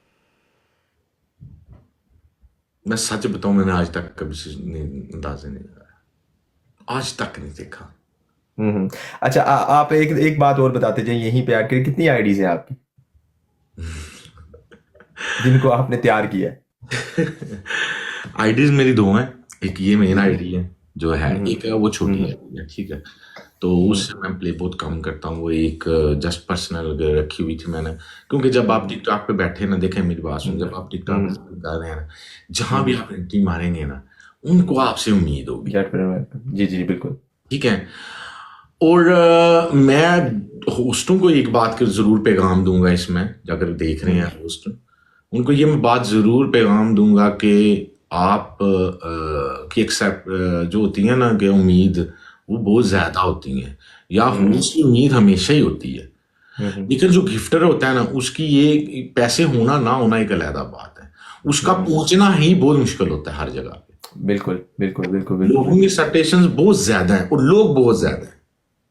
मैं सच बताऊं, मैंने आज तक कभी अंदाजा नहीं लगाया, आज तक नहीं देखा। अच्छा आप एक बात और बताते जाइए यहीं पे आकर, कितनी आईडीज हैं आपकी? जिनको आपने तैयार किया है? आईडीज मेरी दो हैं, एक ये मेन आईडी है जो है, हम्म, एक है वो छोटी हम्म, आईडी है, ठीक है। तो हम्म, उससे मैं प्ले बहुत कम करता हूँ, वो एक जस्ट पर्सनल रखी हुई थी मैंने, क्योंकि जब आप टिकटॉक पे बैठे ना, देखें मेरी बात सुन, जब आप टिकटॉक हम्म, पे कर रहे हैं ना, जहां भी हम्म, आप एंट्री मारेंगे ना, उनको आपसे उम्मीद होगी, जेट पर, जी जी बिल्कुल। ठीक है। और मैं होस्टों को एक बात का जरूर पैगाम दूंगा इसमें, अगर देख रहे हैं होस्ट, उनको ये मैं बात जरूर पैगाम दूंगा कि आप की एक्सेप्ट जो होती है ना कि उम्मीद, वो बहुत ज्यादा होती है, या होस्ट की उम्मीद हमेशा ही होती है, हम्म, लेकिन जो गिफ्टर होता है ना, उसकी ये पैसे होना ना होना एक अलग बात है, उसका पहुंचना ही बहुत मुश्किल होता है हर जगह पे। बिल्कुल बिल्कुल बिल्कुल बिल्कुल। लोगों की एक्सपेक्टेशंस बहुत ज्यादा है और लोग बहुत ज्यादा है,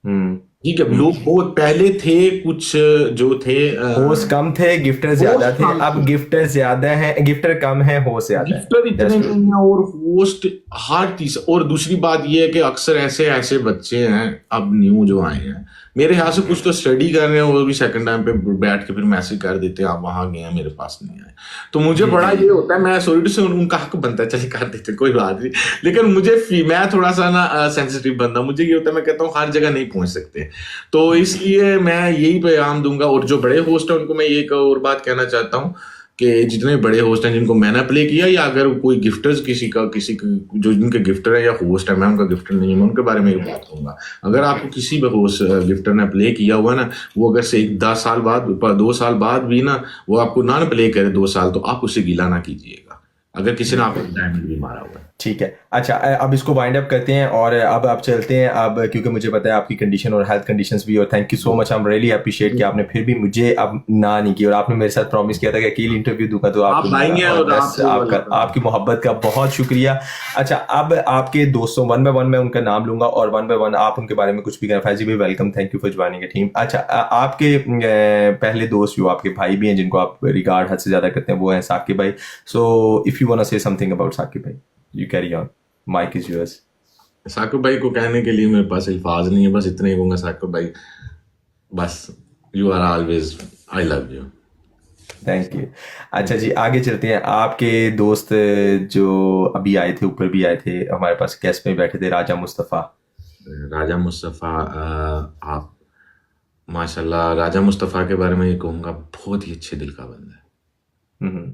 हम्म, ठीक है। लोग बहुत पहले थे कुछ जो थे होस्ट कम थे, गिफ्टर ज्यादा होस्ट थे, कम अब थे, गिफ्टर ज्यादा हैं, गिफ्टर कम है, होस्ट ज्यादा है। गिफ्टर इतने दैट्स ट्रू। नहीं है, और होस्ट हर चीज। और दूसरी बात ये है कि अक्सर ऐसे ऐसे बच्चे हैं अब न्यू जो आए हैं, मेरे ख्याल से कुछ तो स्टडी कर रहे हैं, वो भी सेकंड टाइम पे बैठ के फिर मैसेज कर देते हैं आप वहां गए हैं, मेरे पास नहीं आए। तो मुझे जी बड़ा जी ये होता है, मैं सॉरी टू से, उनका हक बनता है, चलिए कर देते कोई बात नहीं, लेकिन मैं थोड़ा सा ना सेंसिटिव बंदा, मुझे ये होता है, मैं कहता हूँ हर जगह नहीं पहुंच सकते, तो इसलिए मैं यही पैगाम दूंगा। और जो बड़े होस्ट है उनको मैं एक और बात कहना चाहता हूँ कि जितने बड़े होस्ट हैं जिनको मैंने प्ले किया, या अगर कोई गिफ्टर्स जो जिनके गिफ्टर है या होस्ट है, मैं उनका गिफ्टर नहीं हूं, मैं उनके बारे में एक बात कहूंगा। अगर आपको किसी भी होस्ट गिफ्टर ने प्ले किया हुआ ना, वो अगर से 10 साल बाद 2 साल बाद भी ना वो आपको ना प्ले करे 2 साल, तो आप उससे गिला ना कीजिएगा, अगर किसी ने आपको डायमंड भी मारा हुआ है। ठीक है। अच्छा, अब इसको वाइंड अप करते हैं और अब आप चलते हैं, अब क्योंकि मुझे पता है आपकी कंडीशन और हेल्थ कंडीशंस भी, और thank you so much, I am really appreciate कि आपने फिर भी मुझे अब ना नहीं की, और आपने मेरे साथ प्रॉमिस किया था कि अकेले इंटरव्यू दूंगा तो आपको आप दूंगा, आएंगे और और बस आपको आपका, आपकी मोहब्बत का बहुत शुक्रिया। अच्छा, अब आपके दोस्तों वन बाय वन मैं उनका नाम लूंगा और वन बाय वन आप उनके बारे में कुछ भी करें। फैजी भाई welcome, thank you for joining the team. अच्छा, आपके पहले दोस्त जो आपके भाई भी हैं जिनको आप रिगार्ड हद से ज्यादा करते हैं, वो हैं साकिब भाई। So if you want to say something about Saqib भाई, you carry on, mic is yours. Saqib भाई को कहने के लिए मेरे पास अल्फाज नहीं है, बस इतना ही कहूंगा, साकिब भाई बस, you are always, I love you. Thank you. अच्छा जी, आगे चलते हैं। आपके दोस्त जो अभी आए थे, ऊपर भी आए थे हमारे पास, गेस्ट में बैठे थे, राजा मुस्तफ़ा। राजा मुस्तफ़ा, आप माशाल्लाह, राजा मुस्तफ़ा के बारे में ये कहूँगा, बहुत ही अच्छे दिल का बंदा है, हम्म।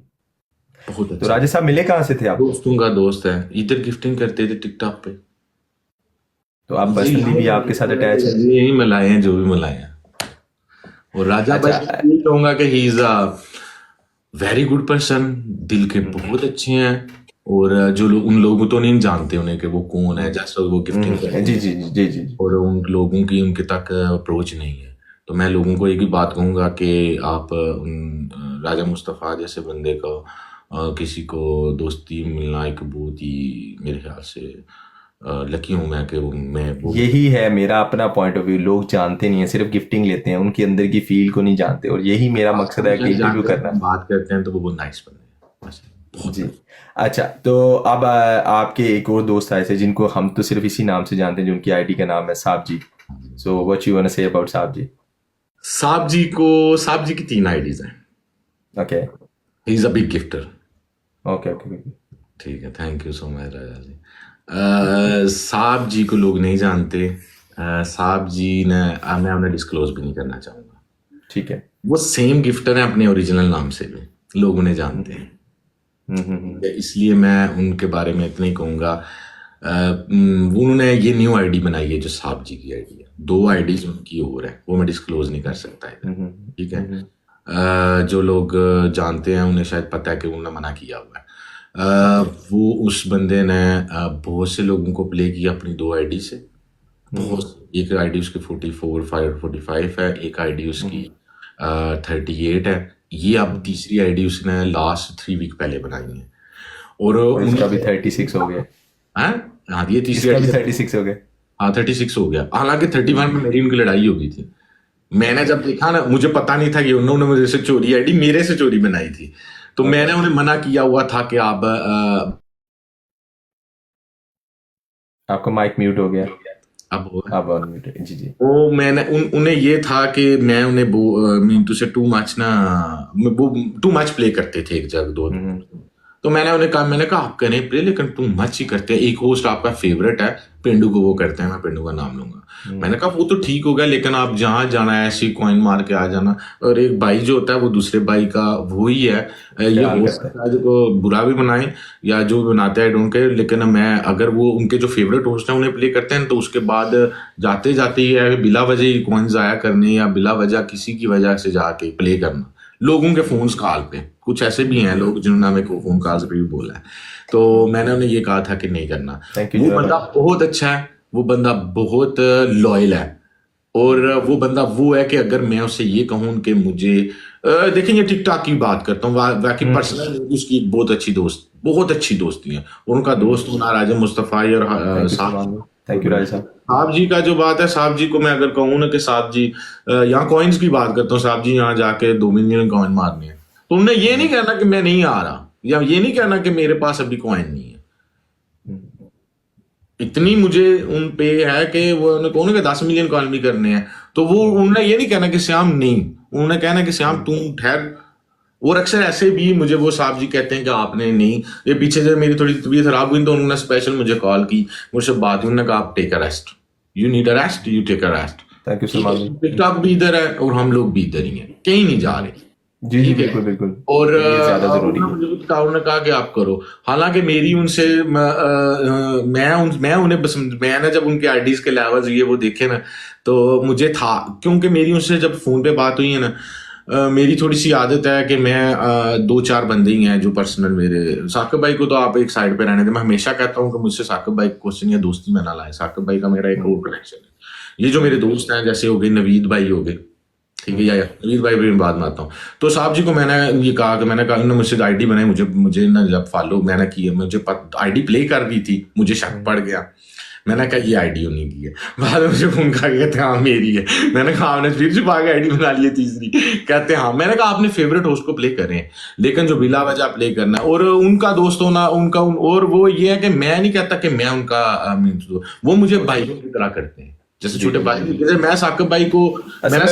बहुत तो अच्छा। राजा साहब मिले कहाँ से थे आपको? दोस्तों का दोस्त है, इधर गिफ्टिंग करते थे टिकटॉक पे, तो आप जी पर्सनली भी आपके साथ अटैच है? यही मिलाए हैं जो भी मिलाए हैं। और राजा भाई अच्छा, को ये कहूंगा कि ही is a very good person, दिल के बहुत अच्छे हैं। और जो लोग, उन लोगों तो नहीं जानते उन्हें कि वो कौन है, जैसे वो गिफ्टिंग करते जी हैं, जी जी जी जी जी। और उन लोगों की उनके तक अप्रोच नहीं है। तो मैं लोगों को एक ही बात कहूंगा कि आप राजा मुस्तफ़ा जैसे बंदे को किसी को दोस्ती मिलना एक बहुत ही, मेरे ख्याल से लकी हूं मैं कि मैं वो। यही है मेरा अपना पॉइंट ऑफ व्यू, लोग जानते नहीं है, सिर्फ गिफ्टिंग लेते हैं, उनके अंदर की फील को नहीं जानते, और यही मेरा मकसद है कि जब इंटरव्यू जानते हैं, करना। हम बात करते हैं तो वो बहुत नाइस बंदे हैं, बस बहुत जी। नाइस। अच्छा, तो अब आपके एक और दोस्त आए थे जिनको हम तो सिर्फ इसी नाम से जानते हैं, जो उनकी आईडी का नाम है Sahab ji. So what you want to say about Sahab ji? Sahab ji की 3 आईडीज हैं। Okay he is a big gifter. Okay okay. ठीक है, thank you so much Raja ji. Sahab ji को लोग नहीं जानते, साहब जी ने, मैं उन्हें डिस्क्लोज भी नहीं करना चाहूंगा। ठीक है। वो सेम गिफ्टर है अपने ओरिजिनल नाम से भी, लोग उन्हें जानते हैं, हम्म। इसलिए मैं उनके बारे में इतना ही कहूंगा। उन्होंने ये न्यू आईडी बनाई है जो साहब जी की आईडी है, 2 आईडीज उनकी और है, वो मैं डिस्क्लोज नहीं कर सकता इधर, ठीक है। जो लोग जानते हैं उन्हें शायद पता है कि उन्होंने मना किया हुआ है। वो उस बंदे ने बहुत से लोगों को प्ले किया अपनी 2 आईडी से, बहुत, एक आईडी उसकी 45 है, एक आईडी उसकी 38 है, ये अब तीसरी आईडी उसने लास्ट 3 वीक पहले बनाई है। और और इसका भी 36 हो गया। हाँ, हाँ, ये तीसरी इसका भी आईडी, 36 हो गया। हाँ 36 हो गया, हालांकि 31 में मेरी उनकी लड़ाई हो गई थी। मैंने जब देखा ना, मुझे पता नहीं था कि उन्होंने मुझे से चोरी आईडी मेरे से चोरी बनाई थी, तो मैंने उन्हें मना किया हुआ था कि आप आपका माइक म्यूट हो गया। अब अनम्यूटेड जी जी। वो मैंने उन्हें ये था कि मैं उन्हें मीन टू से टू मच ना, वो टू मच प्ले करते थे एक जगह दो। तो मैंने उन्हें कहा, मैंने कहा आप करें प्ले लेकिन टू मच ही करते हैं। एक होस्ट आपका फेवरेट है पेंडू को, वो करते हैं, मैं पेंडू का नाम लूंगा। मैंने कहा वो तो ठीक होगा लेकिन आप जहाँ जाना है ऐसी कॉइन मार के आ जाना। और एक भाई जो होता है वो दूसरे भाई का वो ही है। ये ख्याल हो करता है। सकता है को बुरा भी बनाए या जो भी बनाते हैं, आई डोंट केयर, लेकिन मैं अगर वो उनके जो फेवरेट होस्ट हैं उन्हें प्ले करते हैं तो उसके बाद जाते जाते ही है बिला वजह ही कॉइन जाया करने या बिला वजह किसी की वजह से जाके प्ले करना लोगों के फोन कॉल पे। कुछ ऐसे भी हैं लोग जिन्होंने हमें फोन कॉल पे भी बोला है। तो मैंने उन्हें ये कहा था कि नहीं करना। थैंक यू वो जो बंदा बहुत अच्छा है, वो बंदा बहुत लॉयल है। और वो बंदा वो है कि अगर मैं उससे ये कहूँ कि मुझे देखें, ये टिकटॉक की बात करता हूँ, बाकी पर्सनल उसकी एक बहुत अच्छी दोस्त, बहुत अच्छी दोस्ती है। उनका दोस्त होना राजा मुस्तफाई और thank you Salman, thank you Raj Sahab. Sahab जी का जो बात है, साहब जी को मैं अगर कहूँ ना कि साहब जी यहाँ कॉइन्स की बात करता हूँ, साहब जी यहाँ जाके 2 मिलियन कॉइन मारने हैं, तो उन्हें ये नहीं कहना कि मैं नहीं आ रहा या ये नहीं कहना कि मेरे पास अभी कॉइन नहीं है। इतनी मुझे उन पे है कि वो उन्हें कहूँ कि 10 मिलियन कॉइन भी करने हैं, तो वो उन्हें ये नहीं कहना कि श्याम नहीं, उन्हें कहना कि श्याम तू ठहर। और अक्सर ऐसे भी मुझे वो साहब जी कहते हैं कि आपने नहीं, ये पीछे जब मेरी थोड़ी तबीयत खराब हुई तो उन्होंने स्पेशल मुझे कॉल की, मुझसे बात हुई, उन्होंने कहा आप take a rest, you need a rest, you take a rest. Thank you Salman भाई। टिकटॉक भी इधर है और हम लोग भी इधर ही हैं, कहीं नहीं जा रहे। जी जी ठीक है। बिल्कुल बिल्कुल, और ये ज्यादा जरूरी है। मुझे उन्होंने कहा कि आप करो। हालांकि मेरी उनसे मैं उन्हें मैंने जब उनके आईडीज के लेवल्स ये वो देखे ना, तो मुझे था, क्योंकि मेरी उनसे जब फोन पे बात हुई है ना, मेरी थोड़ी सी आदत है कि मैं 2-4 बंदे ही हैं जो पर्सनल मेरे। साकिब भाई को तो आप एक साइड पे रहने दें, मैं हमेशा कहता हूँ कि मुझसे साकिब भाई क्वेश्चन या दोस्ती में ना लाए। साकिब भाई का मेरा एक और कनेक्शन है। ये जो मेरे दोस्त हैं जैसे हो गए नवीद भाई हो गए, ठीक है, या नवीद भाई भी मैं बाद में आता हूँ। तो साहब जी को मैंने ये कहा कि मैंने कहा इन्होंने मुझसे आईडी बनाई, मुझे ना जब फॉलो मैंने किया, मुझे आईडी प्ले कर रही थी, मुझे शक पड़ गया। मैंने कहा ये आईडी उन्हीं की है। बाद में मुझे फोन कहा कहते हाँ मेरी है। मैंने कहा आपने फिर छुपा के आईडी बना ली है तीसरी? कहते हाँ। मैंने कहा आपने फेवरेट होस्ट को प्ले करें लेकिन जो बिला वजह प्ले करना है। और उनका दोस्त होना और वो ये है कि मैं नहीं कहता कि मैं उनका वो मुझे भाइयों की तरह करते हैं, जैसे छोटे भाई। जैसे मैं साकिब भाई को, मैंने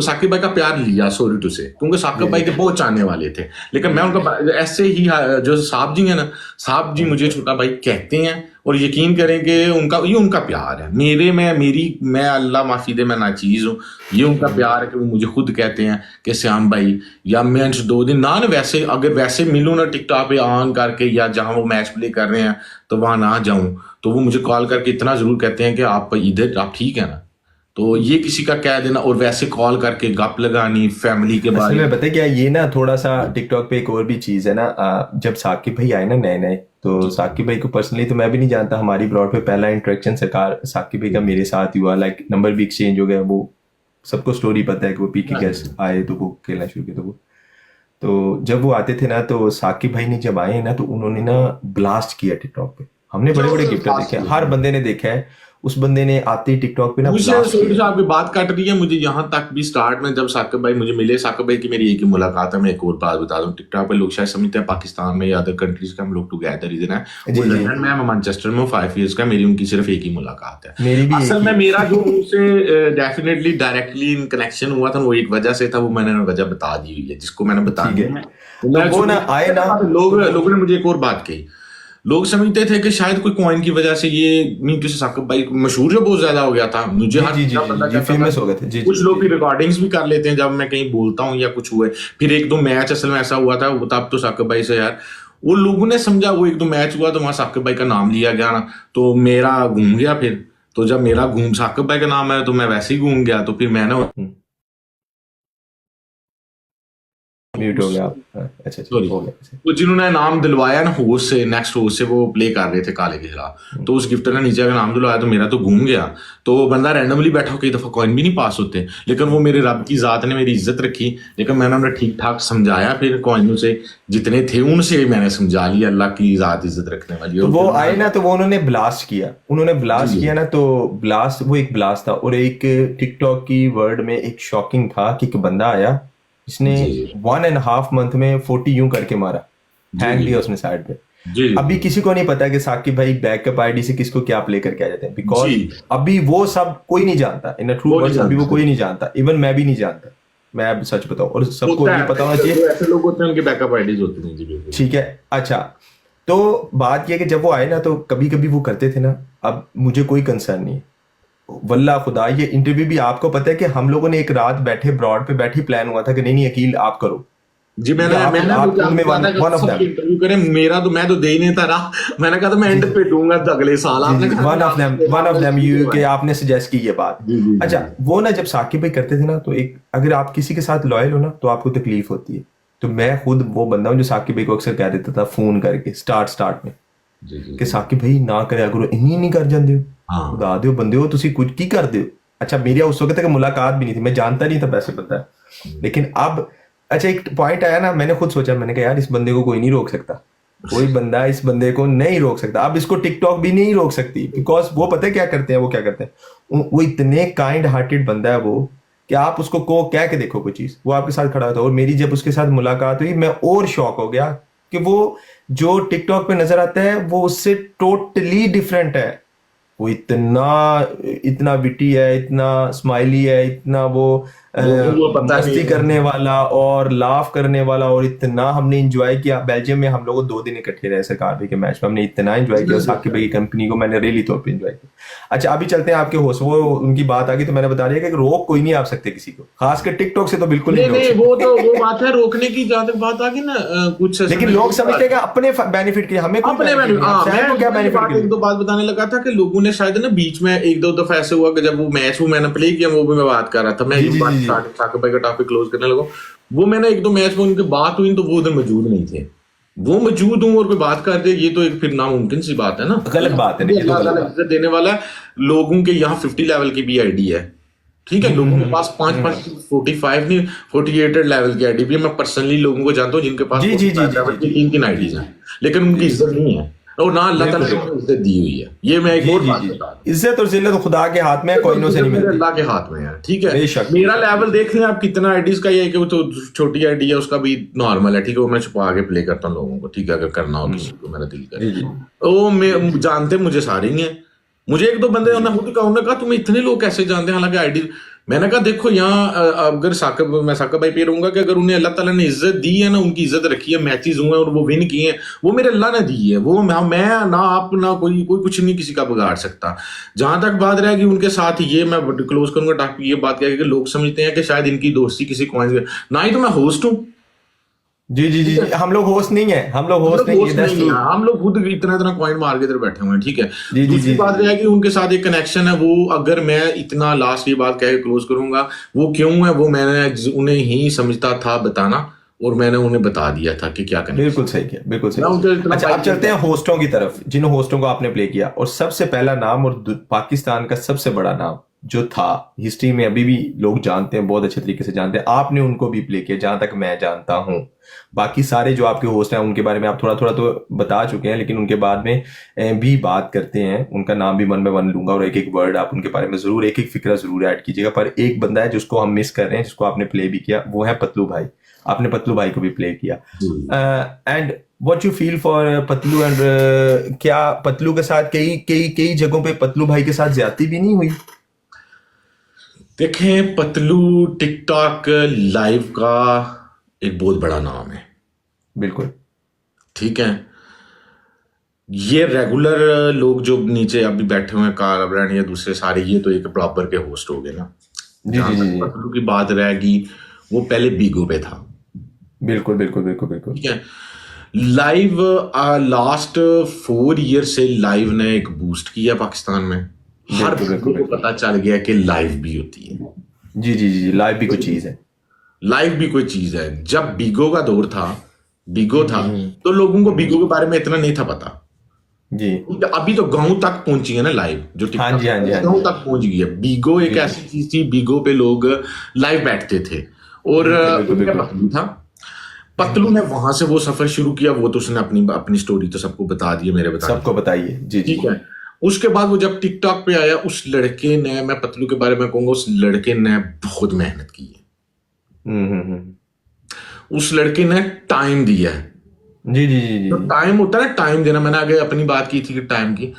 साकिब भाई का प्यार लिया सॉरी टू से, क्योंकि साकिब भाई के बहुत चाहने वाले थे। लेकिन मैं उनका ऐसे ही जो साहब जी है ना, साहब जी मुझे छोटा भाई कहते हैं और यकीन करें कि उनका प्यार है मेरे में, मैं अल्लाह माफी दे मैं नाचीज हूँ। ये उनका प्यार है कि वो मुझे खुद कहते हैं कि श्याम भाई, या मैं 2 दिन ना वैसे अगर वैसे मिलूँ ना टिकटॉक पे ऑन करके या जहाँ वो मैच प्ले कर रहे हैं तो वहां ना जाऊं, तो वो मुझे कॉल करके इतना जरूर कहते हैं कि आप इधर आप ठीक है ना। तो ये किसी का कह देना और वैसे कॉल करके गप लगानी फैमिली के बारे में। पता क्या, ये ना थोड़ा सा टिकटॉक पे एक और भी चीज है ना, जब साकिब भाई आए ना नए नए, तो साकिब भाई को पर्सनली तो मैं भी नहीं जानता। हमारी ब्रॉड पे पहला इंटरेक्शन सरकार साकिब भाई का मेरे साथ ही हुआ, लाइक नंबर भी एक्सचेंज हो गया। वो सबको स्टोरी पता है कि वो पीके गेस्ट आए तो वो खेलना शुरू किया। तो जब वो आते थे ना, तो साकिब भाई ने जब आए ना तो उन्होंने ना ब्लास्ट किया टिकटॉक पे। हमने बड़े बड़े गिफ्टर देखे हैं, हर बंदे ने देखा है, उस बंदे ने आते ही टिकटॉक पे ना ब्लास्ट किया। आपकी बात काट रही है मुझे यहाँ तक भी। स्टार्ट में जब साकिब भाई मुझे मिले, साकिब भाई की मेरी एक ही मुलाकात है। मैं एक और बात बता दूं, टिकटॉक पे लोग शायद समझते हैं पाकिस्तान में या अदर कंट्रीज का हम लोग टुगेदर इधर हैं। वो लंदन में, मैं मैनचेस्टर में 5 इयर्स का, मेरी उनकी सिर्फ एक ही मुलाकात है। मेरी भी असल में मेरा जो उनसे डेफिनेटली डायरेक्टली कनेक्शन हुआ था वो एक वजह से था, वो मैंने वजह बता दी हुई है जिसको मैंने बता दिया। वो ना आए ना, लोगों ने मुझे एक और बात कही। लोग समझते थे कि शायद कोई कॉइन की वजह से ये मीटू से साकिब भाई मशहूर जो बहुत ज्यादा हो गया था, मुझे फेमस हो गए थे। कुछ लोग भी रिकॉर्डिंग्स भी कर लेते हैं जब मैं कहीं बोलता हूँ या कुछ हुए। फिर 1-2 मैच असल में ऐसा हुआ था, तब तो साकिब भाई से यार वो लोगों ने समझा, वो 1-2 मैच हुआ तो वहां साकिब भाई का नाम लिया गया ना, तो मेरा घूम गया। फिर तो जब मेरा घूम साकिब भाई का नाम है तो मैं वैसे ही घूम गया। तो फिर मैंने म्यूट हो गया। अच्छा हो गया। तो जिन्होंने नाम दिलवाया ना होस्ट से, नेक्स्ट होस्ट से, वो प्ले कर रहे थे काले के खिलाफ, तो उस गिफ्टर ने नीचे का नाम दिलवाया तो मेरा तो घूम गया। तो बंदा रैंडमली बैठा, कई दफा कॉइन भी नहीं पास होते, लेकिन वो मेरे रब की जात ने मेरी इज्जत रखी। लेकिन मैंने उन्हें ठीक ठाक समझाया, फिर कॉइनों से जितने थे उनसे मैंने समझा लिया अल्लाह की जात इज्जत रखने वाली। तो वो आए ना तो वो उन्होंने ब्लास्ट किया, ना, तो ब्लास्ट, वो एक ब्लास्ट था। और एक टिकटॉक की वर्ड में एक शॉकिंग था कि एक बंदा आया, इसने 1.5 मंथ में 40 यूं करके मारा, हैंग लिया उसने साइड पे। जी अभी किसी को नहीं पता कि साकिब भाई बैकअप आईडी से किसको क्या प्ले करके आ जाते हैं, बिकॉज जी अभी वो सब कोई नहीं जानता, इन ट्रू वो नहीं वर्ड्स अभी वो जानते। कोई नहीं जानता, इवन मैं भी नहीं जानता, मैं अब सच बताऊं, और सबको होता ये है, पता होना जो चाहिए। ऐसे लोग होते हैं उनके बैकअप आईडीज होती नहीं जी, बिल्कुल। ठीक है, अच्छा, तो बात यह कि जब वो आए ना तो कभी कभी वो करते थे ना, अब मुझे कोई कंसर्न नहीं है, वल्लाह खुदा, ये इंटरव्यू भी आपको पता है कि हम लोगों ने एक रात बैठे ब्रॉड पे बैठी प्लान हुआ था कि नहीं नहीं अकील आप करो, जी ठीक है, मैंने आप मुझे उनमें आपको कहा वन था कि वन ऑफ सबकी देम, इंटरव्यू करें, मेरा तो मैं तो दे ही नहीं था रहा, मैंने कहा था मैं जी एंड जी पे दूंगा तो अगले साल, जी आपने जी, कहा वन कि ऑफ देम, वन ऑफ आपने देम, शुरू यू के करवाया। आपने सजेस्ट की ये बात। जी जी अच्छा, जी वो ना जब साकिब भाई करते थे ना, तो एक अगर आप किसी के साथ लॉयल हो ना तो आपको तकलीफ होती है, तो मैं खुद वो बंदा हूं जो साकिब भाई को अक्सर कह देता था फोन करके स्टार्ट में जी जी कि जी। साकिब भाई ना करे करो, इन्हीं नहीं कर जाते हो, हाँ खुदा दो बंदे हो तुसी कुछ की कर दो। अच्छा, मेरी उस वक्त तक मुलाकात भी नहीं थी, मैं जानता नहीं था वैसे बंदा है, लेकिन अब अच्छा एक पॉइंट आया ना, मैंने खुद सोचा, मैंने कहा यार इस बंदे को कोई नहीं रोक सकता, कोई बंदा इस बंदे को नहीं रोक सकता, अब इसको टिकटॉक भी नहीं रोक सकती, बिकॉज वो पता है क्या करते हैं, वो क्या करते हैं, वो इतने काइंड हार्टेड बंदा है वो, कि आप उसको को कह के देखो कोई चीज, वो आपके साथ खड़ा होता है, और मेरी जब उसके साथ मुलाकात हुई मैं और शॉक हो गया कि वो जो टिकटॉक पे नजर आता है वो उससे टोटली डिफरेंट है, वो इतना इतना विटी है, इतना स्माइली है, इतना वो लोगों को पता नहीं मस्ती है। करने वाला और लाफ करने वाला, और इतना हमने एंजॉय किया बेल्जियम में, हम लोग 2 दिन इकट्ठे रहे सरकार भाई के मैच में, हमने इतना एंजॉय किया, और साकिब भाई की कंपनी को मैंने रियली तौर पे एंजॉय किया। अच्छा, अभी चलते हैं आपके होस्ट, वो उनकी बात आ गई तो मैंने बता दिया कि रोक कोई नहीं आप सकते किसी को, खासकर टिकटॉक से तो बिल्कुल नहीं नहीं रोक नहीं, सकते। वो तो वो बात है रोकने की, जहां तक बात आ गई ना, कुछ ऐसे लेकिन में लोग समझते हैं कि अपने बेनिफिट के लिए, हमें कोई अपने बेनिफिट मैंने, नहीं, आप हाँ सैम को क्या मैं ये बेनिफिट बात के एक लिए। दो बात बताने लगा था कि लोगों ने शायद ना बीच में एक दो दफा ऐसे हुआ कि जब वो मैच वो मैंने प्ले किया, वो भी मैं बात कर रहा था, मैं जी एक जी बात जी जी, साकिब भाई का टॉपिक क्लोज करने लगा, वो मैंने एक दो मैच में उनकी बात हुई तो वो उधर मौजूद नहीं थे, वो मौजूद हूँ और कोई बात कर दे, ये तो एक फिर नामुमकिन सी बात है ना। गलत बात है ना, ये तो अल्लाह गलत ताला बात इज्जत देने वाला है। लोगों के यहाँ 50 लेवल की भी आईडी है, ठीक है, लोगों के पास पांच है। पांच 45 नहीं 48 लेवल की आईडी भी है। मैं पर्सनली लोगों को जानता हूँ जिनके पास जी जी जी 45 जी लेवल जी की जी 3 जी आईडीज जी हैं, लेकिन उनकी जी इज्जत नहीं है, और ना अल्लाह ताला बिल्कुल ने बिल्कुल, उन्हें इज्जत दी हुई है। ये मैं एक जी और जी बात जी बता दूं, इज्जत और जिल्लत खुदा के हाथ में है, कोइनों से इज्जत नहीं मेरे मिलती। अल्लाह के हाथ में है, ठीक है। बेशक मेरा बेशक लेवल बेशक। देख लें आप, कितना आईडीज का ये है कि वो तो छोटी आईडी है, उसका भी नॉर्मल है, ठीक है, वो मैं छुपा के प्ले करता हूँ लोगों को, ठीक है, अगर करना हो किसी को मेरा दिल करे। जी जी वो मैं जानते मुझे सारे ही हैं, मुझे एक दो बंदे जी उन्होंने खुद कहा, उन्होंने कहा तुम्हें इतने लोग कैसे जानते हैं, हालांकि आईडी, मैंने कहा देखो यहाँ अगर साकिब, मैं साकिब भाई पे रहूंगा कि अगर उन्हें अल्लाह ताला ने इज्जत दी है ना, उनकी इज्जत रखी है, मैचेस हुए हैं और वो विन किए हैं, वो मेरे अल्लाह ने दी है, वो मैं ना आप ना कोई कोई कुछ नहीं किसी का बिगाड़ सकता। जहां तक बात रहेगी उनके साथ, ये मैं क्लोज करूंगा टॉपिक, ये बात क्या है कि लोग समझते हैं कि शायद इनकी दोस्ती किसी कॉइन, ना ही तो मैं होस्ट हूँ, जी जी जी ठीक है, जी, हम लोग होस्ट नहीं है, हम लोग हम होस्ट लोग नहीं है, होस्ट दैट्स नहीं ट्रू। है, हम लोग खुद इतना इतना कॉइन मार के इधर बैठे हुए हैं, ठीक है। जी जी दूसरी जी जी बात जी यह है कि उनके साथ एक कनेक्शन है, वो अगर मैं इतना लास्ट ये बात कह के क्लोज करूंगा, वो क्यों है, वो मैंने उन्हें ही समझता था बताना, और मैंने उन्हें बता दिया था कि क्या बिल्कुल कनेक्शन। सही किया, बिल्कुल सही मैं किया। उनसे इतना अच्छा, अब फाइट नहीं चलते हैं करता। होस्टों की तरफ, जिन होस्टों को आपने प्ले किया, और सबसे पहला नाम और पाकिस्तान का सबसे बड़ा नाम जो था हिस्ट्री में, अभी भी लोग जानते हैं, बहुत अच्छे तरीके से जानते हैं, आपने उनको भी प्ले किया जहां तक मैं जानता हूं। बाकी सारे जो आपके होस्ट हैं उनके बारे में आप थोड़ा थोड़ा तो बता चुके हैं, लेकिन उनके बाद में भी बात करते हैं, उनका नाम भी वन बाय वन लूंगा, और एक एक वर्ड आप उनके बारे में जरूर, एक एक फिक्रा जरूर ऐड कीजिएगा। पर एक बंदा है जिसको हम मिस कर रहे हैं, जिसको आपने प्ले भी किया, वो है पतलू भाई, आपने पतलू भाई को भी प्ले किया। जी। And what you feel for Patlu, and क्या पतलू के साथ कई कई कई जगहों पे पतलू भाई के साथ ज्यादती भी नहीं हुई? देखें, पतलू टिकटॉक लाइव का एक बहुत बड़ा नाम है, बिल्कुल ठीक है। ये रेगुलर लोग जो नीचे अभी बैठे हुए हैं, कार ब्रांड या दूसरे सारे, ये तो एक बराबर के होस्ट हो गए ना। जी जहां जी जी तक जी पतलू की बात रहेगी, वो पहले बीगो पे था, बिल्कुल बिल्कुल बिल्कुल बिल्कुल ठीक है। लाइव लास्ट 4 ईयर से लाइव ने एक बूस्ट किया पाकिस्तान में, हर बिल्कुल बिल्कुल बंदे को बिल्कुल। पता चल गया कि लाइव भी होती है, जी जी जी, लाइव भी कुछ चीज है। लाइव भी कोई चीज है। जब बीगो का दौर था, बीगो था, हम्म, तो लोगों को बीगो के बारे में इतना नहीं था पता। जी अभी तो गांव तक पहुंची है ना लाइव, जो हाँ टिकटॉक जी हाँ जी हाँ गांव जी तक पहुंच गई है। बीगो एक जी ऐसी चीज थी, बीगो पे लोग लाइव बैठते थे, और बिल्कुल बिल्कुल उनका बिल्कुल। पतलू था। पतलू ने वहां से वो सफर शुरू किया, वो तो उसने अपनी अपनी स्टोरी तो सबको बता दी है, मेरे बताने सबको बताइए, जी जी ठीक है। उसके बाद वो जब टिकटॉक पे आया, उस लड़के ने, मैं पतलू के बारे में कहूंगा, उस लड़के ने बहुत मेहनत की है, हम्म। उस लड़के ने टाइम दिया है, जी जी जी जी तो जी टाइम होता है ना, टाइम देना। मैंने आगे अपनी बात की थी कि टाइम की,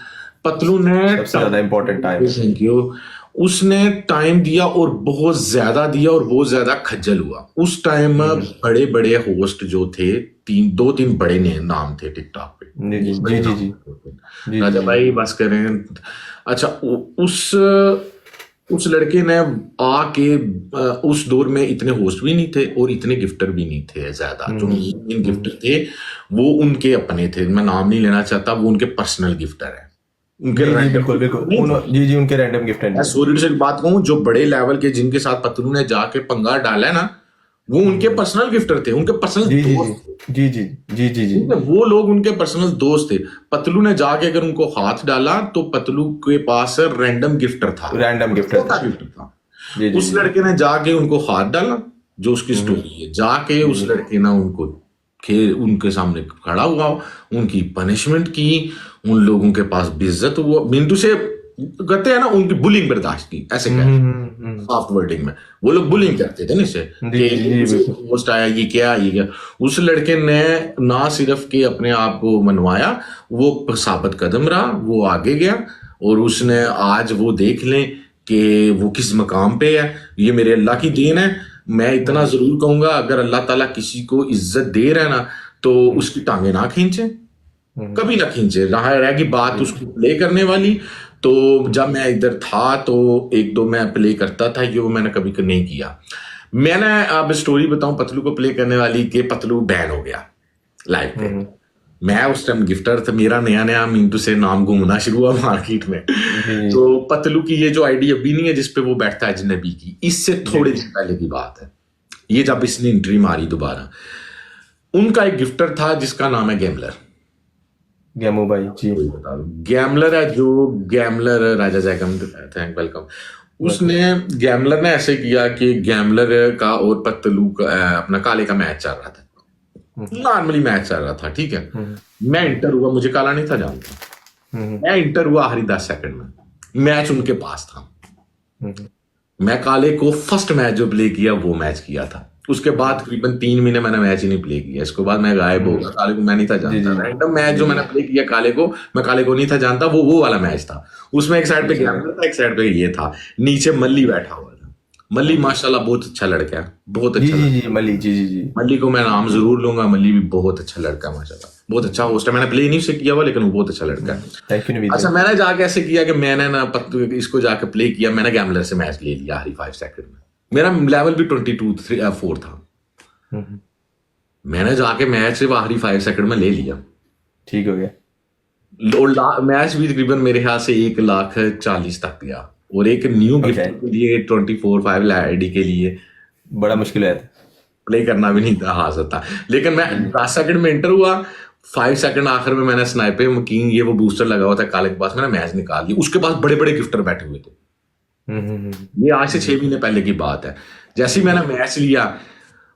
पतलू ने सबसे ज्यादा इंपॉर्टेंट टाइम है। थैंक यू, उसने टाइम दिया और बहुत ज्यादा दिया और बहुत ज्यादा खज्जल हुआ उस टाइम। बड़े बड़े होस्ट जो थे, दो तीन बड़े नाम थे टिकटॉक पे, जी जी बहुत जी बड़े जी नाम जी थे। जी जी राजा जी भाई बस करें। अच्छा, उस लड़के ने आके, उस दौर में इतने होस्ट भी नहीं थे और इतने गिफ्टर भी नहीं थे ज्यादा। जो मेन गिफ्टर थे वो उनके अपने थे, मैं नाम नहीं लेना चाहता, वो उनके पर्सनल गिफ्टर है, उनके जी जी रैंडम बिल्कुल बिल्कुल गिफ्टर नहीं थे। जी जी उनके रैंडम गिफ्ट मैं नहीं है। सॉरी से एक बात कहूं, जो बड़े लेवल के जिनके साथ पतलू ने जाके पंगा डाला है ना, वो उनके पर्सनल गिफ्टर थे, उनके पर्सनल जी जी दोस्त थे। जी जी जी जी जी ठीक है, वो लोग उनके पर्सनल दोस्त थे। पतलू ने जाके अगर उनको हाथ डाला तो पतलू के पास रैंडम गिफ्टर था, रैंडम और गिफ्टर थे। छोटा गिफ्टर था। जी जी उस जी लड़के ने जाके उनको हाथ डाला, जो उसकी स्टोरी है, जाके जी उस जी लड़के ने उनको उनके सामने खड़ा हुआ, उनकी पनिशमेंट की, उन लोगों के पास बेइज्जत हुआ, बिंदु से कहते हैं ना, उनकी बुलिंग बर्दाश्त की, ऐसे कह सॉफ्ट वर्डिंग में। वो लोग बुलिंग करते थे ना इसे, जी कि जी जी बिल्कुल। पोस्ट आया, ये क्या, ये क्या। उस लड़के ने ना सिर्फ के अपने आप को मनवाया, वो साबित कदम रहा, वो आगे गया, और उसने आज वो देख लें कि वो किस मकाम पे है। ये मेरे अल्लाह की देन है। मैं इतना जरूर कहूंगा, अगर अल्लाह ताला किसी को इज्जत दे रहा है ना, तो उसकी टांगे ना खींचे, कभी ना खींचे। रहा रहेगी बात उसको प्ले करने वाली, तो जब मैं इधर था तो एक दो मैं प्ले करता था, ये वो मैंने कभी नहीं किया। मैंने अब स्टोरी बताऊं पतलू को प्ले करने वाली, कि पतलू बैन हो गया लाइव पे। मैं उस टाइम गिफ्टर था, मेरा नया नया मिंटू से नाम घूमना शुरू हुआ मार्केट में। जी जी तो पतलू की ये जो आईडी अभी नहीं है जिसपे वो बैठता है अजनबी की, इससे थोड़े दिन पहले की बात है, ये जब इसने एंट्री मारी दोबारा। उनका एक गिफ्टर था जिसका नाम है गैमलर। गेमू भाई जी वही बता दो, गैमलर है जो, गैमलर राजा जैकम, थैंक वेलकम। उसने, गैमलर ने ऐसे किया कि गैमलर का और पतलू का अपना काले का मैच चल रहा था, नॉर्मली मैच चल रहा था, ठीक है। मैं इंटर हुआ, मुझे काला नहीं था जानता, मैं इंटर हुआ आखिरी 10 सेकंड में, मैच उनके पास था। मैं काले को फर्स्ट मैच जो प्ले किया वो मैच किया था, उसके बाद तकरीबन 3 महीने मैंने मैच ही नहीं प्ले किया। इसके बाद मैं गायब हो गया, काले को मैं नहीं था जानता। रैंडम मैच जो मैंने प्ले किया काले को, मैं काले को नहीं था जानता, वो वाला मैच था। उसमें एक साइड पे गैम्बलर था, एक साइड पे ये था, नीचे मल्ली बैठा हुआ था। मल्ली माशाल्लाह बहुत अच्छा लड़का है, बहुत जी अच्छा जी लड़का। जी मल्ली जी जी जी मल्ली को मैं नाम जरूर लूंगा, मल्ली भी बहुत अच्छा लड़का है माशाल्लाह, बहुत अच्छा होस्ट है। मैंने प्ले नहीं से किया हुआ, लेकिन वो बहुत अच्छा लड़का है। थैंक यू नवीद अच्छा, मैंने जाके ऐसे किया कि मैंने ना इसको जाके प्ले किया, मैंने गैम्बलर से मैच ले लिया आखिरी 5 सेकंड में। मेरा लेवल भी 22-4 था। मैंने जाके मैच सिर्फ आखिरी 5 सेकंड में ले लिया, ठीक हो गया। और मैच भी तकरीबन मेरे ख्याल से 1,40,000 तक गया, और एक न्यू गिफ्ट के लिए 24/5 आईडी के लिए बड़ा मुश्किल है। प्ले करना भी नहीं था हासिल था। लेकिन मैं 10 सेकंड में एंटर हुआ, 5 सेकंड आखिर में मैंने स्नाइपर किंग, ये वो बूस्टर लगा हुआ था काले के पास, मैंने मैच निकाल लिया। उसके पास बड़े बड़े गिफ्टर बैठे हुए थे। ये आज से 6 महीने पहले की बात है। जैसे ही मैंने मैच लिया,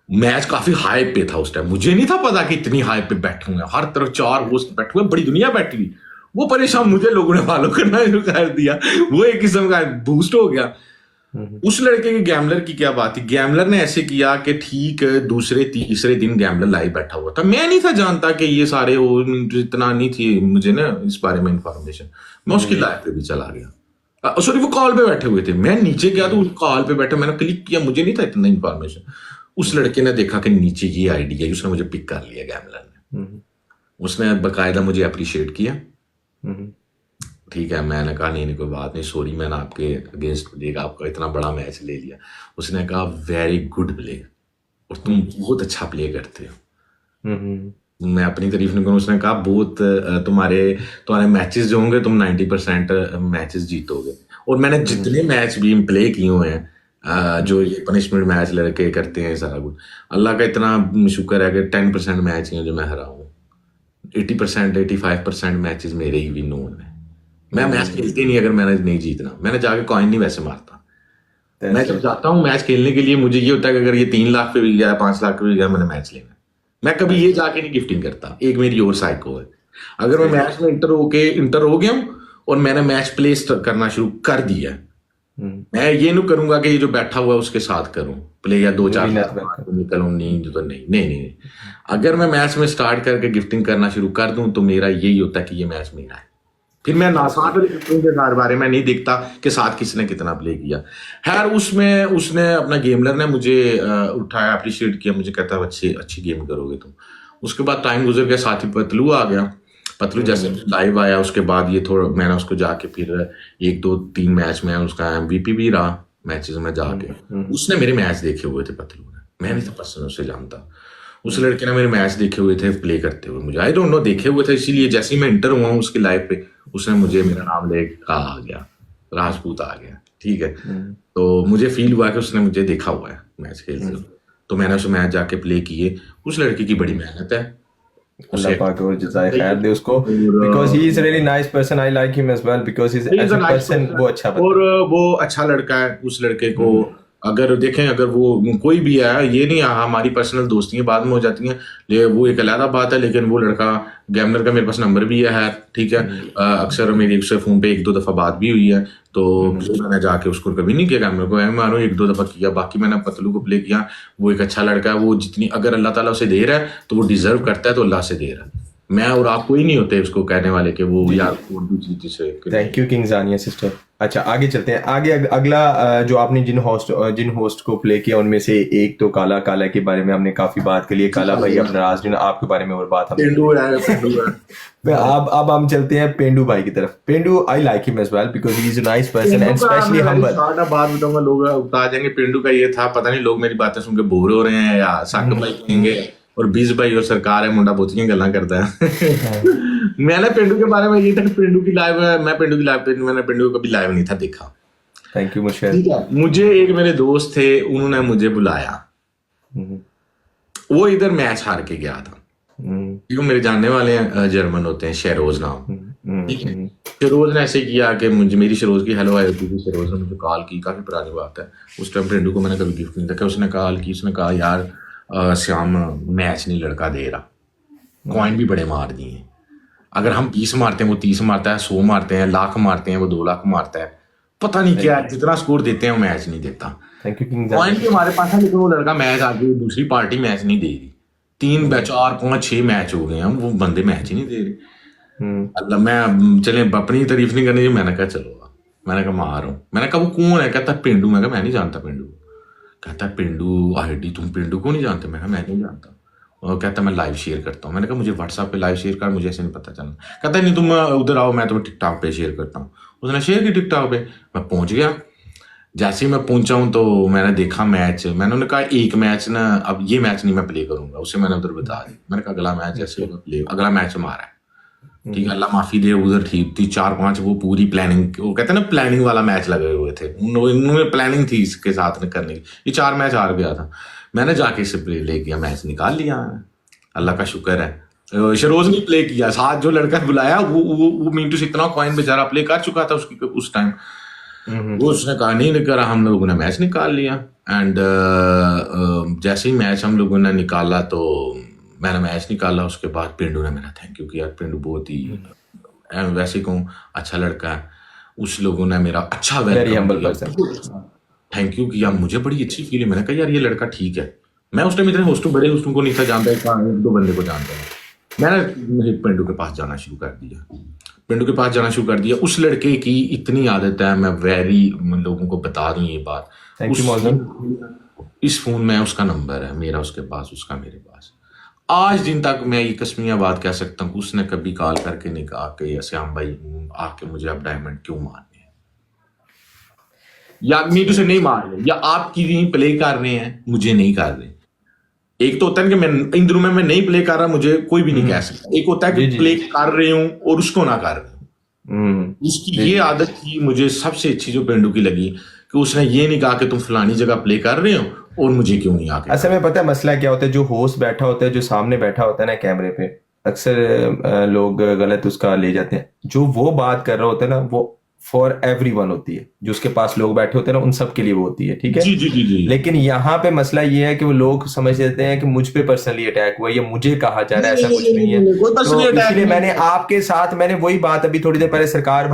मैच काफी हाइप पे था उस टाइम, मुझे नहीं था पता कि इतनी हाइप पे बैठे हुए हैं, हर तरफ 4 होस्ट बैठे हुए, बड़ी दुनिया बैठी हुई। वो परेशान, मुझे लोगों ने फॉलो करना शुरू कर दिया, वो एक किस्म का बूस्ट हो गया। उस लड़के के गैमलर की क्या बात थी, गैमलर ने ऐसे किया कि ठीक दूसरे तीसरे दिन गैमलर लाइव बैठा हुआ था। मैं नहीं था जानता कि ये सारे हो, इतना नहीं थी मुझे ना इस बारे में इंफॉर्मेशन। मैं उसकी लाइव पे भी चला गया, सॉरी वो कॉल पे बैठे हुए थे, मैं नीचे गया तो कॉल पे बैठे, मैंने क्लिक किया, मुझे नहीं था इतना इंफॉर्मेशन। उस लड़के ने देखा कि नीचे ये आईडी है, उसने मुझे पिक कर लिया गैमलर ने। उसने बकायदा मुझे अप्रिशिएट किया, ठीक है। मैंने कहा नहीं कोई बात नहीं, सॉरी मैंने आपके अगेंस्ट प्ले, आपका इतना बड़ा मैच ले लिया। उसने कहा वेरी गुड प्ले, और तुम बहुत अच्छा प्ले करते हो। मैं अपनी तारीफ नहीं करूँ, उसने कहा बहुत तुम्हारे मैचेस जो होंगे तुम 90% मैचेस जीतोगे। और मैंने जितने मैच भी प्ले किए हुए हैं, जो ये पनिशमेंट मैच लड़के करते हैं सारा कुछ, अल्लाह का इतना शुक्र है कि 10% मैच हैं जो मैं हरा हूँ, 80% 85% मैचेस मेरे ही विन हुए हैं। मैं मैच खेलते नहीं अगर मैंने नहीं जीतना, मैंने जाके कॉइन नहीं वैसे मारता। मैं जब जाता हूँ मैच खेलने के लिए, मुझे ये होता है कि अगर ये 3 लाख पे भी गया, 5 लाख पे भी गया, मैंने मैच लेना। मैं कभी ये जाके नहीं गिफ्टिंग करता, एक मेरी और साइको है। अगर मैं मैच में इंटर हो गया हूँ और मैंने मैच प्ले करना शुरू कर दिया, मैं ये नहीं करूंगा कि ये जो बैठा हुआ है उसके साथ करूं प्ले, या दो वो चार भी साल बाद निकलूं, नहीं तो नहीं। अगर मैं मैच में स्टार्ट करके गिफ्टिंग करना शुरू कर दूं तो मेरा यही होता है कि ये मैच मेरा है। फिर मैं ना साथ वाली गिफ्टिंग के बारे में नहीं देखता कि साथ किसने कितना प्ले किया। खैर उसमें उसने अपना गेमलर ने मुझे उठाया, अप्रिशिएट किया, मुझे कहता अच्छी गेम करोगे तुम। उसके बाद टाइम गुजर गया, साथ ही पतलू आ गया। पतलू जैसे लाइव आया उसके बाद ये थोड़ा मैंने उसको जाके फिर 1 2 3 मैच में उसका MVP भी रहा मैचेस में जाके। उसने मेरे मैच देखे हुए थे पतलू ने, मैं नहीं था पर्सनल उससे जानता। उस लड़के ने मेरे मैच देखे हुए थे प्ले करते हुए, मुझे आई डोंट नो देखे हुए थे, इसीलिए जैसे ही मैं इंटर हुआ हूँ उसकी लाइफ पे उसने मुझे मेरा नाम ले आ गया, राजपूत आ गया, ठीक है। तो मुझे फील हुआ कि उसने मुझे देखा हुआ है मैच खेलते हुए, तो मैंने उस मैच जाके प्ले किए। उस लड़के की बड़ी मेहनत है, अल्लाह पाक और जज़ाए खैर दे उसको, because he is a really nice person, I like him as well because he's as a person वो अच्छा बंदा और वो अच्छा लड़का है। उस लड़के को अगर देखें, अगर वो कोई भी है, ये नहीं हमारी पर्सनल दोस्ती बाद में हो जाती हैं, ले वो एक अलग बात है, लेकिन वो लड़का गैमलर का मेरे पास नंबर भी है, ठीक है। अक्सर मेरी उससे फोन पे 1 2 दफा बात भी हुई है, तो मैंने जाके उसको कभी नहीं किया गैमलर को, मैं मानो 1 2 दफा किया, बाकी मैंने पतलू को प्ले किया। वो एक अच्छा लड़का है, वो जितनी अगर अल्लाह ताला उसे दे रहा है तो वो डिजर्व करता है, तो अल्लाह से दे रहा है। मैं और आप कोई नहीं होते उसको कहने वाले कि वो यार उर्दू जीती से। थैंक यू किंग जानिया सिस्टर। अच्छा आगे चलते हैं, आगे अगला जो आपने जिन होस्ट को प्ले किया उनमें से एक तो काला के बारे में हमने काफी बात कर ली, काला भाई अपना राजदीन, आपके बारे में और बात हम अब हम चलते हैं पेंडू भाई की तरफ। Pendu I like him as well because he is a nice person and specially humble. बात बताऊंगा, लोग उठा जाएंगे। पेंडू का ये था, पता नहीं लोग मेरी बातें सुन के बोर हो रहे हैं या साक भाई कहेंगे और 20 भाई और सरकार है, मुंडा बोतियां गल्ला करता है। मैंने पेंडू के बारे में ये था कि पेंडू की लाइव है, मैं पेंडू की लाइव पे मैंने पेंडू को कभी लाइव नहीं था देखा। Thank you Musharraf. मुझे एक मेरे दोस्त थे, उन्होंने मुझे बुलाया, वो इधर मैच हार के गया था, क्योंकि मेरे जानने वाले हैं, जर्मन होते हैं, शेरोज नाम, ठीक है। शेरोज ने ऐसे किया कि मुझे मेरी शेरोज की हेलो आई थी, शेरोज ने मुझे कॉल की, काफी पुरानी बात है, उस टाइम पेंडू को मैंने कभी गिफ्ट नहीं देखा। उसने कॉल की, उसने कहा यार श्याम मैच नहीं लड़का दे रहा, कॉइन भी बड़े मार दिए हैं, अगर हम 20 मारते हैं वो 30 मारता है, 100 मारते हैं, लाख मारते हैं वो 2 लाख मारता है, पता नहीं क्या जितना स्कोर देते हैं वो मैच नहीं देता। Thank you king. पॉइंट भी हमारे पास है, लेकिन वो लड़का मैच आगे दूसरी पार्टी मैच नहीं दे रही। 3 4 5 6 मैच हो गए हैं, वो बंदे मैच ही नहीं दे रहे। अल्लाह, मैं चले अपनी तारीफ नहीं करनी, मैंने कहा चलो, मैंने कहा मार हूँ, मैंने कहा वो कौन है, कहता पेंडू, मैं कहा मैं नहीं जानता पेंडू, कहता पेंडू आईडी, तुम पेंडू को नहीं जानते, मैं कहा मैं नहीं जानता, और कहता मैं लाइव शेयर करता हूँ। मैंने कहा मुझे व्हाट्सएप पे लाइव शेयर कर, मुझे ऐसे नहीं पता चलना। कहता नहीं तुम उधर आओ, मैं तुम्हें टिकटॉक पे शेयर करता हूँ। उसने शेयर की टिकटॉक पे, मैं पहुंच गया। जैसे ही मैं पहुंचा हूँ तो मैंने देखा मैच, मैंने उन्हें कहा एक मैच ना, अब ये मैच नहीं मैं प्ले करूंगा, उससे मैंने उधर बता दी, मैंने कहा अगला मैच ऐसे प्ले, अगला मैच हमारा है, ठीक है, अल्लाह माफी दे, उधर ठीक थी 4 5 वो पूरी प्लानिंग, वो कहते हैं ना प्लानिंग वाला मैच लगे हुए थे, उन्होंने प्लानिंग थी इसके साथ करने की। ये 4 मैच हार गया था, मैंने जाके इसे प्ले ले किया, मैच निकाल लिया, अल्लाह का शुक्र है। शरोज ने प्ले किया, साथ जो लड़का बुलाया वो मिंटू से इतना कॉइन बेचारा प्ले कर चुका था उसकी उस टाइम, वो उसने कहा नहीं करा, हम लोगों ने मैच निकाल लिया। एंड जैसे ही मैच हम लोगों ने निकाला तो मैंने मैच निकाला, उसके बाद पेंडू ने मेरा थैंक यू किया। पेंडू बहुत ही वैसे कहूँ अच्छा लड़का है, उस लोगों ने मेरा अच्छा थैंक यू किया, मुझे बड़ी अच्छी फील है। मैंने कहा यार ये लड़का ठीक है, मैं उस टाइम इतने होस्टों बड़े होस्टों को नहीं था जानता, 1 2 बंदे को जानता है। मैंने पेंडू के पास जाना शुरू कर दिया, पेंडू के पास जाना शुरू कर दिया। उस लड़के की इतनी आदत है, मैं वेरी लोगों को बता दूं ये बात, इस फोन में उसका नंबर है, मेरा उसके पास, उसका मेरे पास। आज दिन तक मैं ये कसमिया बात कह सकता हूँ, उसने कभी कॉल करके नहीं कहा कि श्याम भाई आके मुझे अब डायमंड क्यों मारने हैं, या मीटू से नहीं मार रहे, या आपकी प्ले कर रहे हैं मुझे नहीं कर रहे। एक तो होता है कि मैं इन दिनों में मैं नहीं प्ले कर रहा, मुझे कोई भी नहीं कह सकता। एक होता है कि प्ले कर रहे हूं और उसको ना कर रहे हूं। उसकी ये आदत थी, मुझे सबसे अच्छी जो पेंडू की लगी कि उसने ये नहीं कहा कि तुम फलानी जगह प्ले कर रहे हो और मुझे क्यों नहीं आके। असल में पता है मसला क्या होता है, जो होस्ट बैठा होता है, जो सामने बैठा होता है ना कैमरे पे, अक्सर लोग गलत उसका ले जाते हैं। जो वो बात कर रहा होता है ना, वो फॉर एवरीवन होती है, जो उसके पास लोग बैठे होते हैं ना उन सब के लिए वो होती है, ठीक है। जी जी जी जी। लेकिन यहाँ पे मसला ये है कि वो लोग समझ लेते हैं कि मुझ पे पर्सनली अटैक हुआ या मुझे कहा जा रहा है, ऐसा कुछ नहीं है। कोई पर्सनली तो अटैक इसलिए नहीं मैंने है। आपके साथ मैंने वही बात अभी थोड़ी देर पहले सरकार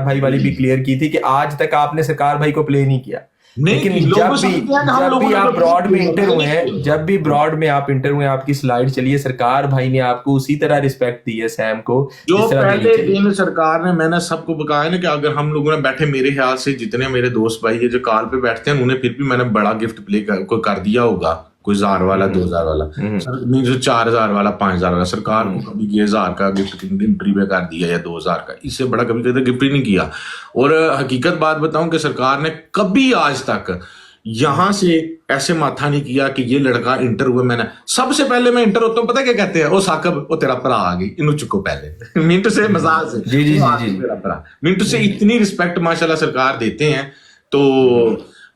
भाई वाली भी क्लियर की थी कि आज तक आपने सरकार भाई को प्ले नहीं किया। नहीं लेकिन कि लोगों को समझते हैं कि हम लोगों ने आप तो ब्रॉड में किया, इंटर हुए हैं, किया। जब भी ब्रॉड में आप इंटर हुए हैं, आपकी स्लाइड चलिए, सरकार भाई ने आपको उसी तरह रिस्पेक्ट दी है सैम को जो जिस तरह देनी पहले चाहिए। दिन सरकार ने, मैंने सबको बताया ना कि अगर हम लोगों ने बैठे, मेरे ख्याल से जितने मेरे दोस्त भाई है जो कॉल पे बैठते हैं, उन्हें फिर भी मैंने बड़ा गिफ्ट प्ले कर दिया होगा, कोई 1000 वाला 2000 वाला, नहीं जो 4000 वाला 5000 वाला। सरकार को कभी ये 1000 का गिफ्ट एंट्री पे कर दिया या 2000 का, इससे बड़ा कभी कभी गिफ्ट ही नहीं किया। और हकीकत बात बताऊं कि सरकार ने कभी आज तक यहां से ऐसे माथा नहीं किया कि ये लड़का इंटर हुआ। मैंने सबसे पहले मैं इंटर होता हूँ, पता क्या कहते हैं, ओ साकब ओ तेरा भरा आ गई, इन्हों चुको पहले मिंटू से मजाक से, जी जी जी जी। तेरा भरा मिंटू से इतनी रिस्पेक्ट माशाल्लाह सरकार देते हैं। तो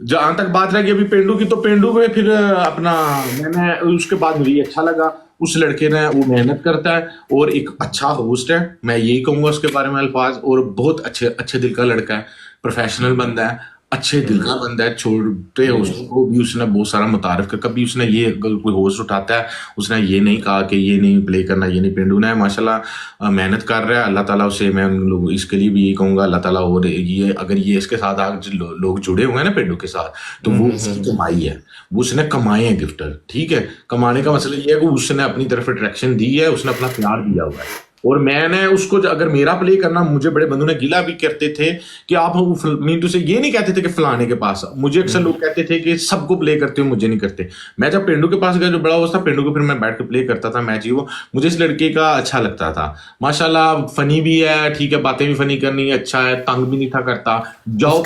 जहां तक बात रह गई अभी पेंडू की, तो पेंडू में फिर अपना मैंने उसके बाद मुझे अच्छा लगा, उस लड़के ने वो मेहनत करता है और एक अच्छा होस्ट है, मैं यही कहूंगा उसके बारे में अल्फाज। और बहुत अच्छे दिल का लड़का है, प्रोफेशनल बंदा है, अच्छे दिल का बंदा है। छोटे होस्ट को भी उसने बहुत सारा मुतारिफ कर, कभी उसने ये अगर कोई होस्ट उठाता है उसने ये नहीं कहा कि ये नहीं प्ले करना, ये नहीं। पेंडू ने माशाल्लाह मेहनत कर रहा है, अल्लाह ताला उसे, मैं उन लोग इसके लिए भी यही कहूंगा अल्लाह ताला, और ये अगर ये इसके साथ आज लोग जुड़े हुए हैं ना पेंडू के साथ, तो वो उसकी कमाई है, वो उसने कमाए हैं गिफ्टर, ठीक है। कमाने का मतलब ये है कि उसने अपनी तरफ अट्रैक्शन दी है, उसने अपना प्यार दिया हुआ है। और मैंने उसको अगर मेरा प्ले करना, मुझे बड़े बंधु ने गिला भी करते थे कि आप मींटू से ये नहीं कहते थे कि फलाने के पास, मुझे अक्सर लोग कहते थे कि सबको प्ले करते हो, मुझे नहीं करते। मैं जब पेंडू के पास गया, जो बड़ा होस्ट था पेंडू को, फिर मैं बैठ के प्ले करता था मैच ही वो, मुझे इस लड़के का अच्छा लगता था माशाल्लाह। फनी भी है, ठीक है, बातें भी फनी करनी है, अच्छा है, तंग भी नहीं था करता। जाओ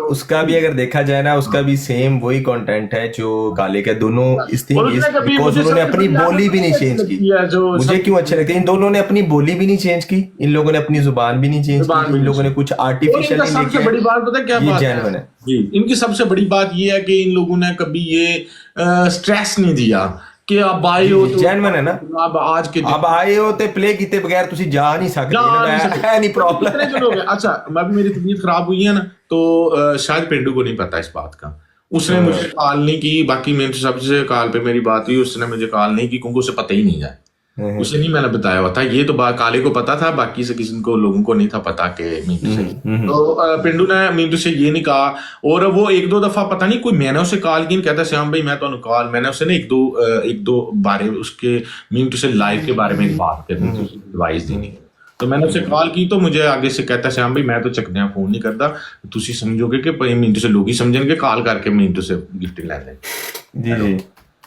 उसका भी अगर देखा जाए ना, उसका भी सेम वही कंटेंट है जो काले का, दोनों इस बिकॉज उन्होंने अपनी बोली भी नहीं चेंज की। मुझे क्यों अच्छे लगते हैं, इन दोनों ने अपनी बोली भी नहीं चेंज की, इन लोगों ने अपनी जुबान भी नहीं चेंज की, इन लोगों ने कुछ आर्टिफिशियल नहीं लेके। सबसे बड़ी बात पता है क्या बात है जी, इनकी सबसे बड़ी बात ये है कि इन लोगों ने कभी ये स्ट्रेस नहीं दिया कि आप आए हो तो जेन्युइन है ना, अब आज के अब आए हो ते प्ले किते बगैर तुसी जा नहीं सकते, है नहीं प्रॉब्लम। अच्छा, अभी मेरी तबीयत खराब हुई है ना, तो शायद पेंडू को नहीं पता इस बात का, उसने मुझे कॉल नहीं की। बाकी मेरे सबसे कॉल पे मेरी बात हुई, उसने मुझे कॉल नहीं की क्योंकि उसे पता ही नहीं है, उसे नहीं मैंने बताया हुआ था। ये तो काले को पता था, बाकी से किसी को लोगों को नहीं था पता कि मींटू से। तो पिंडू ने मींटू से ये नहीं कहा, और वो एक दो दफा पता नहीं कोई मैंने उसे कॉल की, कहता श्याम भाई मैं तो कॉल, मैंने उसे ना एक दो बारे उसके मींटू से लाइव के बारे में बात करनी थी, एडवाइस देनी, तो मैंने उसे कॉल की, तो मुझे आगे से कहता श्याम भाई मैं तो चकने फोन नहीं करता, तुसी समझोगे कि मींटू से लोग ही समझेंगे कॉल करके मींटू से गिफ्ट ले लें,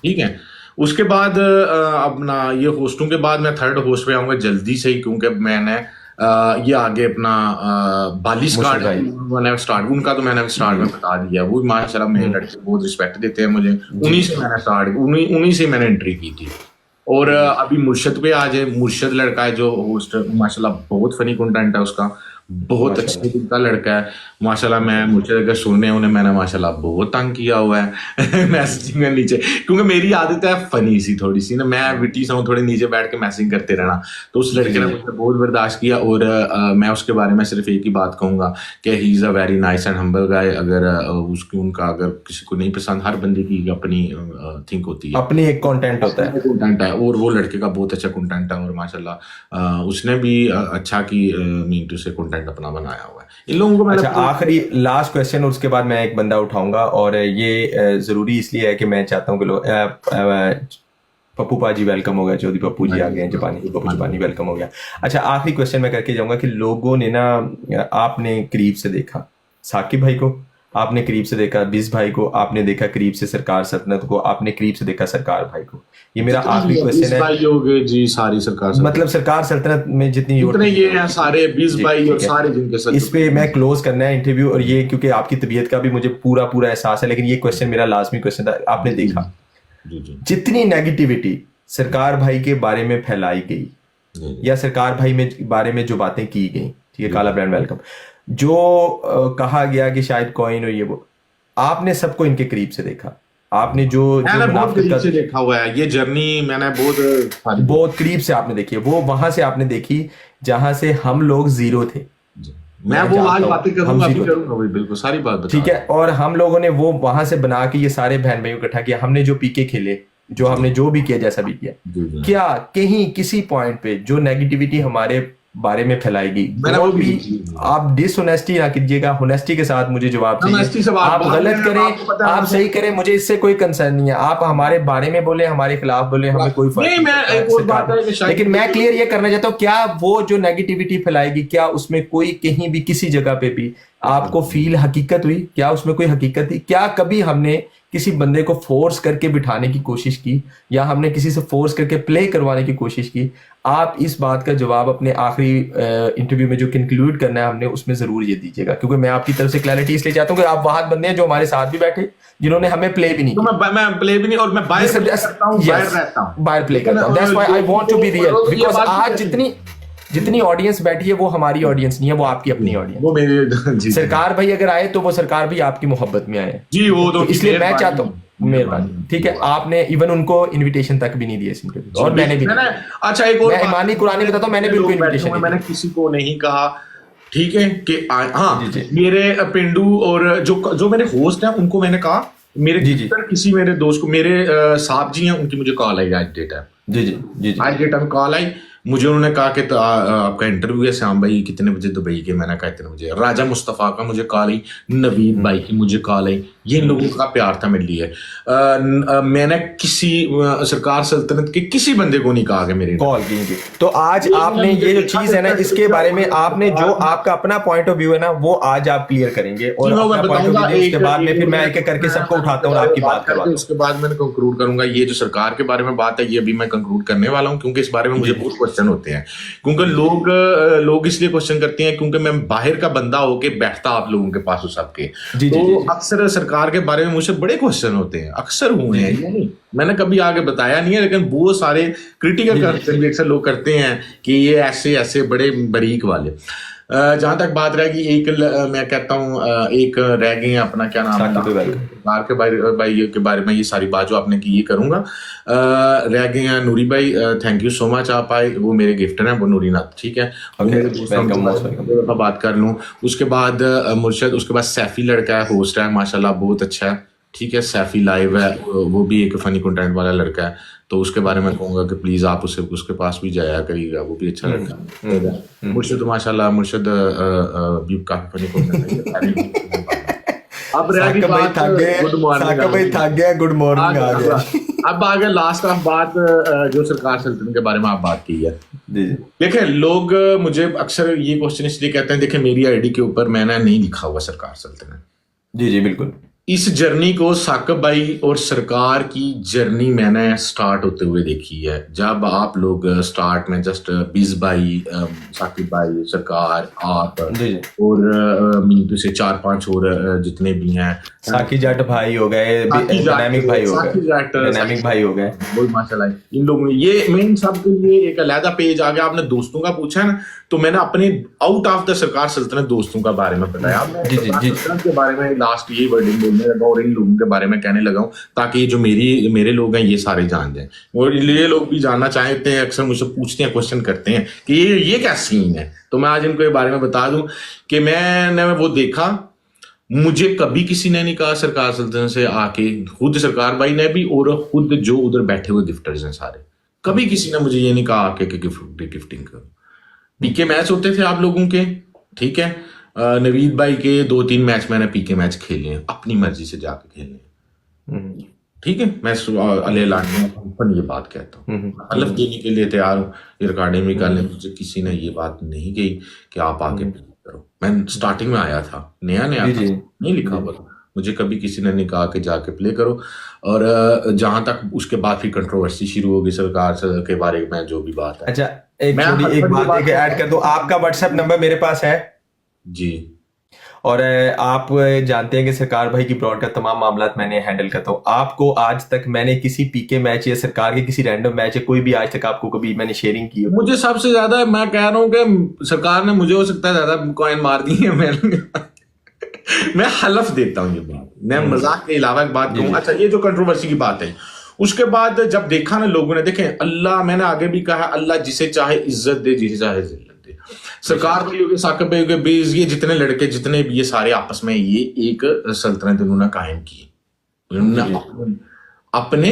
ठीक है। उसके बाद अपना ये होस्टों के बाद मैं थर्ड होस्ट पे आऊंगा जल्दी से ही, क्योंकि मैंने ये आगे अपना बाली स्टार्ट उनका तो मैंने स्टार्ट में बता दिया, वो माशाल्लाह मेरे लड़के बहुत रिस्पेक्ट देते हैं मुझे, उन्हीं से मैंने एंट्री की थी। और अभी मुर्शद पे आ जाए, मुर्शद लड़का है जो होस्ट, माशाल्लाह बहुत फनी कंटेंट है उसका, बहुत अच्छे दिल का लड़का है माशाल्लाह। मैं मुझे अगर सुनने उन्हें मैंने माशाल्लाह बहुत तंग किया हुआ है मैसेजिंग में नीचे, क्योंकि मेरी आदत है फनी सी थोड़ी सी ना, मैं विटी सा हूँ, थोड़े नीचे बैठ के मैसेजिंग करते रहना, तो उस लड़के ने मुझे बहुत बर्दाश्त किया। और मैं उसके बारे में सिर्फ एक ही बात कहूंगा कि he is a very nice and humble गाय। अगर उनका अगर किसी को नहीं पसंद, हर बंदे की अपनी थिंक होती है, अपनी एक कंटेंट होता है, कंटेंट है, और वो लड़के का बहुत अच्छा कंटेंट है, और माशाल्लाह उसने भी अच्छा की मींटू से कंटेंट अपना बनाया हुआ है इन लोगों को। अच्छा, आखिरी लास्ट क्वेश्चन, उसके बाद मैं एक बंदा उठाऊंगा, और ये जरूरी इसलिए है कि मैं चाहता हूं कि लोग, पप्पू पाजी वेलकम हो गया, चौधरी पप्पू जी आ गए हैं, जापानी पप्पू जापानी वेलकम हो गया। अच्छा, आखिरी क्वेश्चन मैं करके जाऊंगा कि लोगों ने ना, आपने करीब से देखा साकिब भाई को, आपने करीब से देखा बिस भाई को, आपने देखा करीब से सरकार सल्तनत को, आपने करीब से देखा सरकार भाई को। ये मेरा आखिरी क्वेश्चन है। भाई हो गए जी, सारी सरकार मतलब सरकार सल्तनत में जितनी ये हैं सारे 20 भाई और सारे जिनके साथ, इस पे मैं क्लोज करना है इंटरव्यू, और ये क्योंकि आपकी तबीयत का भी मुझे पूरा एहसास है, लेकिन ये क्वेश्चन मेरा लाजमी क्वेश्चन था। आपने देखा जितनी नेगेटिविटी सरकार भाई के बारे में फैलाई गई, या सरकार भाई में बारे में जो बातें की गई, ठीक है, काला ब्रांड वेलकम, जो कहा गया कि शायद कॉइन हो, ये वो, आपने सबको इनके करीब से देखा, आपने जो करीब से देखा हुआ है, ये जर्नी मैंने बहुत करीब से आपने देखी है, वो वहां से आपने देखी जहां से हम लोग जीरो थे, मैं वो आज बातें करूंगा, हमजी अभी को, करूंगा भाई, बिल्कुल सारी बात बता ठीक है। और हम लोगों ने वो वहां से बना के ये सारे बहन भाइयों को इकट्ठा किया, हमने जो पीके खेले, जो हमने जो भी किया, जैसा भी किया, जी जी। क्या कहीं किसी पॉइंट पे जो नेगेटिविटी हमारे बारे में फैलाएगी, मैंने वो वो भी जी, जी। आप डिसऑनेस्टी ना कीजिएगा, होनेस्टी के साथ मुझे जवाब होनेस्टी से चाहिए। बात आप बात गलत करें, करें, आपको पता है आप मुझे- सही करें, मुझे इससे कोई कंसर्न नहीं है। आप हमारे बारे में बोले, हमारे खिलाफ बोले, हमें कोई फर्क नहीं, नहीं मैं पड़ता एक और सरकार बात है कि में। शायद- लेकिन मैं क्लियर ये करना चाहता हूँ, क्या वो जो नेगेटिविटी फैलाएगी, क्या उसमें कोई कहीं भी किसी जगह पे भी आपको फील हकीकत हुई? क्या उसमें कोई हकीकत थी? क्या कभी हमने किसी बंदे को फोर्स करके बिठाने की कोशिश की, या हमने किसी से फोर्स करके प्ले करवाने की कोशिश की? आप इस बात का जवाब अपने आखिरी इंटरव्यू में जो कंक्लूड करना है हमने, उसमें जरूर ये दीजिएगा, क्योंकि मैं आपकी तरफ से क्लैरिटी इसलिए चाहता हूँ कि आप वहां बंदे हैं जो हमारे साथ भी बैठे, जिन्होंने हमें प्ले भी नहीं तो किया। मैं प्ले भी नहीं, और मैं बाहर play करता हूँ, बाहर रहता हूँ, बाहर प्ले करता हूँ। That's why I want to be real, because आज जितनी ऑडियंस बैठी है वो हमारी ऑडियंस नहीं है, वो आपकी अपनी ऑडियंस। वो मेरे जी सरकार भाई अगर आए तो वो सरकार भी आपकी मोहब्बत में आए, जी, वो तो इसलिए मैं चाहता हूँ, मेहरबानी, ठीक है। आपने इवन उनको इनविटेशन तक भी नहीं दिया इस इंटरव्यू, और मैंने भी नहीं। अच्छा, एक और मैं बात- ईमानी कुरानी बताता हूँ, मैंने भी उनको लोग बैठे इनविटेशन हुए, नहीं मैंने किसी को नहीं कहा, ठीक है कि हाँ जी, जी। मेरे पिंडू और जो मेरे होस्ट हैं उनको मैंने कहा, मेरे जी, जी। किसी मेरे दोस्त को, मेरे साहब जी हैं, उनकी मुझे कॉल आई आज डेट है, जी जी जी जी। आज के टाइम कॉल आई मुझे, उन्होंने कहा कि आपका इंटरव्यू है श्याम भाई कितने बजे दुबई के, मैंने कहा इतने बजे। राजा मुस्तफ़ा का मुझे कॉल आई, नवीद भाई की मुझे कॉल आई, ये लोगों का प्यार था मेरे लिए। मैंने किसी सरकार सल्तनत के किसी बंदे को नहीं कहा कि मेरे कॉल की थी। तो आज आपने ये जो चीज है ना, इसके बारे में आपने जो आपका अपना पॉइंट ऑफ व्यू है ना, वो आज आप क्लियर करेंगे, और जी, मैं अपना point of बताऊंगा। view उसके बाद में फिर मैं एक एक करके सबको उठाता हूँ और आपकी बात करवाता हूँ। उसके बाद मैंने कंक्लूड करूंगा। ये जो सरकार के बारे में बात है, ये अभी मैं कंक्लूड करने वाला हूँ, क्योंकि इस बारे में मुझे बहुत क्वेश्चन होते हैं, क्योंकि लोग इसलिए क्वेश्चन करते हैं क्योंकि मैं बाहर का बंदा होके बैठता आप लोगों के पास, उस सबके जी, तो जी, जी। अक्सर सरकार के बारे में मुझसे बड़े क्वेश्चन होते हैं, अक्सर हुए हैं, ये नहीं मैंने कभी आगे बताया नहीं है, लेकिन बहुत सारे क्रिटिकल क्वेश्चन भी अक्सर लोग करते हैं कि ये ऐसे ऐसे बड़े बारीक वाले। जहां तक बात रहेगी, मैं कहता हूँ एक रह गए हैं, अपना क्या नाम है, सरकार के भाई के बारे में ये सारी बात जो आपने की ये करूंगा। रह गए हैं नूरी भाई, थैंक यू सो मच, आप आए, वो मेरे गिफ्टर हैं, वो नूरी नाथ, ठीक है, बात कर लूँ। उसके बाद मुर्शद, उसके बाद सैफी लड़का है, होस्ट है, माशाल्लाह बहुत अच्छा है, ठीक है। सैफी लाइव है, वो भी एक फनी कंटेंट वाला लड़का है, तो उसके बारे में कहूंगा कि प्लीज आप उसके पास भी जाया करिएगा, वो भी अच्छा लड़का है। मुर्शद माशाल्लाह, मुर्शद भी काफी फनी कंटेंट है। अब रह बात गुड मॉर्निंग, गुड मॉर्निंग आ गया। अब आ गया लास्ट ऑफ बात, जो सरकार सल्तनत के बारे में आप बात की है। देखें, लोग मुझे अक्सर ये क्वेश्चन इसलिए कहते हैं, देखें मेरी आईडी के ऊपर मैंने नहीं लिखा हुआ सरकार सल्तनत। जी जी बिल्कुल। इस जर्नी को साकिब भाई और सरकार की जर्नी मैंने स्टार्ट होते हुए देखी है। जब आप लोग स्टार्ट में जस्ट बिज भाई, साकिब भाई, सरकार, आप और मीनू से 4-5 और जितने भी हैं, साकी जाट भाई हो गए, डायनामिक भाई हो गए, डायनामिक भाई हो गए, बहुत माशाल्लाह। इन लोगों ने ये, मैं इन सब के लिए एक अलग पेज आ गया। आपने दोस्तों का पूछा है ना, तो मैंने अपने आउट ऑफ द सरकार सल्तनत दोस्तों का बारे में बताया। जी जी जी के बारे में लास्ट ये वर्डिंग बोलने लगा और इन लोगों के बारे में कहने लगा हूँ, ताकि ये जो मेरे लोग हैं ये सारे जान जाएं, और ये लोग भी जानना चाहते हैं, अक्सर मुझसे पूछते हैं, क्वेश्चन करते हैं कि ये क्या सीन है। तो मैं आज इनको ये बारे में बता दूं कि मैंने वो देखा, मुझे कभी किसी ने नहीं कहा सरकार सल्तनत से आके, खुद सरकार भाई ने भी और खुद जो उधर बैठे हुए गिफ्टर्स हैं सारे, कभी किसी ने मुझे ये नहीं कहा आके कि गिफ्टिंग करो। पीके मैच होते थे आप लोगों के, ठीक है, नवीद भाई के 2-3 मैच मैंने पीके मैच खेले हैं, अपनी मर्जी से जाके खेले हैं, ठीक है। मैं ये बात कहता हूँ, हलफ देने के लिए तैयार हूँ, ये रिकॉर्डिंग भी कर लें। मुझे किसी ने ये बात नहीं कही कि आप आके करो। मैं स्टार्टिंग में आया था, नया नहीं लिखा हुआ, मुझे कभी किसी ने नहीं कहा कि जाके प्ले करो। और जहां तक उसके बाद फिर कंट्रोवर्सी शुरू होगी सरकार के बारे में, जो भी बात है। अच्छा, एक बात ऐड कर दो, आपका व्हाट्सएप नंबर मेरे पास है जी, और आप जानते हैं कि सरकार भाई की ब्रॉड का तमाम मामला मैंने हैंडल करता हूँ। आपको आज तक मैंने किसी पीके मैच या सरकार के किसी रैंडम मैच या कोई भी आज तक आपको कभी मैंने शेयरिंग की? मुझे सबसे ज्यादा, मैं कह रहा हूँ कि सरकार ने मुझे हो सकता है ज्यादा कॉइन मार दी है। मैं हलफ देता हूँ ये बात, मैं मजाक के अलावा एक बात कहूँ। अच्छा, ये जो कंट्रोवर्सी की बात है, उसके बाद जब देखा ना लोगों ने, देखें अल्लाह, मैंने आगे भी कहा, अल्लाह जिसे चाहे इज्जत दे, जिसे चाहे जिल्लत दे। सरकार भाई हो गए, साकिब भाई हो गए, बेज, ये जितने लड़के जितने भी, ये सारे आपस में ये एक सल्तनत इन्होंने कायम की, इन्होंने अपने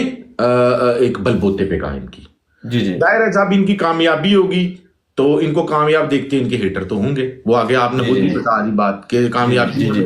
एक बलबूते पे कायम की। जी जी जाहिर है जब इनकी कामयाबी होगी तो इनको कामयाब देखते इनके हेटर तो होंगे, वो आगे आपने जी, खुद ही जी। बता दी बात कि कामयाबी जी, जी।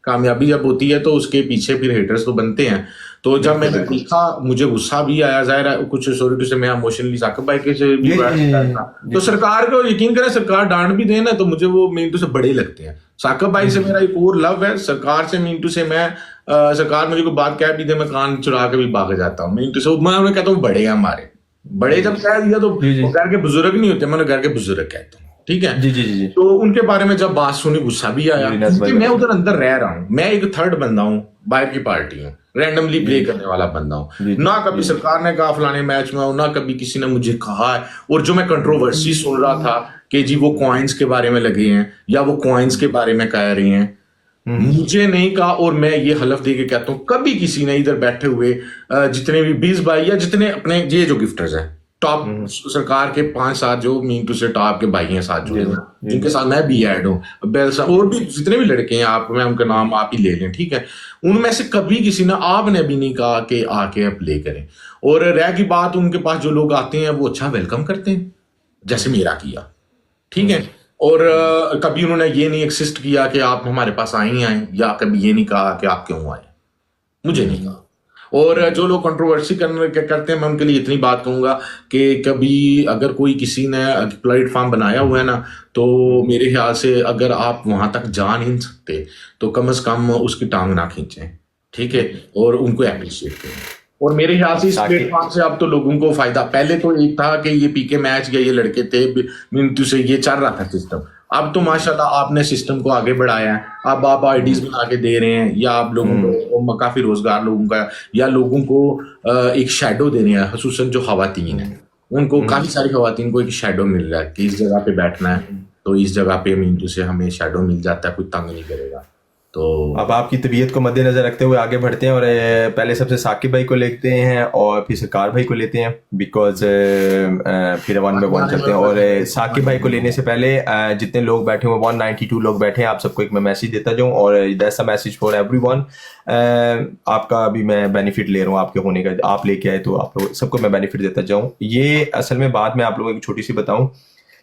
कामयाबी जब होती है तो उसके पीछे फिर हेटर्स तो बनते हैं। तो जब मैंने बिल्कुल। देखा मुझे गुस्सा भी आया, जाहिर है कुछ सॉरी टू से मैं इमोशनली साकिब भाई के से भी जी, जी, जी, था। जी, तो जी। सरकार को यकीन करें, सरकार डांट भी दे ना तो मुझे वो मिंटू से बड़े लगते हैं। साकिब भाई से मेरा एक और लव है, सरकार से मिंटू से मैं सरकार मुझे कोई बात कह भी दे मैं कान चुरा के भी भाग जाता हूँ। मिंटू से मैं उन्हें कहता हूँ बड़े हैं हमारे, बड़े जब कह दिया तो जी, जी। वो घर के बुजुर्ग नहीं होते, मैं उन्हें घर के बुजुर्ग कहता हूँ, ठीक है। जी, जी, जी, जी। तो उनके बारे में जब बात सुनी गुस्सा भी आया, जी, नाज़ भाई क्योंकि मैं बताइए। उधर अंदर रह रहा हूँ, मैं एक थर्ड बंदा हूँ, बाहर की पार्टी हूँ, रैंडमली प्ले करने वाला बंदा हूँ। जी, ना कभी जी। सरकार ने कहा फलाने मैच में हूँ, ना कभी किसी ने मुझे कहा है। और जो मैं कंट्रोवर्सी सुन रहा था कि जी वो कॉइन्स के बारे में लगे हैं या वो कॉइन्स के बारे में कह रही हैं, मुझे नहीं कहा। और मैं ये हलफ दे के कहता हूँ कभी किसी ने इधर बैठे हुए जितने भी 20 भाई या जितने अपने ये जो गिफ्टर्स हैं टॉप सरकार के 5-7 जो मीन टू से टॉप के भाई हैं साथ जुड़े हुए, जिनके साथ मैं भी ऐड हूँ, बेल और भी जितने भी लड़के हैं, आप मैं उनका नाम आप ही ले लें, ठीक है। उनमें से कभी किसी ने आपने भी नहीं कहा कि आके प्ले करें। और रह की बात, उनके पास जो लोग आते हैं वो अच्छा वेलकम करते हैं जैसे मेरा किया, ठीक है। और कभी उन्होंने ये नहीं एक्सिस्ट किया कि आप हमारे पास आए ही आए, या कभी ये नहीं कहा कि आप क्यों आए, मुझे नहीं कहा। और जो लोग कंट्रोवर्सी करते हैं, मैं उनके लिए इतनी बात कहूंगा कि कभी अगर कोई किसी ने प्लेटफॉर्म बनाया हुआ है ना, तो मेरे ख्याल से अगर आप वहां तक जा नहीं सकते तो कम से कम उसकी टांग ना खींचें, ठीक है, और उनको अप्रिशिएट करें। और मेरे ख्याल से इस प्लेटफॉर्म से अब तो लोगों को फायदा, पहले तो एक था कि ये पीके मैच या ये लड़के थे मिनटू से ये चल रहा था सिस्टम, अब तो माशाल्लाह आपने सिस्टम को आगे बढ़ाया है। अब आप आईडीज बना के दे रहे हैं, या आप लोगों को काफी रोजगार लोगों का, या लोगों को एक शेडो दे रहे हैं, खसूसन जो खवातीन है उनको, काफी सारी खवातीन को एक शेडो मिल रहा है कि इस जगह पे बैठना है तो इस जगह पे मिनटू से हमें शेडो मिल जाता है, कोई तंग नहीं करेगा। तो अब आपकी तबीयत को मद्देनजर रखते हुए आगे बढ़ते हैं और पहले सबसे साकिब भाई को लेते हैं और फिर सरकार भाई को लेते हैं, बिकॉज फिर 1 बाय 1 चलते हैं। और साकिब भाई को लेने से पहले जितने लोग बैठे हुए 192 लोग बैठे हैं, आप सबको एक मैं मैसेज देता जाऊं, और that's a message for everyone. आपका अभी मैं बेनिफिट ले रहा हूँ आपके होने का, आप लेके आए तो आप लोग सबको मैं बेनिफिट देता जाऊँ। ये असल में बात मैं आप लोगों को एक छोटी सी बताऊँ,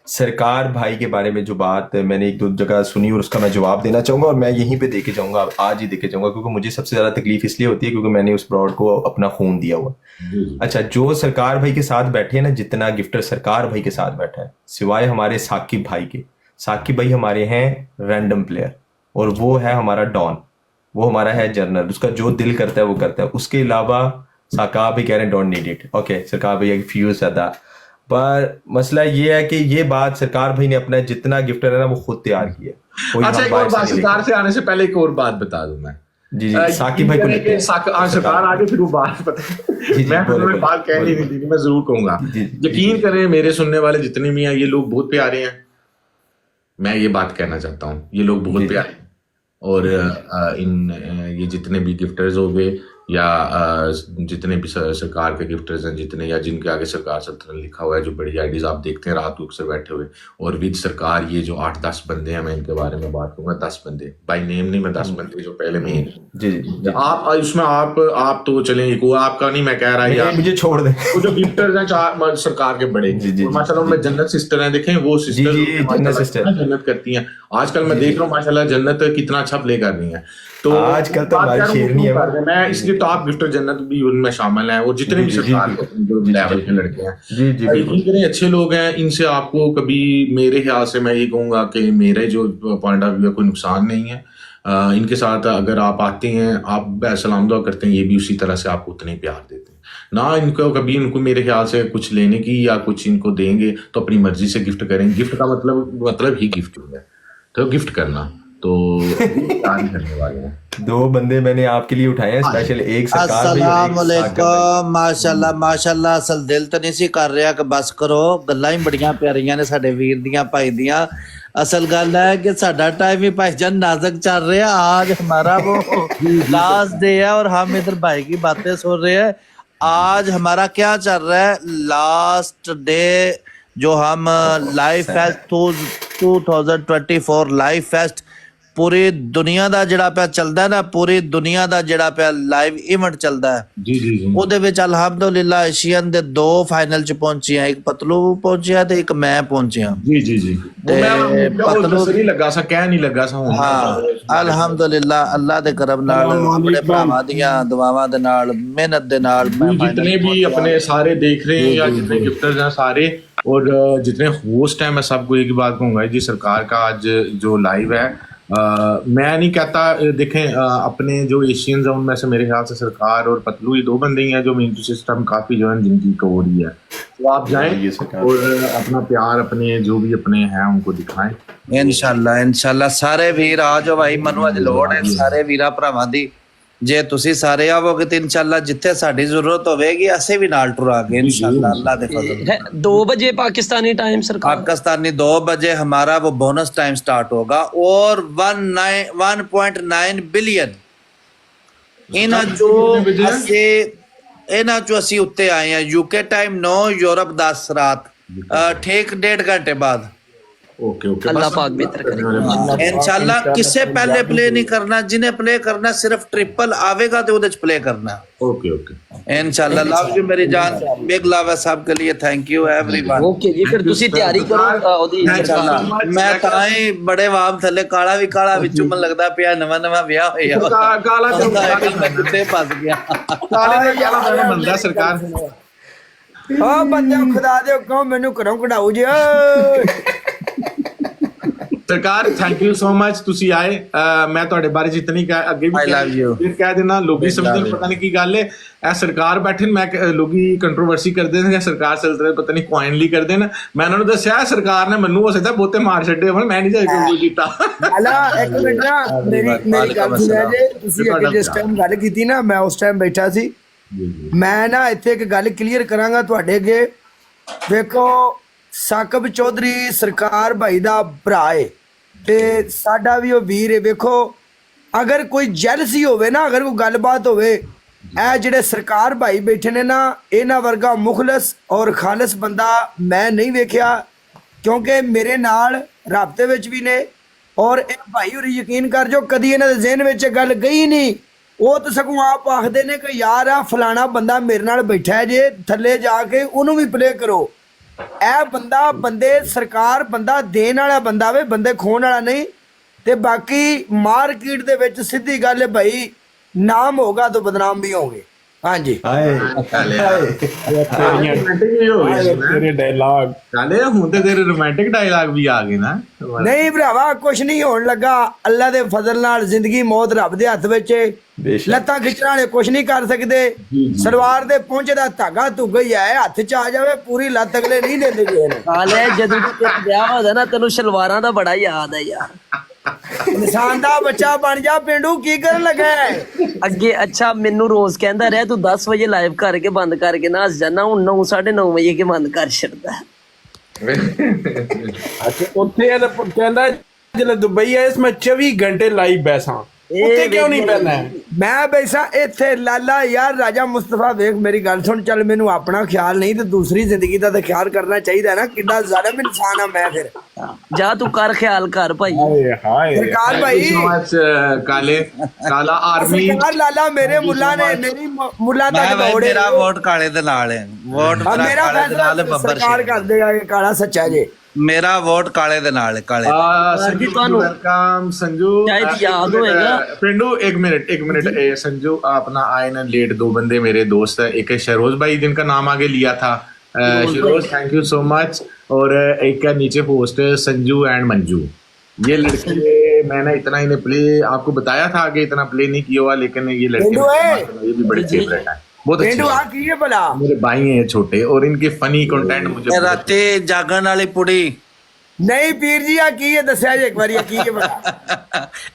सरकार भाई के बारे में जो बात मैंने 1-2 जगह सुनी और उसका मैं जवाब देना चाहूंगा, और मैं यहीं पे देके जाऊंगा, आज ही देके जाऊंगा, क्योंकि मुझे सबसे ज्यादा तकलीफ इसलिए होती है क्योंकि मैंने उस ब्रॉड को अपना खून दिया हुआ। अच्छा, जो सरकार भाई के साथ बैठे हैं ना, जितना गिफ्टर सरकार भाई के साथ बैठा है, सिवाय हमारे साकिब भाई के, साकिब भाई हमारे हैं रैंडम प्लेयर, और वो है हमारा डॉन, वो हमारा है जर्नल, उसका जो दिल करता है वो करता है। उसके अलावा सरकार भाई कह रहे हैं डोंट नीड इट, ओके, सरकार भाई फ्यूज ज्यादा। पर मसला ये है कि ये बात सरकार भाई ने अपना जितना गिफ्टर है ना वो खुद तैयार किया। अच्छा, एक और बात, सरकार से आने से पहले एक और बात बता दूं मैं। जी जी, साकिब भाई को लेते हैं। सरकार आगे फिर वो बात पता मैं बात कहनी नहीं थी, मैं जरूर कहूंगा। यकीन करें मेरे सुनने वाले जितने भी हैं, ये लोग बहुत प्यारे हैं, मैं ये बात कहना चाहता हूँ, ये लोग बहुत प्यारे हैं। और ये जितने भी गिफ्टर्स हो गए या जितने भी सरकार के गिफ्टर्स हैं, जितने या जिनके आगे सरकार सल्तनत लिखा हुआ है, जो बड़ी आईडीज आप देखते हैं रात को अक्सर बैठे हुए, और विद सरकार ये जो 8-10 बंदे हैं, मैं इनके बारे में बात करूंगा, 10 बंदे बाय नेम नहीं, मैं 10 बंदे जो पहले में जी आप उसमें आप तो चलें, वो आपका नहीं मैं कह रहा यार, मुझे छोड़ दे। वो जो गिफ्टर्स हैं सरकार के बड़े, माशाल्लाह उनमें जन्नत सिस्टर हैं, देखें वो सिस्टर जन्नत करती हैं। आजकल मैं देख रहा हूँ माशाल्लाह जन्नत कितना अच्छा प्ले कर रही है। तो आजकल तो हमारी शेरनी है, मैं इसलिए टॉप गिफ्टर जन्नत भी उनमें शामिल है, और जितने भी सरकार लेवल के लड़के हैं, इतने अच्छे लोग हैं, इनसे आपको कभी, मेरे ख्याल से मैं ये कहूंगा कि मेरे जो पॉइंट ऑफ व्यू है कोई नुकसान नहीं है। इनके साथ अगर आप आते हैं, आप सलाम दुआ करते हैं, ये भी उसी तरह से आपको उतने प्यार देते हैं ना। इनको कभी इनको मेरे ख्याल से कुछ लेने की या कुछ इनको देंगे तो अपनी मर्जी से गिफ्ट करेंगे। गिफ्ट का मतलब ही गिफ्टिंग है, तो गिफ्ट करना तो करने वाले हैं। 2 बंदे मैंने आपके लिए उठाए हैं स्पेशल, एक सरकार भाई अस्सलाम वालेकुम, माशाल्लाह माशाल्लाह। असल दिल तो नहीं सी कर रहा कि बस करो, गल्लां ही बड़ियां प्यारियां ने साडे वीर दियां भाई दियां। असल गल है कि साडा टाइम ही भाईजान नाजुक चल रहा है, आज हमारा वो लास्ट डे है और हम इधर भाई की बातें सुन रहे हैं। आज हमारा क्या चल रहा है, लास्ट डे जो हम लाइफ हैज 2024 ਲਾਈਵ ਫੈਸਟ ਪੂਰੀ ਦੁਨੀਆ ਦਾ ਜਿਹੜਾ ਪਿਆ ਚੱਲਦਾ ਨਾ, ਪੂਰੀ ਦੁਨੀਆ ਦਾ ਜਿਹੜਾ ਪਿਆ ਲਾਈਵ ਇਵੈਂਟ ਚੱਲਦਾ ਹੈ, जी जी जी ਉਹਦੇ ਵਿੱਚ ਅਲਹਮਦੁਲਿਲਾ ਏਸ਼ੀਅਨ ਦੇ 2 ਫਾਈਨਲ ਚ ਪਹੁੰਚੀਆਂ, ਇੱਕ ਪਤਲੂ ਪਹੁੰਚਿਆ ਤੇ ਇੱਕ ਮੈਂ ਪਹੁੰਚਿਆ। जी जी जी ਤੇ पतलू नहीं लगा सा कह नहीं लगा सा हूं ਹਾਂ ਅਲਹਮਦੁਲਿਲਾ ਅੱਲਾ ਦੇ ਕਰਮ ਨਾਲ ਆਪਣੇ ਭਰਾਵਾਂ ਦੀਆਂ ਦੁਆਵਾਂ ਦੇ ਨਾਲ ਮਿਹਨਤ ਦੇ ਨਾਲ ਮੈਂ जितने भी अपने सारे देख रहे हैं या जितने गिफ्टर्स हैं सारे और जितने होस्ट हैं, मैं सबको एक ही बात कहूंगा जी, सरकार का आज जो लाइव है मैं नहीं कहता, देखें अपने जो एशियंस हैं उनमें से मेरे ख्याल से सरकार और पतलू ये 2 बंदे ही हैं जो मेन सिस्टम काफ़ी जो है जिनकी को हो रही है। तो आप जाएं और अपना प्यार अपने जो भी अपने हैं उनको दिखाएं। ਇਨਸ਼ਾਅੱਲਾ ਸਾਰੇ ਵੀਰ ਆ ਜਾਓ ਭਾਈ, ਮੈਨੂੰ ਅੱਜ ਲੋੜ ਹੈ ਸਾਰੇ ਵੀਰਾਂ ਭਰਾਵਾਂ ਦੀ। ਜੇ ਤੁਸੀਂ ਸਾਰੇ ਆਵੋਗੇ ਤੇ ਇਨਸ਼ਾਅੱਲਾ ਜਿੱਥੇ ਸਾਡੀ ਜ਼ਰੂਰਤ ਹੋਵੇਗੀ ਅਸੀਂ ਵੀ ਨਾਲ ਟੁਰਾਂਗੇ ਇਨਸ਼ਾਅੱਲਾ ਅੱਲਾ ਦੇ फजल से। 2 बजे पाकिस्तानी टाइम सरकार, पाकिस्तानी 2 बजे हमारा वो बोनस टाइम स्टार्ट होगा और 1.9 बिलियन ਇਹਨਾਂ ਚੋਂ ਅਸੀਂ ਉੱਤੇ ਆਏ ਆ। यूके टाइम 9, यूरोप 10 रात, ठीक 1.5 घंटे बाद ओके ओके अल्लाह पाक बेहतर करे इंशाल्लाह। किसे पहले प्ले नहीं करना, जिन्हें प्ले करना सिर्फ ट्रिपल आवेगा तो उधर प्ले करना ओके ओके इंशाल्लाह। लव यू मेरी जान, बिग लव है सबके लिए, थैंक यू एवरीवन। ओके जी, फिर ਤੁਸੀਂ ਤਿਆਰੀ ਕਰੋ ਉਹਦੀ इंशाल्लाह मैं ਤਾਂ ਹੀ ਬੜੇ ਵਾਮ ਥੱਲੇ ਕਾਲਾ ਵੀ ਕਾਲਾ ਵਿੱਚੋਂ ਮਨ ਲੱਗਦਾ ਪਿਆ ਨਵਾਂ ਵਿਆਹ ਹੋਇਆ ਕਾਲਾ ਕਿੱਥੇ ਫਸ ਗਿਆ। ਕਾਲੇ ਦਾ ਕਾਲਾ ਬੰਦਾ ਸਰਕਾਰ ਓ ਬੰਦੇ ਖੁਦਾ ਦੇ ਹੁਕਮ ਮੈਨੂੰ ਘਰੋਂ ਕਢਾਓ ਜੀ। ਸਰਕਾਰ ਥੈਂਕ ਯੂ ਸੋ ਮਚ ਤੁਸੀਂ ਆਏ। ਮੈਂ ਤੁਹਾਡੇ ਬਾਰੇ ਜਿਤਨੀ ਅੱਗੇ ਵੀ ਫਿਰ ਕਹਿ ਦੇਣਾ, ਲੋਕੀ ਸਮਝਣ ਪਤਾ ਨਹੀਂ ਕੀ ਗੱਲ ਹੈ। ਇਹ ਸਰਕਾਰ ਬੈਠੇ ਨੇ, ਮੈਂ ਲੋਕੀ ਕੰਟਰੋਵਰਸੀ ਕਰਦੇ ਨੇ ਸਰਕਾਰ ਸਲਤਨਤ ਪਤਾ ਨਹੀਂ ਕੁਆਇਨਲੀ ਕਰਦੇ ਨੇ। ਮੈਂ ਉਹਨਾਂ ਨੂੰ ਦੱਸਿਆ ਸਰਕਾਰ ਨੇ ਮੈਨੂੰ ਹੋ ਸਕਦਾ ਬਹੁਤੇ ਮਾਰ ਛੱਡੇ ਹੋਣ, ਮੈਂ ਨਹੀਂ ਜਾਇ ਕੋਈ ਕੀਤਾ। ਹਾਲਾ ਇੱਕ ਮਿੰਟ ਨਾ ਮੇਰੀ ਗੱਲ ਸੁਣਿਆ ਜੇ, ਤੁਸੀਂ ਅੱਗੇ ਜਿਸ ਟਾਈਮ ਗੱਲ ਕੀਤੀ ਨਾ ਮੈਂ ਉਸ ਟਾਈਮ ਬੈਠਾ ਸੀ। ਮੈਂ ਨਾ ਇੱਥੇ ਇੱਕ ਗੱਲ ਕਲੀਅਰ ਕਰਾਂਗਾ ਤੁਹਾਡੇ ਅੱਗੇ। ਵੇਖੋ ਸਾਕਬ ਚੌਧਰੀ ਸਰਕਾਰ ਭਾਈ ਦਾ ਭਰਾ ਏ ਤੇ ਸਾਡਾ ਵੀ ਉਹ ਵੀਰ ਏ। ਵੇਖੋ ਅਗਰ ਕੋਈ ਜੈਲਸੀ ਹੋਵੇ ਨਾ, ਅਗਰ ਕੋਈ ਗੱਲਬਾਤ ਹੋਵੇ, ਇਹ ਜਿਹੜੇ ਸਰਕਾਰ ਭਾਈ ਬੈਠੇ ਨੇ ਨਾ, ਇਹਨਾਂ ਵਰਗਾ ਮੁਖਲਸ ਔਰ ਖਾਲਸ ਬੰਦਾ ਮੈਂ ਨਹੀਂ ਵੇਖਿਆ, ਕਿਉਂਕਿ ਮੇਰੇ ਨਾਲ ਰਾਬਤੇ ਵਿੱਚ ਵੀ ਨੇ। ਔਰ ਇਹ ਭਾਈ ਹੋਰੀ ਯਕੀਨ ਕਰ ਜੋ ਕਦੀ ਇਹਨਾਂ ਦੇ ਜ਼ਿਹਨ ਵਿੱਚ ਗੱਲ ਗਈ ਨਹੀਂ। ਉਹ ਤਾਂ ਸਗੋਂ ਆਪ ਆਖਦੇ ਨੇ ਕਿ ਯਾਰ ਆ ਫਲਾਣਾ ਬੰਦਾ ਮੇਰੇ ਨਾਲ ਬੈਠਾ ਹੈ ਜੇ, ਥੱਲੇ ਜਾ ਕੇ ਉਹਨੂੰ ਵੀ ਪਲੇ ਕਰੋ। ਇਹ ਬੰਦੇ ਸਰਕਾਰ ਬੰਦਾ ਦੇਣ ਵਾਲਾ ਬੰਦਾ ਵੇ, ਬੰਦੇ ਖੋਣ ਵਾਲਾ ਨਹੀਂ। ਤੇ ਬਾਕੀ ਮਾਰਕੀਟ ਦੇ ਵਿੱਚ ਸਿੱਧੀ ਗੱਲ ਹੈ ਭਾਈ, ਨਾਮ ਹੋਗਾ ਤਾਂ ਬਦਨਾਮ ਵੀ ਹੋਗੇ। ਹਾਂਜੀ ਤੇਰੇ ਡਾਇਲੌਗ ਕਾਲੇ ਹੁਣ ਤੇ ਤੇਰੇ ਰੋਮਾਂਟਿਕ ਡਾਇਲੌਗ ਵੀ ਆ ਗਏ ਨਾ। ਨਹੀਂ ਭਰਾਵਾ ਕੁਛ ਨਹੀਂ ਹੋਣ ਲੱਗਾ, ਅੱਲਾ ਦੇ ਫਜ਼ਲ ਨਾਲ ਜ਼ਿੰਦਗੀ ਮੌਤ ਰੱਬ ਦੇ ਹੱਥ ਵਿੱਚ ਏ। ਲੱਤਾਂ ਖਿੱਚਣ ਵਾਲੇ ਕੁਛ ਨਹੀਂ ਕਰ ਸਕਦੇ। ਸਲਵਾਰ ਦੇ ਪਹੁੰਚੇ ਦਾ ਧਾਗਾ ਧੁੱਗਾ ਹੀ ਹੈ, ਹੱਥ ਚ ਆ ਜਾਵੇ ਪੂਰੀ ਲੱਤ ਅਗਲੇ ਨਹੀਂ ਲੈਂਦੇ ਗਏ ਨੇ। ਹਾਲੇ ਜਦੋਂ ਤੱਕ ਵਿਆਹ ਹੋਦਾ ਨਾ ਤੈਨੂੰ ਸ਼ਲਵਾਰਾਂ ਦਾ ਬੜਾ ਯਾਦ ਹੈ ਯਾਰ। ਇਨਸਾਨ ਦਾ ਬੱਚਾ ਬਣ ਜਾ ਪਿੰਡੂ, ਕੀ ਕਰਨ ਲੱਗਾ ਅੱਗੇ? ਅੱਛਾ ਮੈਨੂੰ ਰੋਜ਼ ਕਹਿੰਦਾ ਰਿਹਾ ਤੂੰ 10 ਵਜੇ ਲਾਈਵ ਕਰਕੇ ਬੰਦ ਕਰਕੇ ਨਾ ਹੱਸ ਜਾਣਾ, ਹੁਣ 9 9:30 ਵਜੇ ਕੇ ਬੰਦ ਕਰ ਛੱਡਦਾ। ਉੱਥੇ ਕਹਿੰਦਾ ਜਦੋਂ ਦੁਬਈ ਆਇਆ ਮੈਂ 24 ਘੰਟੇ ਲਾਈਵ ਬੈਠਾ, ਉੱਥੇ ਕਿਉਂ ਨਹੀਂ ਬੈਠਣਾ? ਮੈਂ ਬੈਸਾ ਇੱਥੇ ਲਾਲਾ ਯਾਰ ਰਾਜਾ ਮੁਸਤਫਾ ਵੇਖ ਮੇਰੀ ਗੱਲ ਸੁਣ, ਚੱਲ ਮੈਨੂੰ ਆਪਣਾ ਖਿਆਲ ਨਹੀਂ ਤੇ ਦੂਸਰੀ ਜ਼ਿੰਦਗੀ ਦਾ ਤਾਂ ਖਿਆਲ ਕਰਨਾ ਚਾਹੀਦਾ ਨਾ। ਕਿੱਡਾ ਜ਼ਾਲਿਮ ਇਨਸਾਨ ਆ ਮੈਂ। ਫਿਰ ਜਾ ਤੂੰ ਕਰ ਖਿਆਲ ਕਰ ਭਾਈ। ਸਰਕਾਰ ਭਾਈ ਕਾਲੇ ਕਾਲਾ ਆਰਮੀ ਸਰਕਾਰ ਲਾਲਾ ਮੇਰੇ ਮੁੱਲਾ ਨੇ ਮੇਰੀ ਮੁੱਲਾ ਤੱਕ ਦੌੜੇ। ਮੇਰਾ ਵੋਟ ਕਾਲੇ ਦੇ ਨਾਲ ਹੈ, ਵੋਟ ਮੇਰਾ ਫੈਸਲਾ ਸਰਕਾਰ ਕਰ ਦੇਗਾ ਕਿ ਕਾਲਾ ਸੱਚਾ ਜੇ। ਮੇਰਾ ਵੋਟ ਕਾਲੇ ਦੇ ਨਾਲ ਹੈ, ਕਾਲੇ ਸੰਜੂ ਤੁਹਾਨੂੰ ਵੈਲਕਮ ਸੰਜੂ ਸ਼ਾਇਦ ਯਾਦ ਹੋਏਗਾ पिंडू एक मिनट संजू अपना आए ना लेट। 2 बंदे मेरे दोस्त है, एक है शरोज भाई जिनका नाम आगे लिया था, Sharoz thank you so much. और एक है नीचे होस्ट संजू एंड मंजू। ये लड़के मैंने इतना इन्हें प्ले आपको बताया था, आगे इतना प्ले नहीं किया हुआ, लेकिन ये लड़के ये भी बड़े फेवरेट है, बहुत अच्छे भला मेरे भाई हैं छोटे और इनके फनी कंटेंट मुझे ਰਾਤੇ ਜਾਗਣ ਵਾਲੀ ਪੁੜੀ ਨਹੀਂ ਪੀਰ ਜੀ ਆ ਕੀ ਹੈ ਦੱਸਿਆ ਜੇ ਇੱਕ ਵਾਰੀ ਕੀ ਹੈ ਭਲਾ?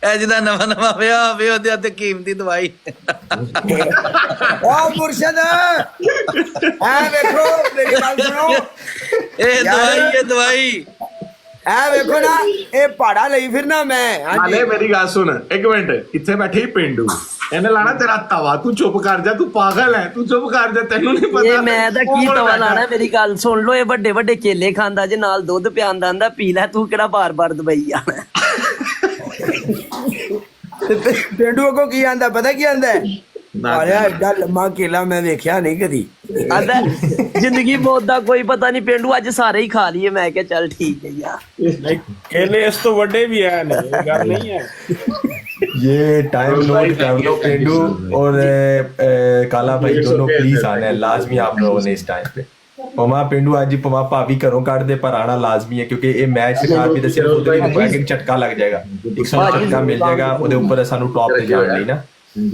ਇਹ ਜਿਹਦਾ ਨਵਾਂ ਵਿਆਹ ਹੋਵੇ ਉਹਦੇ ਹੱਥ ਕੀਮਤੀ ਦਵਾਈ। ਓ ਮੁਰਸ਼ਦ ਆ ਵੇਖੋ ਮੇਰੀ ਗੱਲ ਸੁਣੋ, ਇਹ ਦਵਾਈ ਇਹ ਵੇਖੋ ਨਾ ਇਹ ਪਹਾੜਾ ਲਈ ਫਿਰਨਾ ਮੈਂ ਹਾਲੇ ਮੇਰੀ ਗੱਲ ਸੁਣ ਇੱਕ ਮਿੰਟ ਇੱਥੇ ਬੈਠੀ ਪਿੰਡੂ ਇਹਨੇ ਲਾਣਾ ਤੇਰਾ ਤਵਾ ਤੂੰ ਚੁੱਪ ਕਰ ਜਾ ਤੂੰ ਪਾਗਲ ਹੈ ਤੂੰ ਚੁੱਪ ਕਰ ਜਾ ਤੈਨੂੰ ਨਹੀਂ ਪਤਾ ਇਹ ਮੈਂ ਤਾਂ ਕੀ ਤਵਾ ਲਾਣਾ ਮੇਰੀ ਗੱਲ ਸੁਣ ਲੋ ਇਹ ਵੱਡੇ ਵੱਡੇ ਕੇਲੇ ਖਾਂਦਾ ਜੇ ਨਾਲ ਦੁੱਧ ਪਿਆਂਦਾ ਆਂਦਾ ਪੀ ਲੈ ਤੂੰ ਕਿਹੜਾ ਬਾਰ-ਬਾਰ ਦੁਬਈ ਜਾਣਾ ਪਿੰਡੂ ਕੋ ਕੀ ਆਂਦਾ ਪਤਾ ਕੀ ਆਂਦਾ ਆਇਆ ਐਡਾ ਲੰਮਾ ਕੇਲਾ ਮੈਂ ਵੇਖਿਆ ਨਹੀਂ ਕਦੀ ਆਂਦਾ ਜ਼ਿੰਦਗੀ ਮੌਤ ਦਾ ਕੋਈ ਪਤਾ ਨਹੀਂ ਪਿੰਡੂ ਅੱਜ ਸਾਰੇ ਹੀ ਖਾ ਲਈਏ ਮੈਂ ਕਿਹਾ ਚੱਲ ਠੀਕ ਹੈ ਯਾਰ ਨਹੀਂ ਕੇਲੇ ਇਸ ਤੋਂ ਵੱਡੇ ਵੀ ਹੈ ਨਹੀਂ ਇਹ ਗੱਲ नहीं है ये टाइम नोट कर लो पेंडू और काला भाई दोनों प्लीज आना है लाजमी आप लोगों ने इस टाइम पे पमा पेंडू आज जी पमा भाभी घरों काट दे पर आना लाजमी है क्योंकि ये मैच सिखा भी दसिया खुद भी नहीं एक झटका लग जाएगा 100 झटका मिल जाएगा ਉਹਦੇ ਉੱਪਰ ਸਾਨੂੰ ਟੌਪ ਤੇ ਜਾਣ ਲਈ ਨਾ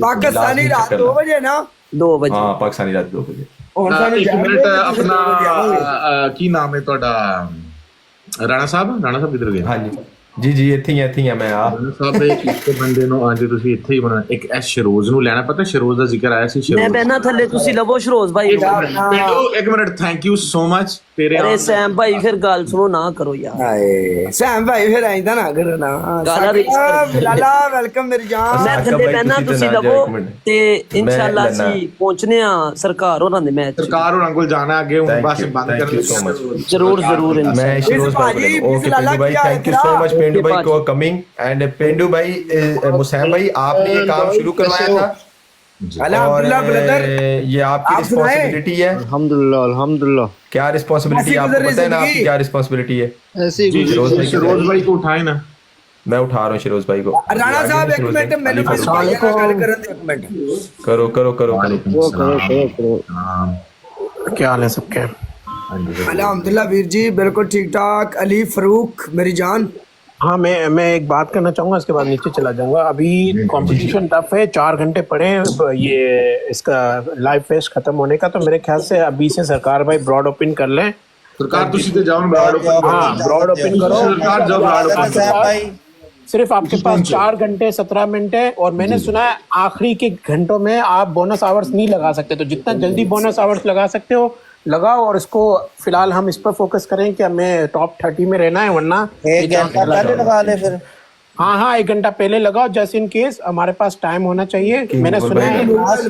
ਪਾਕਿਸਤਾਨੀ ਰਾਤ 2 ਵਜੇ ਨਾ 2 ਵਜੇ ਹਾਂ ਪਾਕਿਸਤਾਨੀ ਰਾਤ 2 ਵਜੇ ਹੁਣ ਸਾਨੂੰ ਇੱਕ ਮਿੰਟ ਆਪਣਾ ਕੀ ਨਾਮ ਹੈ ਤੁਹਾਡਾ ਰਾਣਾ ਸਾਹਿਬ ਕਿੱਧਰ ਗਏ ਹਾਂਜੀ ਜੀ ਜੀ ਇੱਥੇ ਹੀ ਆ ਮੈਂ ਆ ਸਾਹਿਬ ਇੱਕ ਬੰਦੇ ਨੂੰ ਅੱਜ ਤੁਸੀਂ ਇੱਥੇ ਹੀ ਬਣਾ ਇੱਕ ਐਸ ਸ਼ਰੋਜ਼ ਨੂੰ ਲੈਣਾ ਪਤਾ ਸ਼ਰੋਜ਼ ਦਾ ਜ਼ਿਕਰ ਆਇਆ ਸੀ ਮੈਂ ਸ਼ਰੋਜ਼ ਬਹਿਣਾ ਥੱਲੇ ਤੁਸੀਂ ਲਵੋ ਸ਼ਰੋਜ਼ ਭਾਈ ਪਿੰਡੂ ਇੱਕ minute thank you so much ਤੇਰੇ ਅਰੇ ਸੈਮ ਭਾਈ ਫਿਰ ਗੱਲ ਸੁਣੋ ਨਾ ਕਰੋ ਯਾਰ ਹਾਏ ਸੈਮ ਭਾਈ ਫਿਰ ਆਇੰਦਾ ਨਾ ਕਰਨਾ ਗਾਲਾਂ ਰੀਸ ਕਰਦੇ। ਲਾਲਾ ਵੈਲਕਮ ਮੇਰੀ ਜਾਨ ਮੈਂ ਥੱਲੇ ਬਹਿਣਾ ਤੁਸੀਂ ਲਵੋ ਤੇ ਇਨਸ਼ਾਅੱਲਾ ਅਸੀਂ ਪਹੁੰਚਨੇ ਆ ਸਰਕਾਰ ਹੋਰਾਂ ਦੇ ਮੈਚ ਸਰਕਾਰ ਹੋਰਾਂ ਕੋਲ ਜਾਣਾ ਅੱਗੇ ਹੁਣ ਬਸ ਬੰਦ थैंक ਕਰ यू सो मच ਜ਼ਰੂਰ मैं शिरोज भाई ओके पेंडू भाई थैंक यू सो मच पेंडू भाई को कमिंग एंड पेंडू भाई मुसैम भाई आपने ये काम शुरू करवाया था अल्हम्दुलिल्लाह ब्रदर ये आपकी आप सुनाए? रिस्पांसिबिलिटी है अल्हम्दुलिल्लाह क्या रिस्पांसिबिलिटी ऐसी आपको गुजर पता है ना जिंदगी। आपकी क्या रिस्पांसिबिलिटी है ऐसी जी शिरोज भाई शिरोज भाई को उठाए ना मैं उठा रहा हूँ शिरोज भाई को ਰਾਣਾ ਸਾਹਿਬ ਇੱਕ ਮਿੰਟ ਮੈਨੂੰ ਫਿਰ ਭਾਈ ਨਾਲ ਗੱਲ ਕਰਨ ਦੇ ਇੱਕ ਮਿੰਟ करो करो करो करो क्या हाल है सबके अल्हम्दुलिल्लाह वीर जी बिल्कुल ठीक ठाक अली फरूक मेरी जान हाँ मैं एक बात करना चाहूंगा इसके बाद नीचे चला जाऊंगा अभी कंपटीशन टफ है 4 घंटे पड़े हैं ये इसका लाइव फेस्ट खत्म होने का तो मेरे ख्याल से अभी से सरकार भाई ब्रॉड ओपन कर लें सरकार ਤੁਸੀਂ ਤੇ ਜਾਓ ਬਰਾਡ हाँ ब्रॉड ओपन करो सरकार जाओ बराड ओपन सिर्फ आपके पास 4 घंटे 17 मिनट है और मैंने सुना है आखिरी के घंटों में आप बोनस आवर्स नहीं लगा सकते तो जितना जल्दी बोनस आवर्स लगा सकते हो लगाओ और इसको फिलहाल हम इस पर फोकस करें कि हमें टॉप 30 में रहना है वरना एक घंटा पहले लगा ले फिर हाँ 1 घंटा पहले लगाओ जैसे इन केस हमारे पास टाइम होना चाहिए मैंने सुना है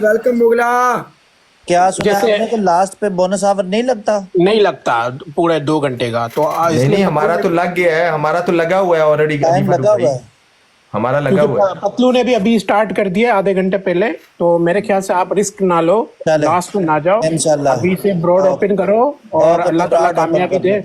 वेलकम मुगला क्या सुना जैसे- आपने कि लास्ट पे बोनस आवर नहीं लगता नहीं लगता पूरे 2 घंटे का तो नहीं नहीं हमारा तो लग गया है हमारा तो लगा हुआ है ऑलरेडी टाइम लगा हुआ है हमारा लगा हुआ है पतलू ने भी अभी स्टार्ट कर दिया आधे घंटे पहले तो मेरे ख्याल से आप रिस्क ना लो चले। लास्ट में ना जाओ इंशाल्लाह। अभी से ब्रॉड ओपन करो और अल्लाह ताला कामयाबी दे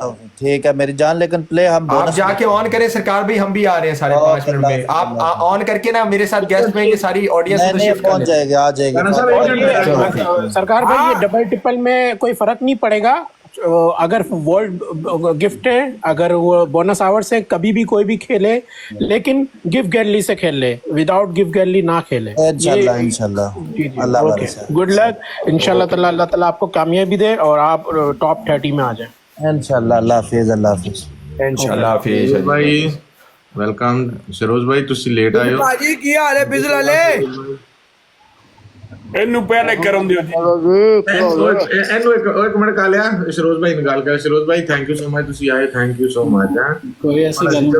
ठीक है मेरी जान लेकिन प्ले हम आप बोनस जाके ऑन करें सरकार भाई हम भी आ रहे हैं साढ़े 5 मिनट में आप ऑन करके ना मेरे साथ गेस्ट में ये सारी ऑडियंस नहीं को नहीं शिफ्ट कर पहुंच लेते जाएगी आ जाएगी और ये सरकार भाई ये डबल ट्रिपल में कोई फर्क नहीं पड़ेगा अगर वर्ल्ड गिफ्ट है अगर वो बोनस आवर से कभी भी कोई भी खेले लेकिन गिफ्ट गैलरी से खेल ले विदाउट गिफ्ट गैलरी ना खेले इंशाल्लाह इंशाल्लाह अल्लाह ओके वाले गुड लक इंशाल्लाह ताला अल्लाह ताला आपको कामयाबी दे और आप टॉप 30 में आ जाए इंशाल्लाह अल्लाह हाफिज अल्लाह हाफिज अल्लाह हाफिज भाई ਵੈਲਕਮ ਸ਼ਰੋਜ਼ ਭਾਈ ਤੁਸੀਂ ਲੇਟ ਆਏ ਹੋ ਭਾਜੀ ਕੀ ਹਾਲ ਹੈ ਬਿਜ਼ਲ ਵਾਲੇ ਇਹਨੂੰ ਪਹਿਲੇ ਕਰਨ ਦਿਓ ਜੀ ਇਹਨੂੰ ਇੱਕ ਮਿੰਟ ਕਾ ਲਿਆ ਸ਼ਰੋਜ਼ ਭਾਈ ਨਾਲ ਗੱਲ ਕਰ ਸ਼ਰੋਜ਼ ਭਾਈ ਥੈਂਕ ਯੂ ਸੋ ਮਚ ਤੁਸੀਂ ਆਏ ਥੈਂਕ ਯੂ ਸੋ ਮਚ कोई ऐसी गल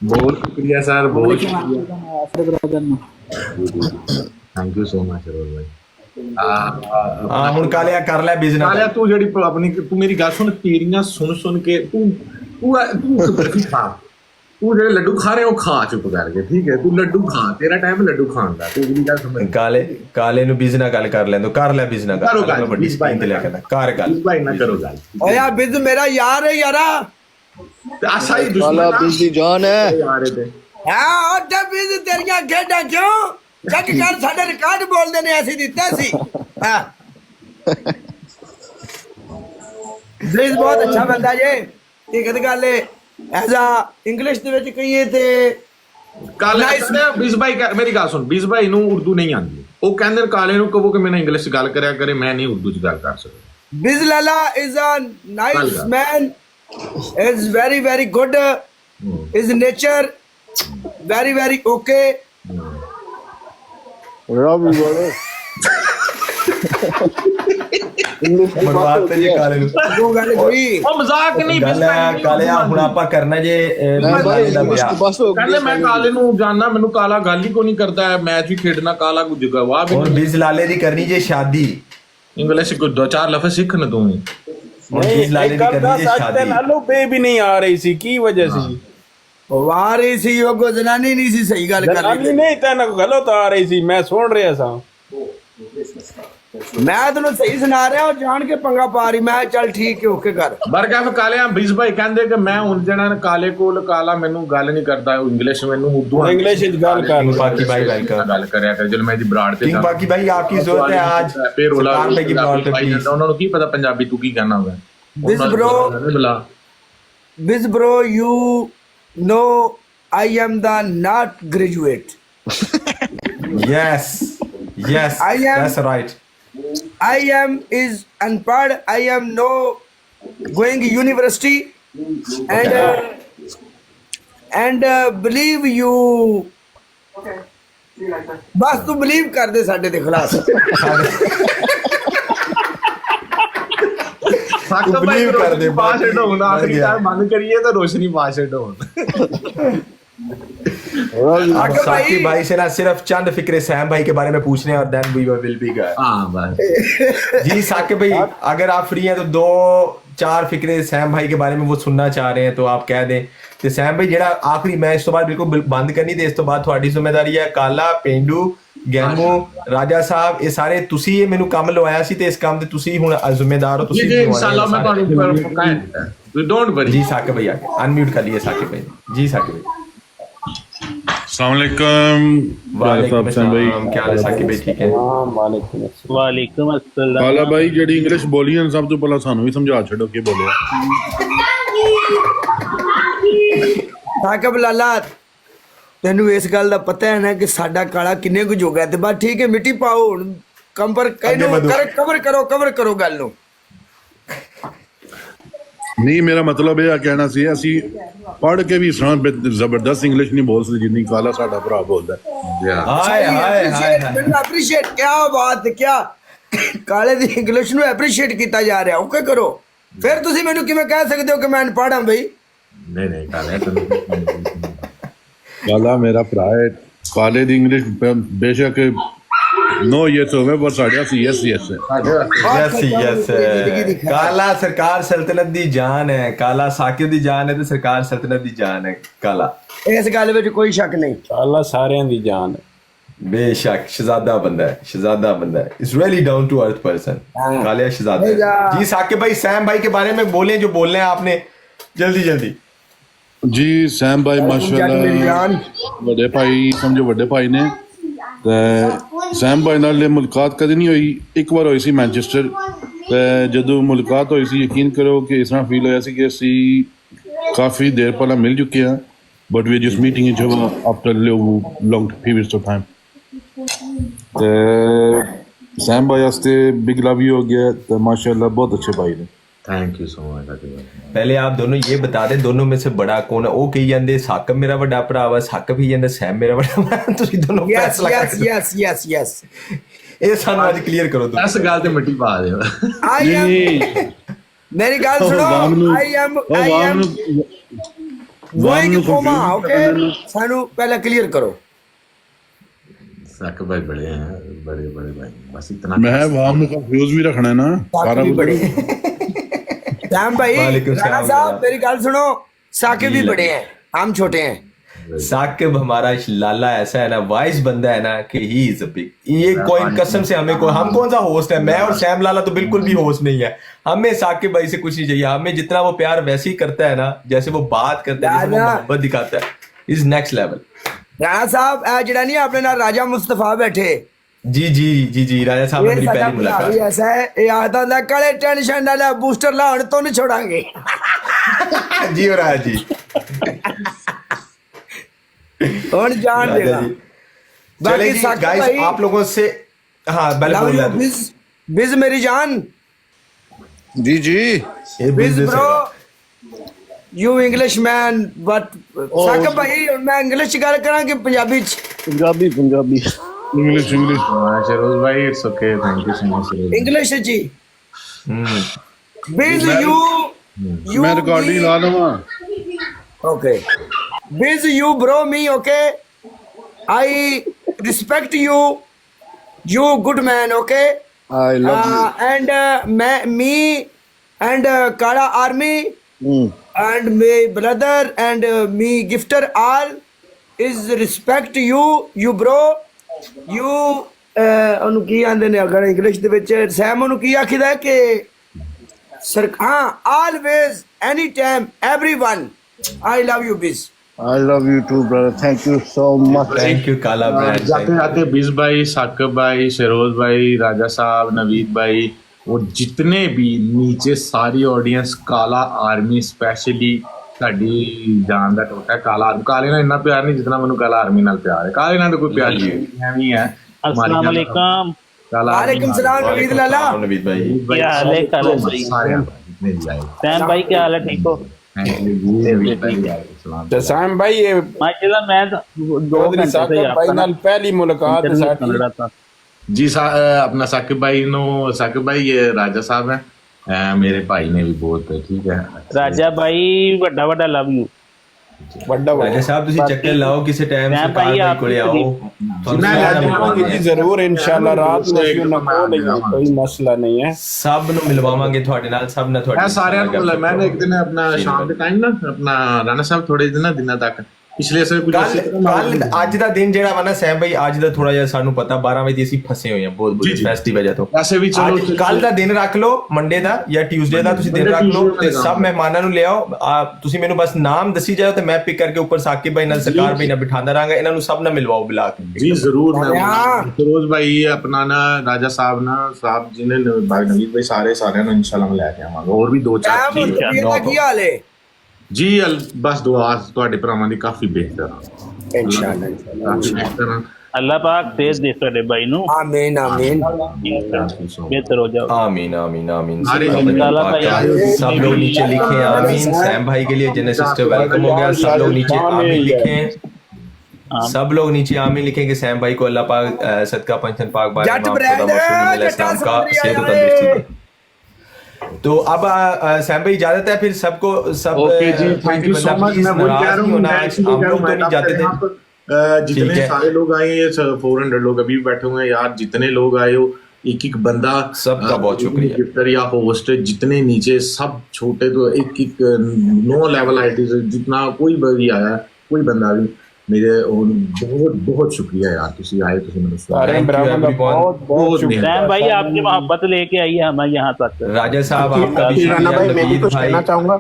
ਬਹੁਤ ਸ਼ੁਕਰੀਆ ਸਰ ਬਹੁਤ ਥੈਂਕ ਯੂ ਸੋ ਮਚ ਸ਼ਰੋਜ਼ ਭਾਈ हां हुन कालिया कर ले बिजनेस ਨਾਲਿਆ ਤੂੰ ਜਿਹੜੀ ਆਪਣੀ ਤੂੰ ਮੇਰੀ ਗੱਲ ਸੁਣ ਤੇਰੀਆਂ ਸੁਣ ਕੇ ਤੂੰ ਬਰਫੀ ਖਾ ਤੂੰ ਜਿਹੜੇ ਲੱਡੂ ਖਾ ਰਹੇ ਹੋ ਖਾ ਚੁੱਪ ਕਰਕੇ ਠੀਕ ਹੈ ਤੂੰ ਲੱਡੂ ਖਾ ਤੇਰਾ ਟਾਈਮ ਲੱਡੂ ਖਾਣ ਦਾ ਤੂੰ ਜਿਹੜੀ ਗੱਲ ਸਮਝ ਕਾਲੇ ਨੂੰ ਬਿਜ਼ਨਸ ਗੱਲ ਕਰ ਲੈਂਦੋ ਕਰ ਲੈ ਬਿਜ਼ਨਸ ਕਰੋ ਗੱਲ ਗੱਲ ਵੱਡੀ ਸਕਰੀਨ ਤੇ ਲੈ ਕੇ ਕਰ ਗੱਲ ਭਾਈ ਨਾ ਕਰੋ ਗੱਲ ਓਏ ਆ ਬਿਜ਼ ਮੇਰਾ ਯਾਰ ਹੈ ਯਾਰਾ ਤੇ ਆਸਾ ਹੀ ਦੁਸ਼ਮਣ बिजली जान है ਯਾਰੇ ਤੇ ਹਾਂ ਉਹ ਤੇ ਬਿਜ਼ ਤੇਰੀਆਂ ਖੇਡਾਂ ਕਿਉਂ ਚੱਕ ਕਰ ਸਾਡੇ ਰਿਕਾਰਡ ਬੋਲਦੇ ਨੇ ਅਸੀਂ ਦਿੱਤਾ ਸੀ ਹਾਂ ਬਿਜ਼ ਬਹੁਤ ਅੱਛਾ ਬੰਦਾ ਜੇ ਇਹ ਗੱਲ ਹੈ ਐਜ਼ ਆ ਇੰਗਲਿਸ਼ ਦੇ ਵਿੱਚ ਕਹੀਏ ਤੇ ਕਾਲੇ ਬਿਸ ਭਾਈ ਮੇਰੀ ਗੱਲ ਸੁਣ ਬਿਸ ਭਾਈ ਨੂੰ ਉਰਦੂ ਨਹੀਂ ਆਉਂਦੀ ਉਹ ਕਹਿੰਦੇ ਕਾਲੇ ਨੂੰ ਕਹੋ ਕਿ ਮੈਂ ਇੰਗਲਿਸ਼ ਚ ਗੱਲ ਕਰਿਆ ਕਰੇ ਮੈਂ ਨਹੀਂ ਉਰਦੂ ਚ ਗੱਲ ਕਰ ਸਕਦਾ Biz Lala is a nice man is very very good is nature very very okay Ravi बोलो ਮਰਵਾਤੇ ਜੀ ਕਾਲੇ ਨੂੰ ਉਹ ਗੱਲ ਕੋਈ ਉਹ ਮਜ਼ਾਕ ਨਹੀਂ ਗੱਲ ਹੈ ਕਾਲਿਆ ਹੁਣ ਆਪਾਂ ਕਰਨਾ ਜੇ ਲਾਲੇ ਦਾ ਵਿਆਹ ਕਹਿੰਦੇ ਮੈਂ ਕਾਲੇ ਨੂੰ ਜਾਣਨਾ ਮੈਨੂੰ ਕਾਲਾ ਗੱਲ ਹੀ ਕੋਈ ਨਹੀਂ ਕਰਦਾ ਹੈ ਮੈਚ ਵੀ ਖੇਡਣਾ ਕਾਲਾ ਕੁਝ ਗਵਾ ਵੀ ਹੁਣ ਬਿਜ਼ ਲਾਲੇ ਦੀ ਕਰਨੀ ਜੇ ਸ਼ਾਦੀ ਇੰਗਲਿਸ਼ ਕੋ ਦੋ ਚਾਰ ਲਫ਼ਜ਼ ਸਿੱਖਣ ਤੂੰ ਹੁਣ ਬਿਜ਼ ਲਾਲੇ ਦੀ ਕਰਨੀ ਜੇ ਤੇ ਸ਼ਾਦੀ ਨਾਲੋ ਬੇ ਵੀ ਨਹੀਂ ਆ ਰਹੀ ਸੀ ਕੀ ਵਜ੍ਹਾ ਸੀ ਵਾਰੀ ਸੀ ਉਹ ਕੋ ਜਨਾਨੀ ਨਹੀਂ ਸੀ ਸਹੀ ਗੱਲ ਕਰ ਜਨਾਨੀ ਰਹੀ ਨਹੀਂ ਤਾਂ ਗਲਤ ਆ ਰਹੀ ਸੀ ਮੈਂ ਸੁਣ ਰਿਹਾ ਸਾਂ ਮੈਂ ਤੈਨੂੰ ਸਹੀ ਸੁਣਾ ਰਿਹਾ ਉਹ ਜਾਣ ਕੇ ਪੰਗਾ ਪਾ ਰਹੀ ਮੈਂ ਚੱਲ ਠੀਕ ਹੈ ਓਕੇ ਕਰ ਬਰਕਾ ਕਾਲਿਆ ਬਿਜ਼ ਭਾਈ ਕਹਿੰਦੇ ਕਿ ਮੈਂ ਹੁਣ ਜਿਹੜਾ ਕਾਲੇ ਕੋਲ ਕਾਲਾ ਮੈਨੂੰ ਗੱਲ ਨਹੀਂ ਕਰਦਾ ਇੰਗਲਿਸ਼ ਮੈਨੂੰ ਉਰਦੂ ਇੰਗਲਿਸ਼ ਵਿੱਚ ਗੱਲ ਕਰ बाकी भाई वेलकम ਗੱਲ ਕਰਿਆ ਕਰ ਜਦੋਂ ਮੈਂ ਦੀ ਬਰਾੜ ਤੇ किंग बाकी भाई आपकी जरूरत है आज ਫਿਰ ਰੋਲਾ सरकार भाई की ब्लॉग पे प्लीज ਉਹਨਾਂ ਨੂੰ ਕੀ ਪਤਾ ਪੰਜਾਬੀ ਤੂੰ ਕੀ ਕਹਿਣਾ ਹੋਗਾ Biz bro. Biz bro, you know I am the not graduate. yes yes I am- that's right I am is unpad. I am no going university and believe you. बस तू believe कर दे साडे दे खिलाफ ਤੂੰ believe ਕਰ ਦੇ, ਪਾਸ ਬਾਕੀ ਹੋਣਾ ਆਖਰੀ ਮਰ ਗਿਆ। ਟਾਈਮ ਬੰਦ ਕਰੀਏ ਤਾਂ ਰੋਸ਼ਨੀ ਪਾਸ ਹੋਣ अब साकिब भाई से ना सिर्फ चंद फिक्रे सैम भाई के बारे में पूछने और देन वी विल बी गए हाँ बस जी साकिब भाई अगर आप फ्री हैं तो 2-4 फिक्रे सैम भाई के बारे में वो सुनना चाह रहे हैं तो आप कह दें ਤੇ ਸੈਮ ਭਾਈ ਜਿਹੜਾ ਆਖਰੀ ਮੈਚ ਤੋਂ ਬਾਅਦ ਬਿਲਕੁਲ ਬੰਦ ਕਰਨੀ ਤੇ ਇਸ ਤੋਂ ਬਾਅਦ ਤੁਹਾਡੀ ਜ਼ਿੰਮੇਵਾਰੀ ਹੈ ਕਾਲਾ ਪੇਂਡੂ ਗੈਮੋ ਰਾਜਾ ਸਾਹਿਬ ਇਹ ਸਾਰੇ ਤੁਸੀਂ ਇਹ ਮੈਨੂੰ ਕੰਮ ਲਵਾਇਆ ਸੀ ਤੇ ਇਸ ਕੰਮ ਦੇ ਤੁਸੀਂ ਹੁਣ ਜ਼ਿੰਮੇਦਾਰ ਹੋ ਤੁਸੀਂ ये इंशाल्लाह मैं ਤੁਹਾਨੂੰ ਪੱਕਾ ਹੈ ਯੂ ਡੋਂਟ ਵਰੀ जी साकिब भाई आके अनम्यूट कर लिए साकिब भाई जी साकिब भाई अस्सलाम वालेकुम वालेकुम अस्सलाम क्या हाल है साकिब भाई ठीक है ਵਾਲੇਕੁਮ अस्सलाम ਕਾਲਾ ਬਾਈ ਜਿਹੜੀ ਇੰਗਲਿਸ਼ ਬੋਲੀ ਹੈ ਸਭ ਤੋਂ ਪਹਿਲਾਂ ਸਾਨੂੰ ਵੀ ਸਮਝਾ ਛੱਡੋ ਕੀ ਬੋਲਿਆ ਸਾਕਬ ਲਾਲਾ ਤੈਨੂੰ ਇਸ ਗੱਲ ਦਾ ਪਤਾ ਹੈ ਨਾ ਕਿ ਸਾਡਾ ਕਾਲਾ ਕਿੰਨੇ ਕੁ ਜੋਗਾ ਤੇ ਬਸ ਠੀਕ ਹੈ ਮਿੱਟੀ ਪਾਓ ਹੁਣ ਕੰਪਰ ਕਵਰ ਕਰੋ ਗੱਲ ਨੂੰ ਨਹੀਂ ਮੇਰਾ ਮਤਲਬ ਇਹ ਆ ਕਹਿਣਾ ਸੀ ਅਸੀਂ ਪੜ੍ਹ ਕੇ ਵੀ ਇਸ ਤਰ੍ਹਾਂ ਜ਼ਬਰਦਸਤ ਇੰਗਲਿਸ਼ ਨਹੀਂ ਬੋਲ ਸਕਦੇ ਜਿੰਨੀ ਕਾਲਾ ਸਾਡਾ ਭਰਾ ਬੋਲਦਾ हाय हाय हाय ਮੈਨੂੰ ਐਪਰੀਸ਼ੀਏਟ ਕੀ ਬਾਤ ਹੈ ਕੀ ਕਾਲੇ ਦੀ ਇੰਗਲਿਸ਼ ਨੂੰ ਐਪਰੀਸ਼ੀਏਟ ਕੀਤਾ ਜਾ ਰਿਹਾ ਓਕੇ ਕਰੋ ਫਿਰ ਤੁਸੀਂ ਮੈਨੂੰ ਕਿਵੇਂ ਕਹਿ ਸਕਦੇ ਹੋ ਕਿ ਮੈਂ ਅਨਪੜ੍ਹ ਹਾਂ ਬਈ ਨਹੀਂ ਨਹੀਂ ਕਾਲੇ ਕਾਲਾ ਮੇਰਾ ਭਰਾ ਹੈ ਕਾਲੇ ਦੀ ਇੰਗਲਿਸ਼ ਬੇਸ਼ੱਕ नो यस होवे पर साढ़े यस यस है यस यस काला सरकार सल्तनत दी जान है काला साकिब दी जान है तो सरकार सल्तनत दी जान है काला ਇਸ ਗੱਲ ਵਿੱਚ ਕੋਈ ਸ਼ੱਕ ਨਹੀਂ ਅੱਲਾ ਸਾਰਿਆਂ ਦੀ ਜਾਨ ਹੈ बेशक शहजादा बंदा है it's really down to earth person Kaliya Shahzada है। जी साकिब भाई सैम भाई के बारे में बोलें जो बोलने हैं आपने जल्दी जल्दी जी सैम भाई माशाल्लाह ਵੱਡੇ ਭਾਈ ਸਮਝੋ ਵੱਡੇ ਭਾਈ ਨੇ ਤੇ ਸੈਮ ਭਾਈ ਨਾਲ ਮੁਲਾਕਾਤ ਕਦੇ ਨਹੀਂ ਹੋਈ ਇੱਕ ਵਾਰ ਹੋਈ ਸੀ ਮੈਨਚੈਸਟਰ ਤੇ ਜਦੋਂ ਮੁਲਾਕਾਤ ਹੋਈ ਸੀ ਯਕੀਨ ਕਰੋ ਕਿ ਇਸ ਤਰ੍ਹਾਂ ਫੀਲ ਹੋਇਆ ਸੀ ਕਿ ਅਸੀਂ ਕਾਫੀ ਦੇਰ ਪਹਿਲਾਂ ਮਿਲ ਚੁੱਕੇ ਹਾਂ ਬਟ ਵੀ ਜਸਟ ਮੀਟਿੰਗ ਇਚ other after long period of time ਤੇ ਸੈਮ ਭਾਈ ਵਾਸਤੇ ਬਿਗ ਲਵ ਯੂ ਹੋ ਗਿਆ ਤੇ ਮਾਸ਼ਾਅੱਲਾ ਬਹੁਤ ਅੱਛੇ ਭਾਈ ਨੇ थैंक यू सो मच पहले आप दोनों ये बता दें दोनों में से बड़ा कौन है वो कही जाते साकिब मेरा बड़ा भरा वा साकिब ही जाते सैम मेरा बड़ा भरा ਤੁਸੀਂ ਦੋਨੋਂ ਯੈਸ फैसला कर दो। ਯੈਸ ਇਹ ਸਾਨੂੰ ਅੱਜ ਕਲੀਅਰ ਕਰੋ ਤੁਸੀਂ ਇਸ ਗੱਲ ਤੇ ਮਿੱਟੀ ਪਾ ਦਿਓ ਆਈ ਐਮ ਮੇਰੀ ਗੱਲ ਸੁਣੋ I am going comma okay ਸਾਨੂੰ ਪਹਿਲਾਂ ਕਲੀਅਰ ਕਰੋ साकिब भाई बड़े हैं बड़े भाई बस इतना ਮੈਂ ਵਾਮ ਨੂੰ ਕੰਫਿਊਜ਼ ਵੀ ਰੱਖਣਾ ਹੈ ਨਾ ਸਾਰਾ ਕੁਝ बड़े सैम भाई वालेकुम राणा सलाम साहब जनाब। मेरी गल सुनो साकिब भी बड़े हैं हम छोटे हैं साकिब हमारा लाला ऐसा है ना वाइस बंदा है ना कि ही इज अ बिग ये कोई कसम से हमें हम कौन सा होस्ट है मैं और सैम लाला तो बिल्कुल भी होस्ट नहीं है हमें साकिब भाई से कुछ नहीं चाहिए हमें जितना वो प्यार वैसे ही करता है ना जैसे वो बात करता है जैसे वो मोहब्बत दिखाता है इज नेक्स्ट लेवल राणा साहब जड़ा नहीं अपने नाल राजा मुस्तफा बैठे जी जी जी जी राजा साहब ने मेरी साडा पहली भरा भी मुलाकात ऐसा है ये आता ना कड़े टेंशन ना ले बूस्टर ला हुण तो नहीं छोड़ांगे जी हो रहा है जी हुण जान देगा चले जी गाइस आप लोगों से हाँ बैल बोल रहा बिज बिज मेरी जान जी जी Biz bro you English man but Sakib भाई मैं इंग्लिश गल करा कि पंजाबी च पंजाबी इंग्लिश शरोज भाई it's okay thank you so much English जी with you मैं रिकॉर्डिंग ला लूंगा okay with you bro me okay I respect you good man okay I love and me and Kala Army you and my brother and me gifter all is respect you bro you ਉਹਨੂੰ ਕੀ ਆਂਦੇ ਨੇ ਅਗਰ English ਦੇ ਵਿੱਚ ਸੈਮ ਉਹਨੂੰ ਕੀ ਆਖੀਦਾ ਕਿ ਹਾਂ always anytime everyone I love you biz I love you too brother thank you so much thank you काला ब्रांड जाते जाते बीस भाई, साकिब भाई, शेरोज भाई, राजा साहब, नवीद भाई और जितने भी नीचे सारी ऑडियंस काला आर्मी स्पेशली ਸਾਡੀ ਜਾਨ ਦਾ ਟੋਟਾ ਕਾਲਾ ਆਰਮੀ ਕਾਲੇ ਨਾਲ ਇੰਨਾ ਪਿਆਰ ਨਹੀਂ ਜਿੰਨਾ ਮੈਨੂੰ ਕਾਲਾ ਆਰਮੀ ਨਾਲ ਪਿਆਰ ਹੈ ਕਾਲੇ ਨਾਲ ਤਾਂ ਕੋਈ ਪਿਆਰ ਨਹੀਂ ਹੈ ਵੀ ਹੈ अस्सलाम वालेकुम काला वालेकुम सलाम नवीद लाला नवीद भाई क्या हाल है काला भाई सारे जितने भी आए सैम भाई क्या हाल है ठीक हो थैंक यू जी नवीद भाई आए सलाम ਤੇ ਸੈਮ ਭਾਈ ਇਹ माशाल्लाह मैं तो 2 ਚੌਧਰੀ घंटे से ਸਾਕਬ ਭਾਈ ਨਾਲ ਪਹਿਲੀ ਮੁਲਾਕਾਤ इंटरव्यू ਸਾਡੀ सुन रहा था जी अपना साकिब भाई नो साकिब भाई ये राजा साहब हैं मेरे भाई ने भी बहुत ठीक है राजा भाई ਵੱਡਾ ਵੱਡਾ ਲਵ ਯੂ ਵੱਡਾ राजा साहब ਤੁਸੀਂ ਚੱਕਰ ਲਾਓ ਕਿਸੇ ਟਾਈਮ ਮੈਂ ਸਰਕਾਰ ਭਾਈ ਭਾਈ ਆਪ ਕੋਲੇ ਆਓ ਤੁਹਾਨੂੰ ਮੈਂ ਸਾਰਿਆਂ ਨੂੰ ਆਵਾਂਗੇ ਮਿਲਵਾਵਾਂਗੇ। ਜੀ ਜ਼ਰੂਰ ਇਨਸ਼ਾਅੱਲਾ ਰਾਤ ਨੂੰ ਅਸੀਂ ਉਹਨਾਂ ਕੋਲ ਹੀ ਹਾਂ, ਕੋਈ ਮਸਲਾ ਨਹੀਂ ਹੈ ਸਭ ਨੂੰ ਮਿਲਵਾਵਾਂਗੇ ਤੁਹਾਡੇ ਨਾਲ ਸਭ ਨਾਲ मैं ਤੁਹਾਡੀ सारे मैं एक दिन अपना शाम के टाइम ना अपना राणा साहब थोड़े दिनों तक पिछले से कुछ ਕੱਲ ਅੱਜ ਦਾ ਦਿਨ ਜਿਹੜਾ ਵਾ ਨਾ ਸੈਮ ਭਾਈ ਅੱਜ ਦਾ ਥੋੜਾ ਜਿਹਾ ਸਾਨੂੰ ਪਤਾ 12 ਵਜੇ ਅਸੀਂ ਫਸੇ ਹੋਏ ਹਾਂ ਬਹੁਤ ਬੁਰੀ ਫੈਸਟ ਦੀ ਵਜ੍ਹਾ ਤੋਂ वैसे भी चलो ਅੱਜ ਕੱਲ ਦਾ ਦਿਨ ਰੱਖ ਲਓ ਮੰਡੇ ਦਾ ਜਾਂ ਟਿਊਜ਼ਡੇ ਦਾ ਤੁਸੀਂ ਦਿਨ ਰੱਖ ਲਓ ਤੇ ਸਭ ਮਹਿਮਾਨਾਂ ਨੂੰ ਲਿਆਓ ਤੁਸੀਂ ਮੈਨੂੰ ਬਸ ਨਾਮ ਦੱਸੀ ਜਾਓ ਤੇ ਮੈਂ ਪਿਕ ਕਰਕੇ ਉੱਪਰ ਸਾਕਿਬ ਭਾਈ ਨਾਲ ਸਰਕਾਰ ਭਾਈ ਨਾਲ ਬਿਠਾਉਂਦਾ ਰਹਾਂਗਾ ਇਹਨਾਂ ਨੂੰ ਸਭ ਨਾਲ ਮਿਲਵਾਓ ਬੁਲਾ ਕੇ जी जरूर मैं फिरोज भाई अपना ना राजा साहब ना साहब जी ने भाई नवीद भाई सारे ना इंशाल्लाह मैं लेके आवांगा और भी दो चार ਸੈਮ ਤਬੀਅਤ ਦਾ ਕੀ ਹਾਲ ਹੈ जी बस दुआ ਤੁਹਾਡੇ ਭਰਾਵਾਂ ਦੀ ਕਾਫੀ ਬਿਹਤਰ ਆ ਇਨਸ਼ਾਅੱਲਾ ਕਾਫੀ ਬਿਹਤਰ ਆ ਅੱਲਾਹ ਪਾਕ ਤੇਜ਼ ਦੇ ਤੁਹਾਡੇ ਭਾਈ ਨੂੰ ਆਮੀਨ ਆਮੀਨ बेहतर हो जाओ आमीन आमीन आमीन अरे ताला भाई, सब लोग नीचे लिखे आमीन सैम भाई के लिए जन्नत सिस्टर वेलकम हो गया सब लोग नीचे आमीन लिखें सब लोग नीचे आमीन लिखें कि सैम भाई को अल्लाह पाक सदका पंचन पाक बार जट ब्रांड इस्लाम का सेहत और तंदुरुस्ती दे तो अब सैम भाई इजाजत है फिर सबको सब ओके जी थैंक यू सो मच मैं वही कह रहा हूँ हम लोग तो नहीं जाते थे जितने सारे लोग आए हैं 400 लोग अभी भी बैठे हुए हैं यार जितने लोग आए हो एक एक बंदा सबका बहुत शुक्रिया गिफ्टर या होस्ट जितने नीचे सब छोटे तो एक नो लेवल आईटी से जितना कोई भी आया कोई बंदा भी मेरे बहुत बहुत शुक्रिया यार तुसी आए तुसी मैंने सारे ब्राह्मण का बहुत बहुत शुक्रिया सैम भाई आपकी मोहब्बत लेके आई है हमें यहाँ तक राजा साहब आपका भी राणा शुक्रिया भाई मैं भी नवीद कुछ भाई कहना चाहूंगा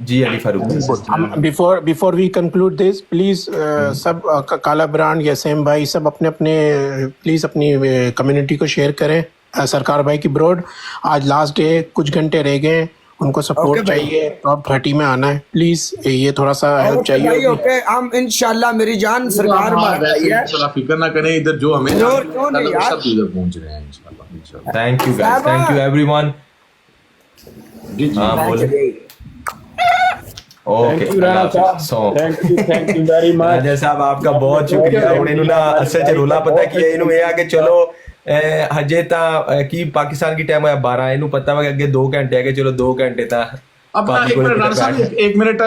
जी Ali Farooq before we conclude this please सब काला ब्रांड या सेम भाई सब अपने अपने प्लीज अपनी कम्युनिटी को शेयर करें सरकार भाई की ब्रॉड आज लास्ट डे कुछ घंटे रह गए उनको सपोर्ट चाहिए टॉप 30 में आना है प्लीज ये थोड़ा सा हेल्प चाहिए ओके हम इंशाल्लाह मेरी जान सरकार मार रही है चला फिक्र ना करें इधर जो हमें क्यों नहीं यार? सब इधर पहुंच रहे हैं इंशाल्लाह thank you guys thank you everyone जी जी हाँ बोले thank you Rana Sahab thank you very much Raja Sahab आपका बहुत शुक्रिया ਹੁਣ ਇਹਨੂੰ ਨਾ ਅਸਲ ਚ ਰੋਲਾ ਪਤਾ ਕੀ ਹੈ ਇਹਨੂੰ ਇਹ ਆ ਕਿ ਚਲੋ ਹਜੇ ਤਾਂ ਕੀ ਪਾਕਿਸਤਾਨ ਕੀ ਟਾਈਮ ਹੋਇਆ 12 ਇਹਨੂੰ ਪਤਾ ਵਾ ਕਿ ਅੱਗੇ 2 ਘੰਟੇ ਹੈਗੇ ਚਲੋ 2 ਘੰਟੇ ਤਾਂ अपना एक मिनट राणा साहब एक मिनट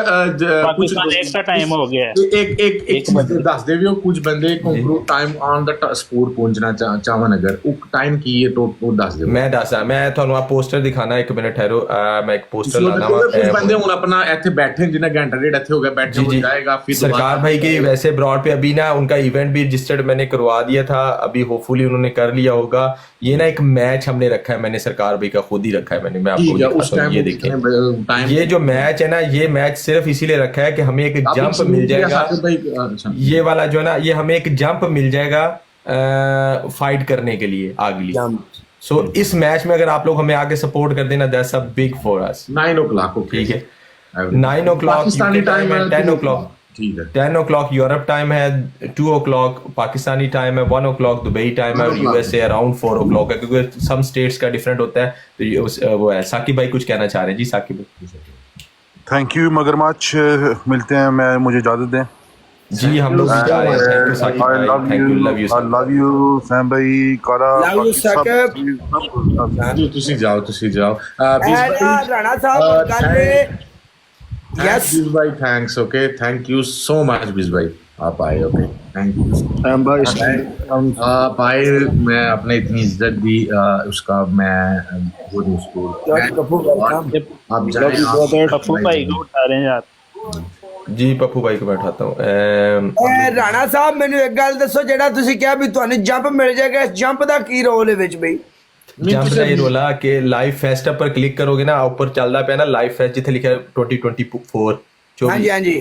पाकिस्तान एक का टाइम हो गया है एक चीज दस दे भी कुछ बंदे को टाइम ऑन द स्पॉट पहुंचना चाहवन अगर ਉਹ ਟਾਈਮ ਕੀ ਹੈ तो ਉਹ ਦੱਸ ਦਿਓ ਮੈਂ ਦੱਸਾਂ ਮੈਂ ਤੁਹਾਨੂੰ ਆ ਪੋਸਟਰ ਦਿਖਾਣਾ 1 ਮਿੰਟ ਠਹਿਰੋ ਮੈਂ ਇੱਕ ਪੋਸਟਰ ਲਾਣਾ ਵਾ ਕੁਝ ਬੰਦੇ ਹੁਣ अपना ਇੱਥੇ बैठे जिन्हें घंटा डेढ़ ਇੱਥੇ हो गया बैठे हो जाएगा फिर सरकार भाई के वैसे ब्रॉड पे अभी ना उनका इवेंट भी रजिस्टर्ड मैंने करवा दिया था अभी होपफुली उन्होंने कर लिया होगा ये ना एक मैच हमने रखा है मैंने सरकार भाई का खुद ही रखा है मैंने मैं आपको दिखाता हूं ये देखिए ये जो मैच है ना ये मैच सिर्फ इसीलिए रखा है कि हमें एक जंप मिल जाएगा ये वाला जो है ना ये हमें एक जंप मिल जाएगा फाइट करने के लिए आगे सो इस मैच में अगर आप लोग हमें आके सपोर्ट कर देना that's a big for us 9 o'clock ठीक है 9 o'clock पाकिस्तानी टाइम है 10 o'clock ठीक है 10 o'clock यूरोप टाइम है 2 o'clock पाकिस्तानी टाइम है 1 o'clock दुबई टाइम है और यूएसए अराउंड 4 o'clock है क्योंकि सम स्टेट्स का डिफरेंट होता है तो वो है साकिब भाई कुछ कहना चाह रहे हैं जी साकिब भाई थैंक यू मगरमच्छ मिलते हैं मैं मुझे इजाज़त दें जी हम लोग भी जा रहे हैं। थैंक यू साकिब I भाई, love thank you, you. Love you I love you, Sam भाई, Kara, Love you, Sakib. ਤੁਸੀਂ ਜਾਓ ਐ ਨਾ ਰਾਣਾ ਸਾਹਿਬ ਗੱਲ यस बीस भाई thanks okay thank you so much बीस भाई आप आए ओके थैंक यू Sam भाई, आप आए मैं अपने इतनी इज्जत दी उसका मैं वो नहीं उसको आप जाए पप्पू भाई को उठा रहे हैं यार जी पप्पू भाई को बैठाता हूँ। ਰਾਣਾ ਸਾਹਿਬ ਮੈਨੂੰ ਇੱਕ ਗੱਲ ਦੱਸੋ ਜਿਹੜਾ ਤੁਸੀਂ ਕਿਹਾ ਵੀ ਤੁਹਾਨੂੰ ਜੰਪ ਮਿਲ ਜਾਏਗਾ ਇਸ ਜੰਪ ਦਾ ਕੀ ਰੋਲ ਹੈ ਵਿੱਚ ਬਈ जंप का ये रोला कि लाइव फेस्ट पर क्लिक करोगे ना ऊपर चलता पे ना लाइव फेस्ट जिथे लिखा 2024 ਹਾਂਜੀ ਹਾਂਜੀ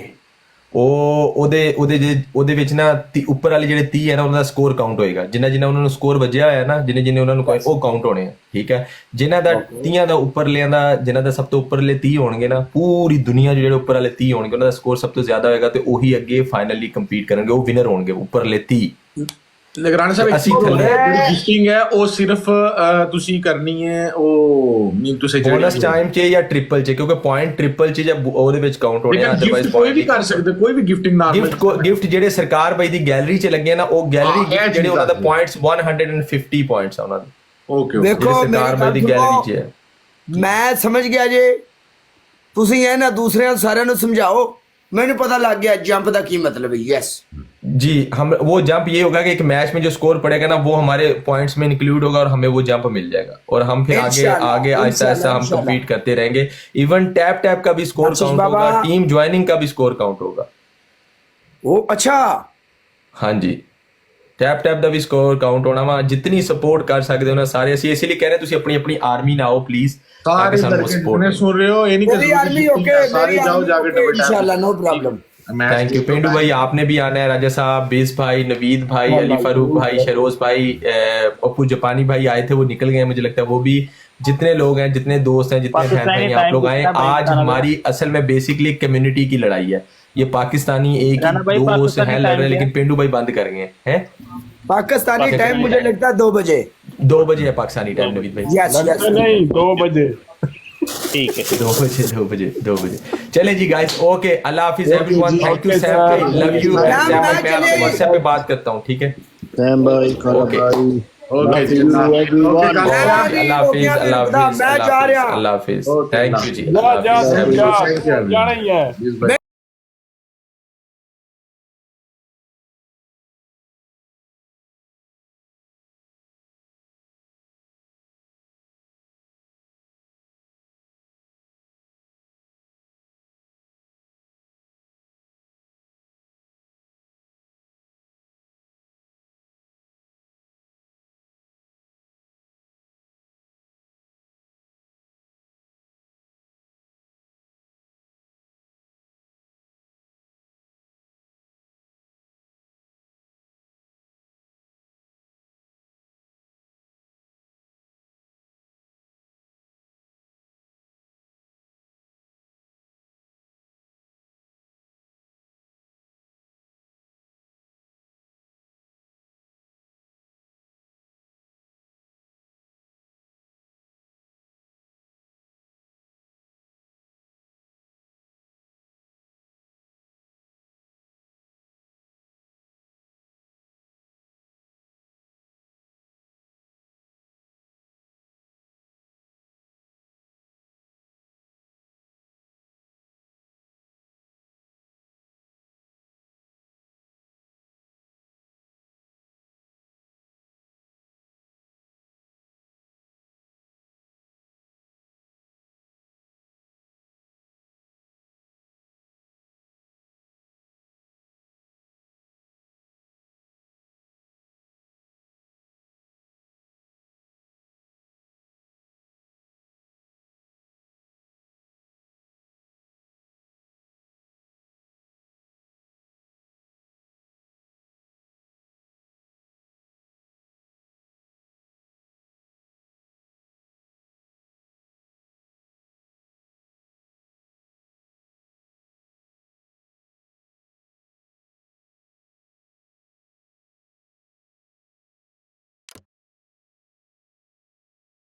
ਉਹਦੇ ਵਿੱਚ ਨਾ ਉੱਪਰ ਵਾਲੇ ਜਿਹੜੇ 30 ਹੈ ਨਾ ਉਹਨਾਂ ਦਾ ਸਕੋਰ ਕਾਊਂਟ ਹੋਏਗਾ ਜਿੰਨਾ ਉਹਨਾਂ ਨੂੰ ਸਕੋਰ ਵੱਜਿਆ ਹੋਇਆ ਨਾ ਜਿੰਨੇ ਉਹਨਾਂ ਨੂੰ ਉਹ ਕਾਊਂਟ ਹੋਣੇ ਆ ਠੀਕ ਹੈ ਜਿਨ੍ਹਾਂ ਦਾ 30 ਦਾ ਉੱਪਰ ਲਿਆਂਦਾ ਜਿਨ੍ਹਾਂ ਦਾ ਸਭ ਤੋਂ ਉੱਪਰਲੇ 30 ਹੋਣਗੇ ਨਾ ਪੂਰੀ ਦੁਨੀਆ 'ਚ ਜਿਹੜੇ ਉੱਪਰ ਵਾਲੇ 30 ਹੋਣਗੇ ਉਹਨਾਂ ਦਾ ਸਕੋਰ ਸਭ ਤੋਂ ਜ਼ਿਆਦਾ ਹੋਏਗਾ ਤੇ ਉਹੀ ਅੱਗੇ ਫਾਈਨਲੀ ਕੰਪੀਟ ਕਰਨਗੇ ਉਹ ਵਿਨਰ ਹੋਣਗੇ ਉੱਪਰਲੇ 30 ਰਾਣਾ ਸਾਹਿਬ ਅਸੀਂ ਥੱਲੇ ਰਜਿਸਟਰਿੰਗ ਹੈ ਉਹ ਸਿਰਫ ਤੁਸੀਂ ਕਰਨੀ ਹੈ ਉਹ ਨਹੀਂ ਤੁਸੀਂ ਬੋਨਸ ਟਾਈਮ 'ਚ ਜਾਂ ਟ੍ਰਿਪਲ 'ਚ ਕਿਉਂਕਿ ਪੁਆਇੰਟ ਟ੍ਰਿਪਲ 'ਚ ਜਾਂ ਉਹਦੇ ਵਿੱਚ ਕਾਊਂਟ ਹੋਣੇ ਆ ਅਦਰਵਾਈਜ਼ ਕੋਈ ਵੀ ਕਰ ਸਕਦੇ ਕੋਈ ਵੀ ਗਿਫਟਿੰਗ ਨਾਲ ਗਿਫਟ ਜਿਹੜੇ ਸਰਕਾਰ ਬਾਈ ਦੀ ਗੈਲਰੀ 'ਚ ਲੱਗੇ ਨਾ ਉਹ ਗੈਲਰੀ ਗਿਫਟ ਜਿਹੜੇ ਉਹਨਾਂ ਦਾ ਪੁਆਇੰਟਸ 150 ਪੁਆਇੰਟਸ ਆ ਉਹਨਾਂ ਦੇ ਓਕੇ ਦੇਖੋ ਸਰਕਾਰ ਬਾਈ ਦੀ ਗੈਲਰੀ 'ਚ ਹੈ ਮੈਂ ਸਮਝ ਗਿਆ ਜੇ ਤੁਸੀਂ ਇਹ ਨਾ ਦੂਸਰਿਆਂ ਸਾਰਿਆਂ ਨੂੰ ਸਮਝਾਓ मैंने पता लग गया जंप का की मतलब है यस जी हम वो जंप ये होगा कि एक मैच में जो स्कोर पड़ेगा ना वो हमारे पॉइंट्स में इंक्लूड होगा और हमें वो जंप मिल जाएगा और हम फिर आगे आहिस्ता आहिस्ता हम कंपीट करते रहेंगे इवन टैप का भी स्कोर काउंट होगा टीम ज्वाइनिंग का भी स्कोर काउंट होगा ओ अच्छा हाँ जी टैप का भी स्कोर काउंट होना वा जितनी सपोर्ट कर सकते हो ना सारे ਅਸੀਂ इसीलिए कह रहे हैं ਤੁਸੀਂ ਆਪਣੀ ਆਰਮੀ ਨਾ ਆਓ प्लीज सारे लड़के सुन रहे हो ये नहीं मेरी आर्मी ओके सारे जाओ जाके इंशाल्लाह नो प्रॉब्लम थैंक यू पेंडू भाई आपने भी आना है राजा साहब बेस भाई नवीद भाई अली फारूक भाई शरोज भाई पप्पू जापानी भाई आए थे वो निकल गए मुझे लगता है वो भी जितने लोग हैं जितने दोस्त हैं जितने फैन हैं आप लोग आए आज हमारी असल में बेसिकली कम्युनिटी की लड़ाई है ये पाकिस्तानी एक ही दोस्त हैं लड़ रहे हैं लेकिन पेंडू भाई बंद कर गए हैं पाकिस्तानी टाइम मुझे लगता है 2 बजे 2 बजे है पाकिस्तानी टाइम नवीद भाई यस यस नहीं 2 बजे ठीक है 2 बजे चले जी गाइस ओके अल्लाह हाफिज एवरीवन थैंक यू सैम भाई लव यू मैं आपको व्हाट्सएप पे बात करता हूँ ठीक है Sam भाई, Kara भाई, ओके अल्लाह हाफिज थैंक यू जी जाना ही है